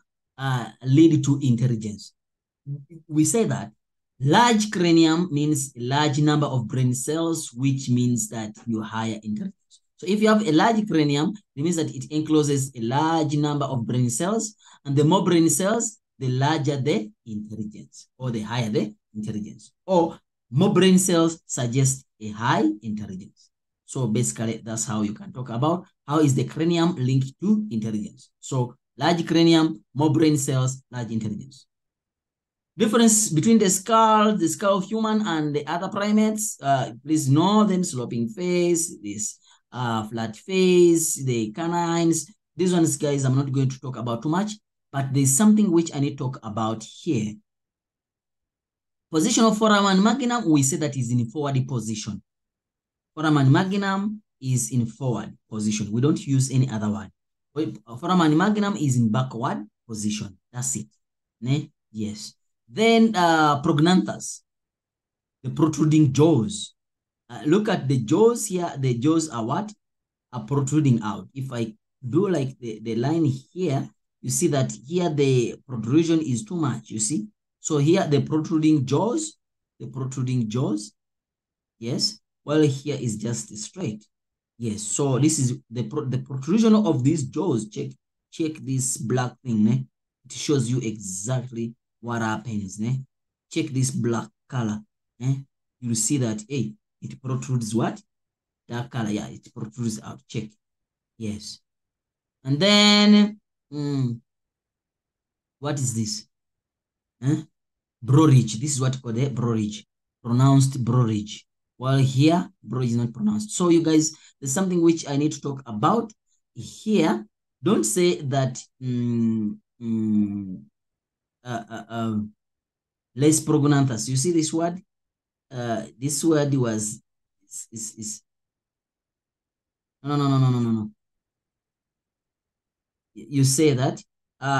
lead to intelligence? We say that large cranium means a large number of brain cells, which means that you higher intelligence. So if you have a large cranium, it means that it encloses a large number of brain cells, and the more brain cells, the larger the intelligence, or the higher the intelligence. Or more brain cells suggest a high intelligence. So basically, that's how you can talk about how is the cranium linked to intelligence. So large cranium, more brain cells, large intelligence. Difference between the skull of human and the other primates, please know them: sloping face, this flat face, the canines. These ones, guys, I'm not going to talk about too much, but there's something which I need to talk about here. Position of foramen magnum, we say that is in forward position. Foramen magnum is in forward position. We don't use any other word. Foramen magnum is in backward position. That's it. Ne? Yes. Then prognanthus, the protruding jaws. Look at the jaws here. The jaws are what? Are protruding out. If I do like the line here, you see that here the protrusion is too much, you see? So here the protruding jaws, yes, while here is just straight. Yes, so this is the protrusion of these jaws. Check this black thing, ne? It shows you exactly what happens. Ne? Check this black color. You'll see that, hey, it protrudes what? That color, yeah, it protrudes out. Check. Yes. And then, what is this? Broridge. This is what called the broridge. Pronounced broridge. While here, broridge is not pronounced. So you guys, there's something which I need to talk about here. Don't say that Les prognanthus. You see this word? This word was no. You say that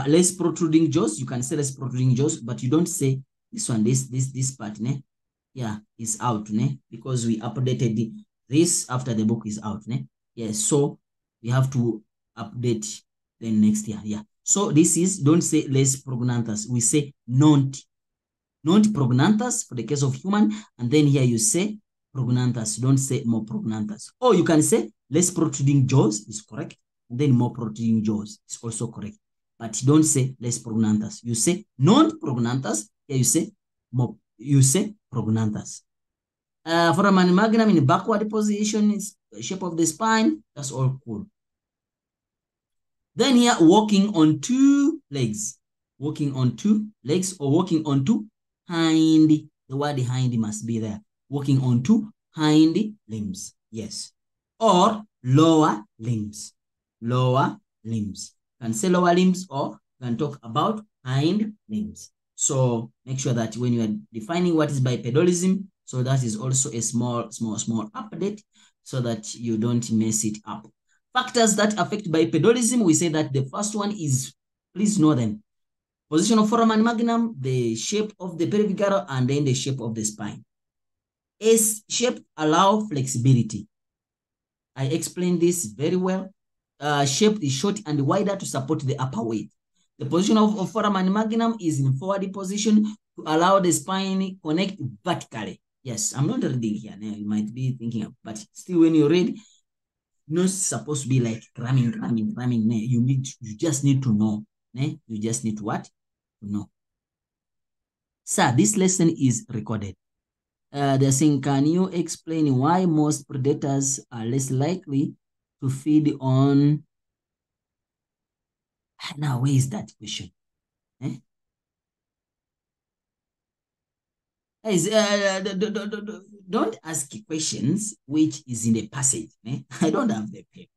less protruding jaws, you can say less protruding jaws, but you don't say this one, this part, ne? Yeah, is out, ne? Because we updated this after the book is out, ne? Yes, so we have to update then next year. Yeah. So this is, don't say less prognanthus, we say not prognanthus for the case of human, and then here you say prognanthus, don't say more prognanthus. Or you can say less protruding jaws is correct, and then more protruding jaws is also correct. But don't say less prognanthus. You say non-prognanthus, here you say more, you say prognanthus. Foramen magnum in backward position is shape of the spine, that's all cool. Then here, walking on two legs. Walking on two legs or walking on two hind. The word hind must be there. Walking on two hind limbs. Yes. Or lower limbs. Lower limbs. You can say lower limbs or you can talk about hind limbs. So make sure that when you are defining what is bipedalism, so that is also a small update so that you don't mess it up. Factors that affect bipedalism, we say that the first one is, please know them. Position of foramen magnum, the shape of the pelvic girdle, and then the shape of the spine. S shape allow flexibility. I explained this very well. Shape is short and wider to support the upper weight. The position of foramen magnum is in forward position to allow the spine connect vertically. Yes, I'm not reading here. You might be thinking of, but still when you read, not supposed to be like cramming. You just need to know. You just need to what? To know. Sir, this lesson is recorded. They're saying, can you explain why most predators are less likely to feed on? Now, where is that question? Guys, don't ask questions which is in the passage. I don't have the paper.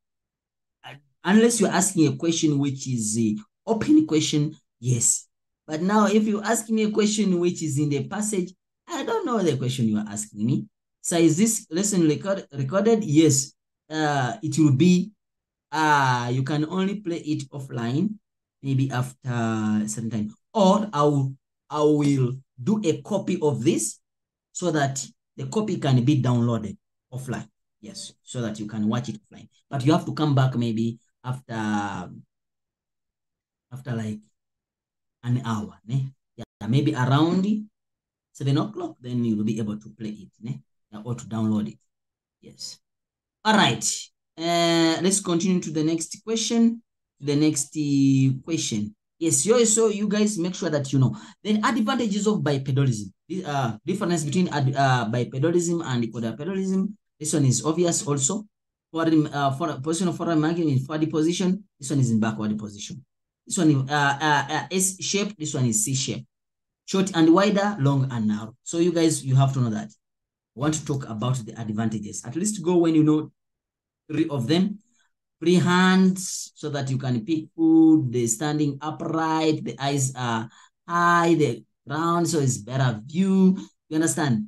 Unless you're asking a question which is an open question, yes. But now if you ask me a question which is in the passage, I don't know the question you are asking me. So is this lesson recorded? Yes. It will be, you can only play it offline, maybe after a certain time. Or I will do a copy of this so that the copy can be downloaded offline. Yes, so that you can watch it offline. But you have to come back maybe after like an hour. Yeah, maybe around 7 o'clock, then you will be able to play it or to download it. Yes. All right. Let's continue to the next question. Yes, so you guys make sure that you know. Then advantages of bipedalism. Difference between bipedalism and quadrupedalism. This one is obvious also. For position of foramen magnum in forward position, this one is in backward position. This one is S shape, this one is C shape. Short and wider, long and narrow. So you guys, you have to know that. I want to talk about the advantages. At least go when you know 3 of them. Free hands so that you can pick food, the standing upright, the eyes are high, the ground, so it's better view. You understand?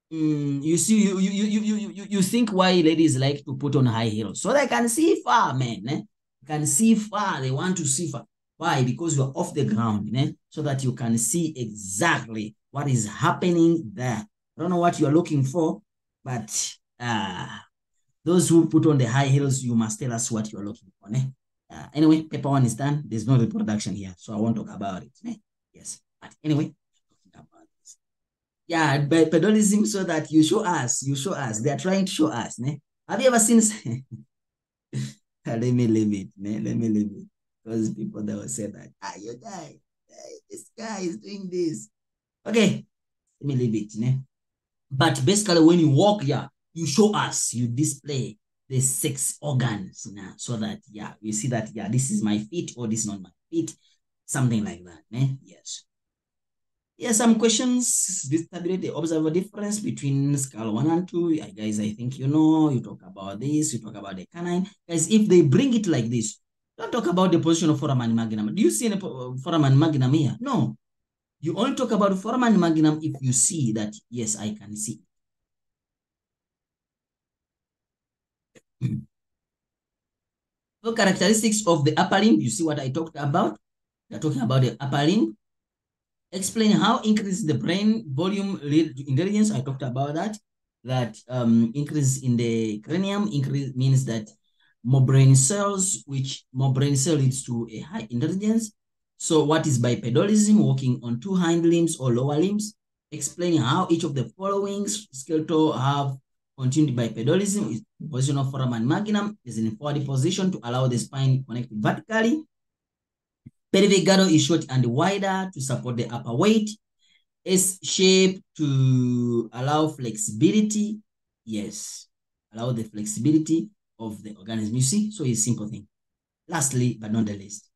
You see, you think why ladies like to put on high heels so they can see far, man. Can see far. They want to see far. Why? Because you're off the ground, so that you can see exactly what is happening there. I don't know what you're looking for, but those who put on the high heels, you must tell us what you're looking for. Anyway, paper 1 is done. There's no reproduction here, so I won't talk about it. Yes, but anyway. Yeah, bipedalism so that you show us. They are trying to show us. Have you ever seen? Let me leave it. Because people that will say that, you guy, this guy is doing this. Okay, let me leave it. But basically, when you walk, you show us, you display the 6 organs so that, you see that, this is my feet or this is not my feet, something like that. Yes. Yeah, some questions. Disability, observe a difference between scale 1 and 2. Guys, I think you talk about this, you talk about the canine. Guys, if they bring it like this, don't talk about the position of foramen magnum. Do you see any foramen magnum here? No. You only talk about foramen magnum if you see that, yes, I can see. The characteristics of the upper limb, you see what I talked about? They're talking about the upper limb. Explain how increase the brain volume lead to intelligence. I talked about that. That increase in the cranium increase means that more brain cells, which more brain cell leads to a high intelligence. So what is bipedalism? Walking on two hind limbs or lower limbs. Explaining how each of the following skeletal have continued bipedalism. Is position of foramen magnum is in forward position to allow the spine connect vertically. Pelvic girdle is short and wider to support the upper weight. S shape to allow flexibility. Yes, allow the flexibility of the organism. You see, so it's a simple thing. Lastly, but not the least,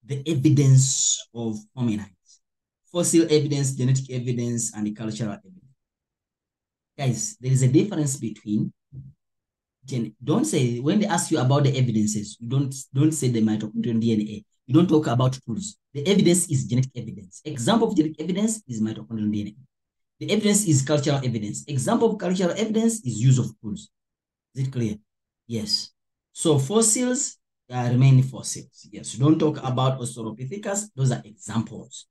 the evidence of hominids. Fossil evidence, genetic evidence, and cultural evidence. Guys, there is a difference between don't say when they ask you about the evidences, you don't say the mitochondrial DNA. You don't talk about tools. The evidence is genetic evidence. Example of genetic evidence is mitochondrial DNA. The evidence is cultural evidence. Example of cultural evidence is use of tools. Is it clear? Yes. So fossils remain fossils. Yes. Don't talk about Australopithecus. Those are examples.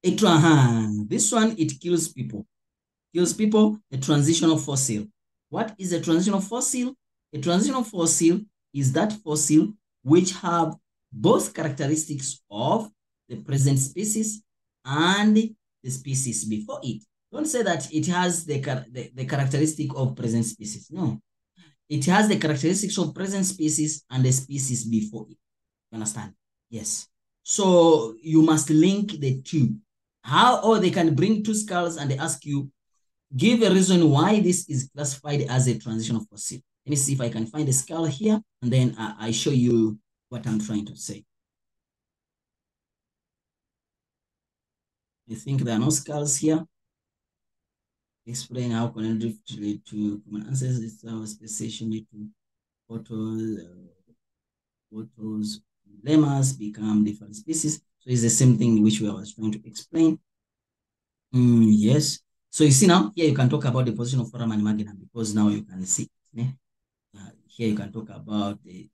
This one, it kills people. Kills people, a transitional fossil. What is a transitional fossil? A transitional fossil is that fossil which have both characteristics of the present species and the species before it. Don't say that it has the characteristic of present species. No. It has the characteristics of present species and the species before it. You understand? Yes. So you must link the two. How? Or they can bring two skulls and they ask you, give a reason why this is classified as a transitional fossil. Let me see if I can find a skull here, and then I show you what I'm trying to say. I think there are no skulls here. Explain how colonial drift relate to common ancestors, our speciation lead to photos, lemurs become different species. So it's the same thing which we was trying to explain. Yes. So you see now, here you can talk about the position of foramen magnum because now you can see. Here you can talk about the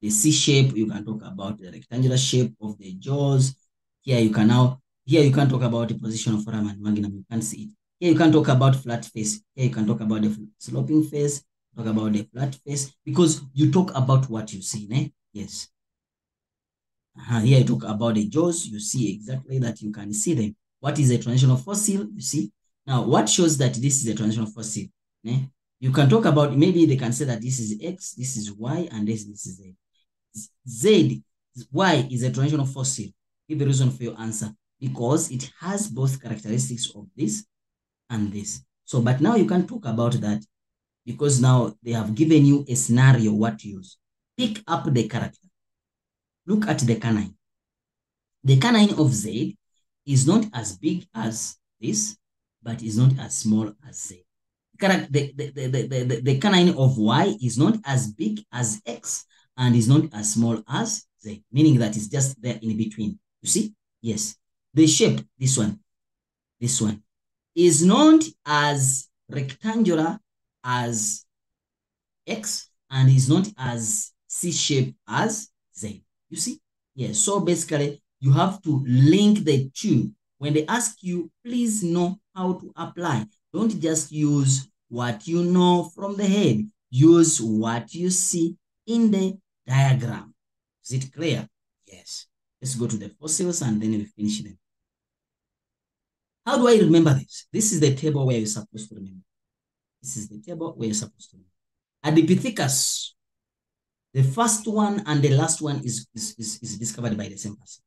C shape. You can talk about the rectangular shape of the jaws. Here you can talk about the position of foramen magnum. You can see it. Here you can talk about flat face. Here you can talk about the sloping face. Talk about the flat face because you talk about what you see. Yes. Here you talk about the jaws. You see exactly that you can see them. What is a transitional fossil? You see. Now, what shows that this is a transitional fossil? You can talk about, maybe they can say that this is X, this is Y, and this is Z. Z, Y is a transitional fossil. Give a reason for your answer. Because it has both characteristics of this and this. So, but now you can talk about that because now they have given you a scenario what to use. Pick up the character. Look at the canine. The canine of Z is not as big as this, but is not as small as Z. The canine of Y is not as big as X and is not as small as Z, meaning that it's just there in between. You see? Yes. The shape, this one, is not as rectangular as X and is not as C-shaped as Z. You see? Yes. So basically, you have to link the two. When they ask you, please know how to apply. Don't just use what you know from the head. Use what you see in the diagram. Is it clear? Yes. Let's go to the fossils and then we finish them. How do I remember this? This is the table where you're supposed to remember. This is the table where you're supposed to remember. Adipithecus, the first one and the last one is discovered by the same person.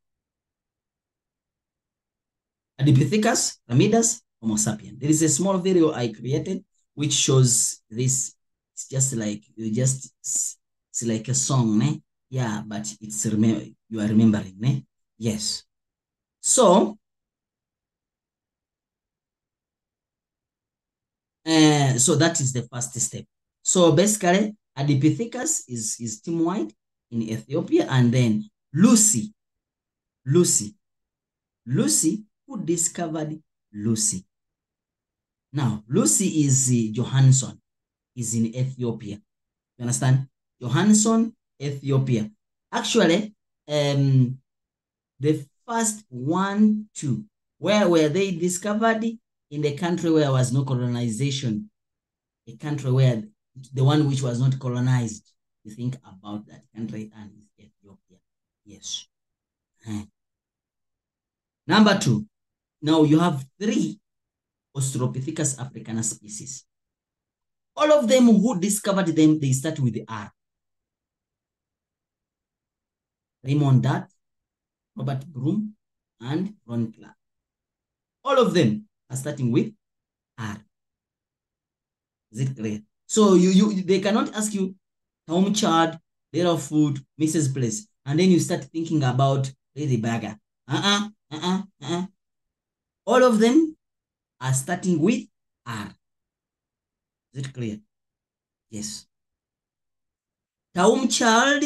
Adipithecus, Ramidus, Homo sapien. There is a small video I created which shows this. It's just like it's like a song, yeah, but it's you are remembering, yes. So that is the first step. So basically, Adipithecus is team-wide in Ethiopia, and then Lucy, who discovered Lucy? Now, Lucy is Johansson, is in Ethiopia. You understand? Johansson, Ethiopia. Actually, the first 1, 2, where were they discovered? In the country where there was no colonization, a country where the one which was not colonized. You think about that country, and it's Ethiopia. Yes. Number 2, now you have 3 Australopithecus africanus species. All of them, who discovered them, they start with the R. Raymond Dart, Robert Broom, and Ron Clark. All of them are starting with R. Is it clear? So they cannot ask you home chart, rate of food, Mrs. Place, and then you start thinking about Lady Bagger. All of them are starting with R. Is it clear? Yes. Taum child,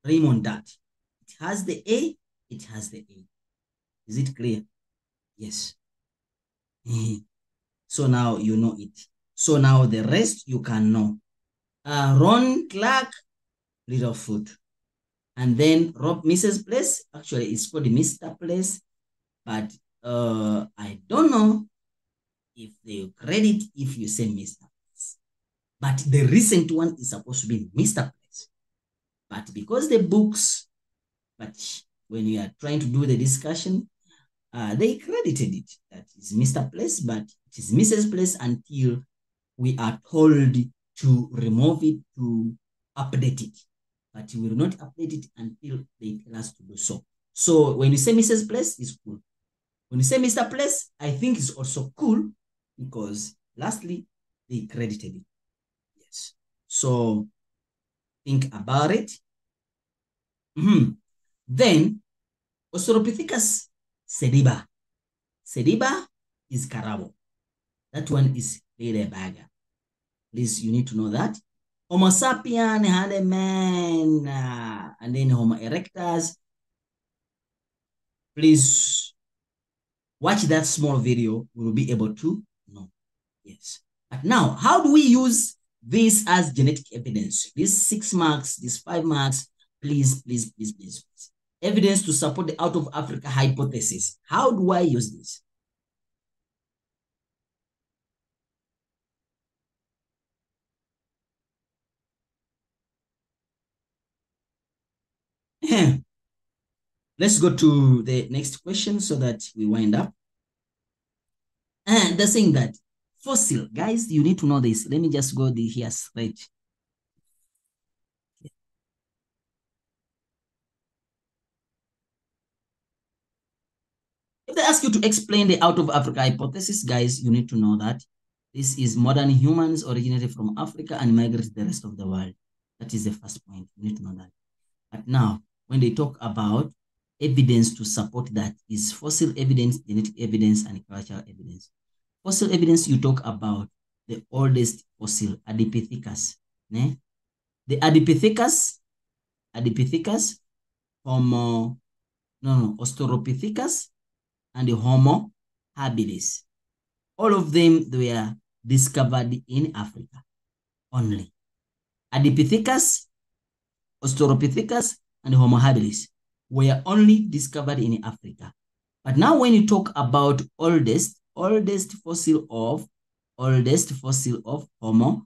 Raymond Dart. It has the A, it has the A. Is it clear? Yes. So now you know it. So now the rest you can know. Ron Clark, little foot. And then Mrs. Place, actually it's called Mr. Place, but I don't know if they credit if you say Mr. Place. But the recent one is supposed to be Mr. Place. But because the books, but when you are trying to do the discussion, they credited it that is Mr. Place, but it is Mrs. Place until we are told to remove it, to update it. But we will not update it until they tell us to do so. So when you say Mrs. Place, it's cool. When you say Mr. Place, I think it's also cool because lastly, they credited it. Yes. So think about it. Then, Australopithecus sediba. Sediba is Karabo. That one is Lady Bagger. Please, you need to know that. Homo sapien had a man, and then Homo erectus. Please watch that small video. We will be able to know. Yes. But now, how do we use this as genetic evidence? These 6 marks, these 5 marks, please. Evidence to support the out of Africa hypothesis. How do I use this? Let's go to the next question so that we wind up. And they're saying that fossil, guys, you need to know this. Let me just go here straight. If they ask you to explain the out of Africa hypothesis, guys, you need to know that this is modern humans originated from Africa and migrated to the rest of the world. That is the first point. You need to know that. But now, when they talk about evidence to support that, is fossil evidence, genetic evidence, and cultural evidence. Fossil evidence, you talk about the oldest fossil, Adipithecus. Ne? The Adipithecus, Australopithecus, and the Homo habilis. All of them, they were discovered in Africa only. Adipithecus, Australopithecus, and Homo habilis were only discovered in Africa. But now when you talk about oldest fossil of Homo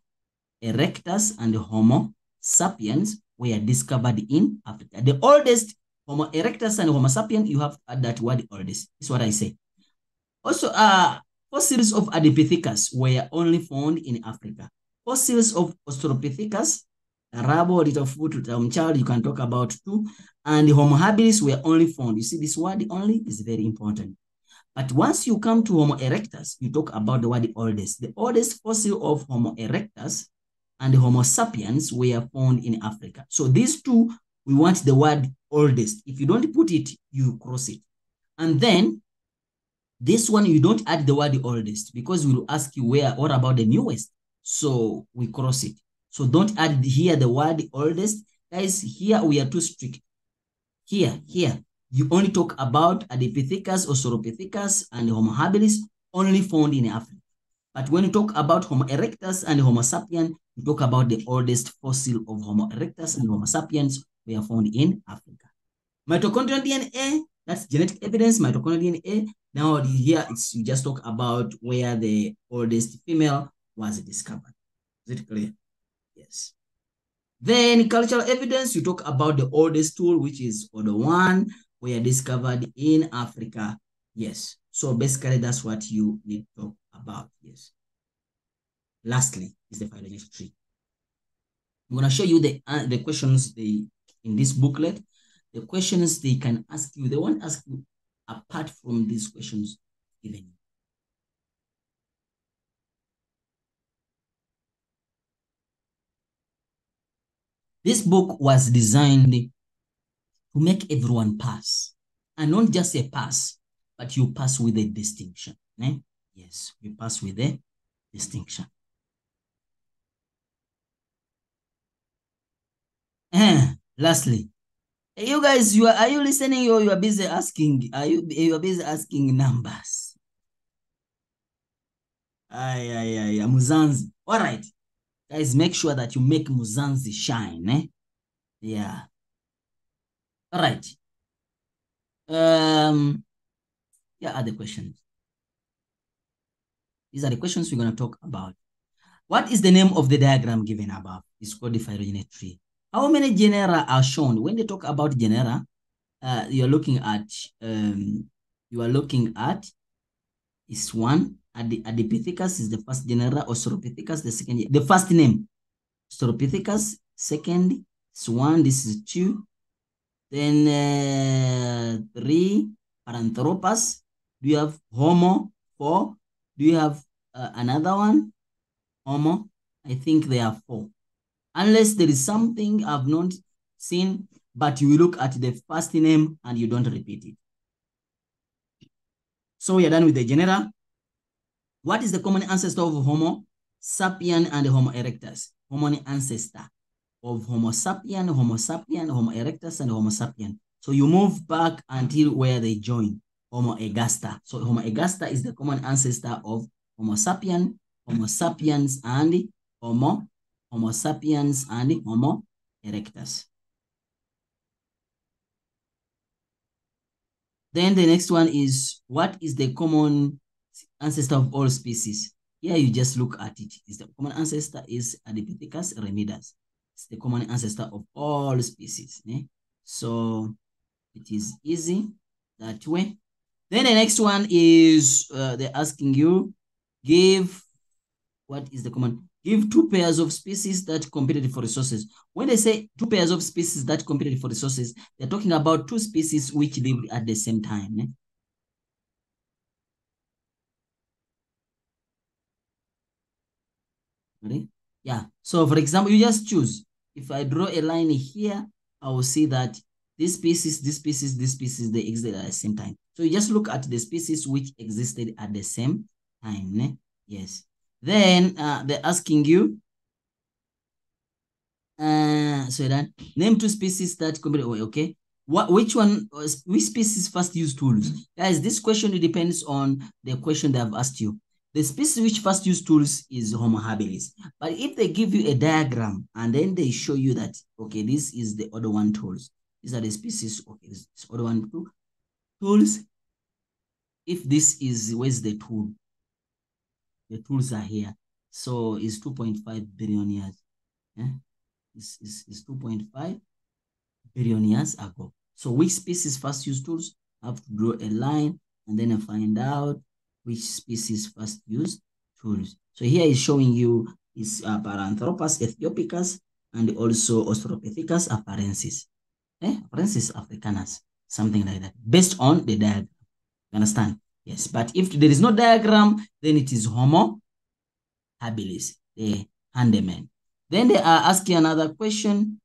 erectus and Homo sapiens were discovered in Africa. The oldest Homo erectus and Homo sapiens, you have to add that word oldest. Is what I say. Also, fossils of Adipithecus were only found in Africa. Fossils of Australopithecus, Rabo, little foot, child, you can talk about too. And the Homo habilis were only found. You see, this word only is very important. But once you come to Homo erectus, you talk about the word oldest. The oldest fossil of Homo erectus and Homo sapiens were found in Africa. So these two, we want the word oldest. If you don't put it, you cross it. And then this one, you don't add the word oldest because we will ask you what about the newest? So we cross it. So don't add here the word oldest. Guys, here we are too strict. Here, you only talk about Adipithecus, Australopithecus, and Homo habilis only found in Africa. But when you talk about Homo erectus and Homo sapien, you talk about the oldest fossil of Homo erectus and Homo sapiens we are found in Africa. Mitochondrial DNA, that's genetic evidence, mitochondrial DNA. Now here you just talk about where the oldest female was discovered. Is it clear? Yes. Then cultural evidence, you talk about the oldest tool, which is Odo 1, were discovered in Africa. Yes. So basically that's what you need to talk about. Yes. Lastly is the phylogenetic tree. I'm going to show you the questions in this booklet. The questions they can ask you, they won't ask you apart from these questions given you. This book was designed to make everyone pass, and not just a pass, but you pass with a distinction. Eh? Yes, you pass with a distinction. Lastly, you guys, are you listening or you are busy asking? You are busy asking numbers? Muzanzi. All right, guys, make sure that you make Muzanzi shine. Eh? Yeah. All right. Here are the questions. These are the questions we're going to talk about. What is the name of the diagram given above? It's called the phylogenetic tree. How many genera are shown? When they talk about genera, you're looking at is one. Adipithecus is the first genera, Australopithecus the second. The first name, Australopithecus. Second is one. This is two. Then 3, Paranthropus. Do you have Homo? 4. Do you have another one? Homo? I think there are 4. Unless there is something I've not seen, but you look at the first name and you don't repeat it. So we are done with the genera. What is the common ancestor of Homo sapien and Homo erectus? Common ancestor of Homo sapien, Homo erectus, and Homo sapien. So you move back until where they join, Homo ergaster. So Homo ergaster is the common ancestor of Homo sapien, Homo sapiens, and Homo sapiens and Homo erectus. Then the next one is, what is the common ancestor of all species? Here you just look at it. Is the common ancestor is Adipithecus remidus. It's the common ancestor of all species. Eh? So it is easy that way. Then the next one is they're asking you, give what is the common? Give 2 pairs of species that competed for resources. When they say 2 pairs of species that competed for resources, they're talking about 2 species which lived at the same time. Eh? Ready? Yeah. So for example, you just choose. If I draw a line here, I will see that this species, they existed at the same time. So you just look at the species which existed at the same time. Eh? Yes. Then they're asking you, so then name 2 species that competed. Okay. Which species first used tools? Guys, this question depends on the question they have asked you. The species which first use tools is Homo habilis. But if they give you a diagram and then they show you that, okay, this is the other one tools. These are the species, okay, this other one tools. If this is, where's the tool? The tools are here. So it's 2.5 billion years. Yeah? This is 2.5 billion years ago. So which species first used tools? I have to draw a line and then I find out which species first used tools. So here is showing you is Paranthropus ethiopicus and also Australopithecus afarensis. Afarensis africanus, something like that, based on the diagram. You understand? Yes, but if there is no diagram, then it is Homo habilis, the handyman. Then they are asking another question.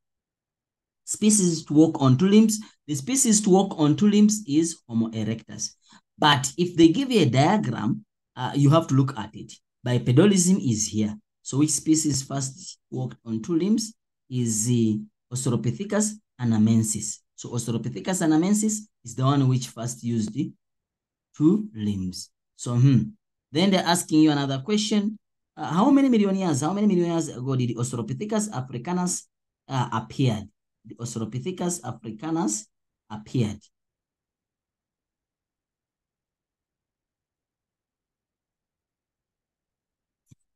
Species to walk on 2 limbs. The species to walk on 2 limbs is Homo erectus. But if they give you a diagram, you have to look at it. Bipedalism is here. So which species first walked on 2 limbs is the Australopithecus anamensis. So Australopithecus anamensis is the one which first used the 2 limbs. So Then they're asking you another question. How many million years ago did Australopithecus africanus appeared? The Australopithecus africanus appeared.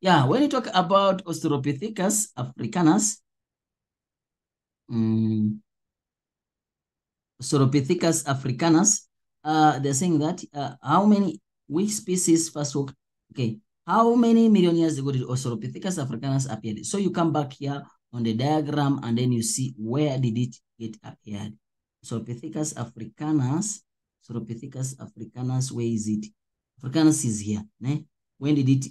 Yeah, when you talk about Australopithecus africanus, Australopithecus africanus, they're saying that which species first walked? Okay, how many million years ago did Australopithecus africanus appear? So you come back here on the diagram and then you see where did it get appeared. Australopithecus africanus, where is it? Africanus is here. Ne? When did it,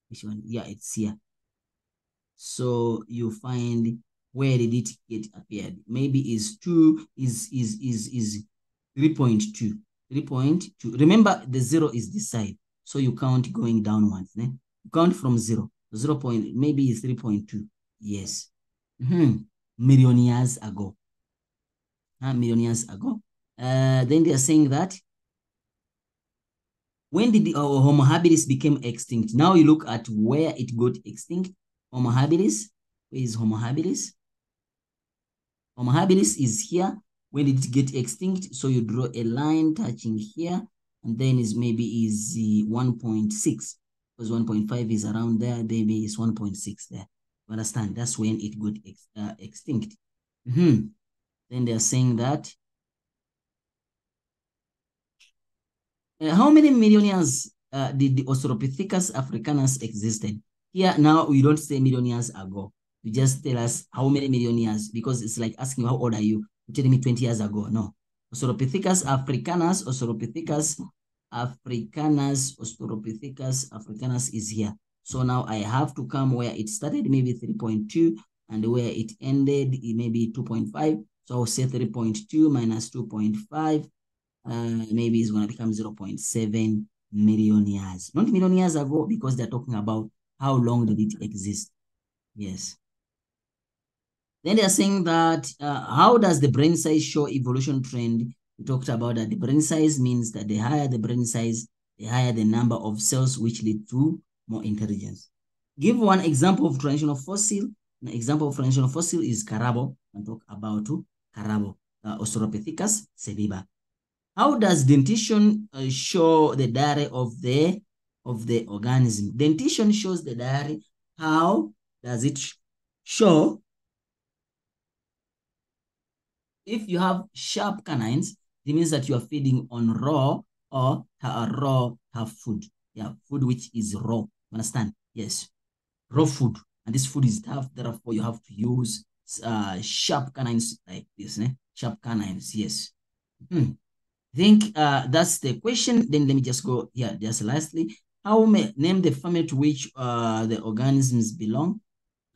which one? Yeah, it's here. So you find where did it get appeared? Maybe is 3.2. 3.2. Remember the 0 is this side. So you count going downwards. Ne? You count from 0. 0 point, maybe is 3.2. Yes. Million years ago. Million years ago. Then they are saying that when did the Homo habilis became extinct? Now you look at where it got extinct. Homo habilis. Where is Homo habilis? Homo habilis is here. When did it get extinct? So you draw a line touching here, and then is maybe is 1.6, because 1.5 is around there. Maybe it's 1.6 there. You understand? That's when it got extinct. Then they're saying that how many million years did the Australopithecus africanus existed? Here now we don't say million years ago. You just tell us how many million years, because it's like asking you how old are you? You're telling me 20 years ago. No. Australopithecus africanus is here. So now I have to come where it started, maybe 3.2, and where it ended, maybe 2.5. So I'll say 3.2 minus 2.5. Maybe it's going to become 0.7 million years. Not million years ago, because they're talking about how long did it exist. Yes. Then they're saying that how does the brain size show evolution trend? We talked about that the brain size means that the higher the brain size, the higher the number of cells which lead to more intelligence. Give one example of transitional fossil. An example of transitional fossil is Carabo. And talk about Carabo, Australopithecus sediba. How does dentition show the diary of the organism? Dentition shows the diary. How does it show? If you have sharp canines, it means that you are feeding on raw or raw food. Yeah, food which is raw. Understand? Yes, raw food. And this food is tough. Therefore, you have to use sharp canines like this. Sharp canines. Yes. I think that's the question. Then let me just go here. Just lastly, how may name the family to which the organisms belong?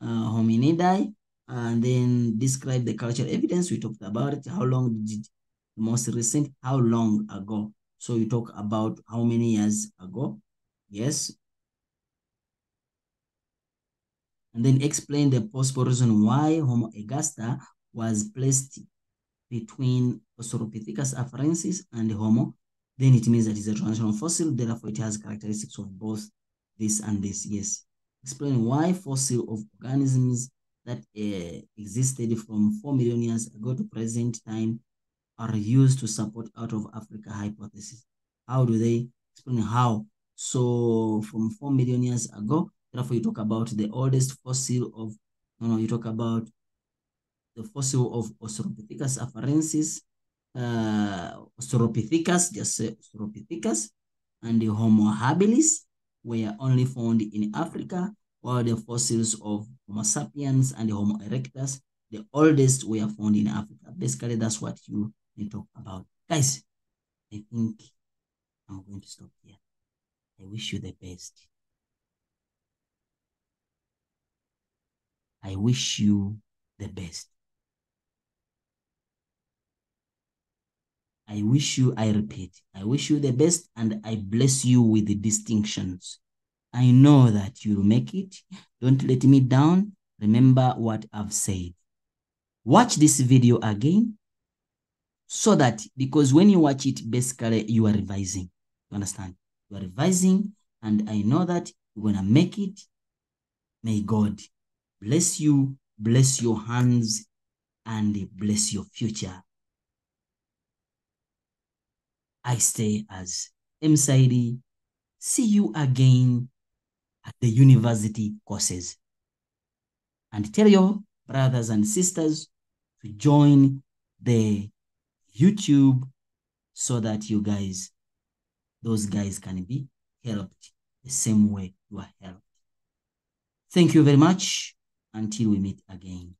Hominidae, and then describe the cultural evidence. We talked about it. How long did it, most recent? How long ago? So you talk about how many years ago? Yes. And then explain the possible reason why Homo ergaster was placed between Australopithecus afarensis and Homo. Then it means that it's a transitional fossil, therefore it has characteristics of both this and this. Yes. Explain why fossil of organisms that existed from 4 million years ago to present time are used to support out of Africa hypothesis. How do they explain how? So from 4 million years ago, therefore you talk about the oldest fossil of, you talk about the fossil of Australopithecus afarensis, Australopithecus, just say Australopithecus, and the Homo habilis were only found in Africa, while the fossils of Homo sapiens and the Homo erectus, the oldest, were found in Africa. Basically, that's what you need to talk about. Guys, I think I'm going to stop here. I wish you the best. I wish you the best. I wish you, I repeat, I wish you the best, and I bless you with the distinctions. I know that you'll make it. Don't let me down. Remember what I've said. Watch this video again, so that, because when you watch it, basically you are revising. You understand? You are revising, and I know that you're going to make it. May God bless you, bless your hands, and bless your future. I stay as M.Saidi. See you again at the university courses. And tell your brothers and sisters to join the YouTube so that those guys can be helped the same way you are helped. Thank you very much. Until we meet again.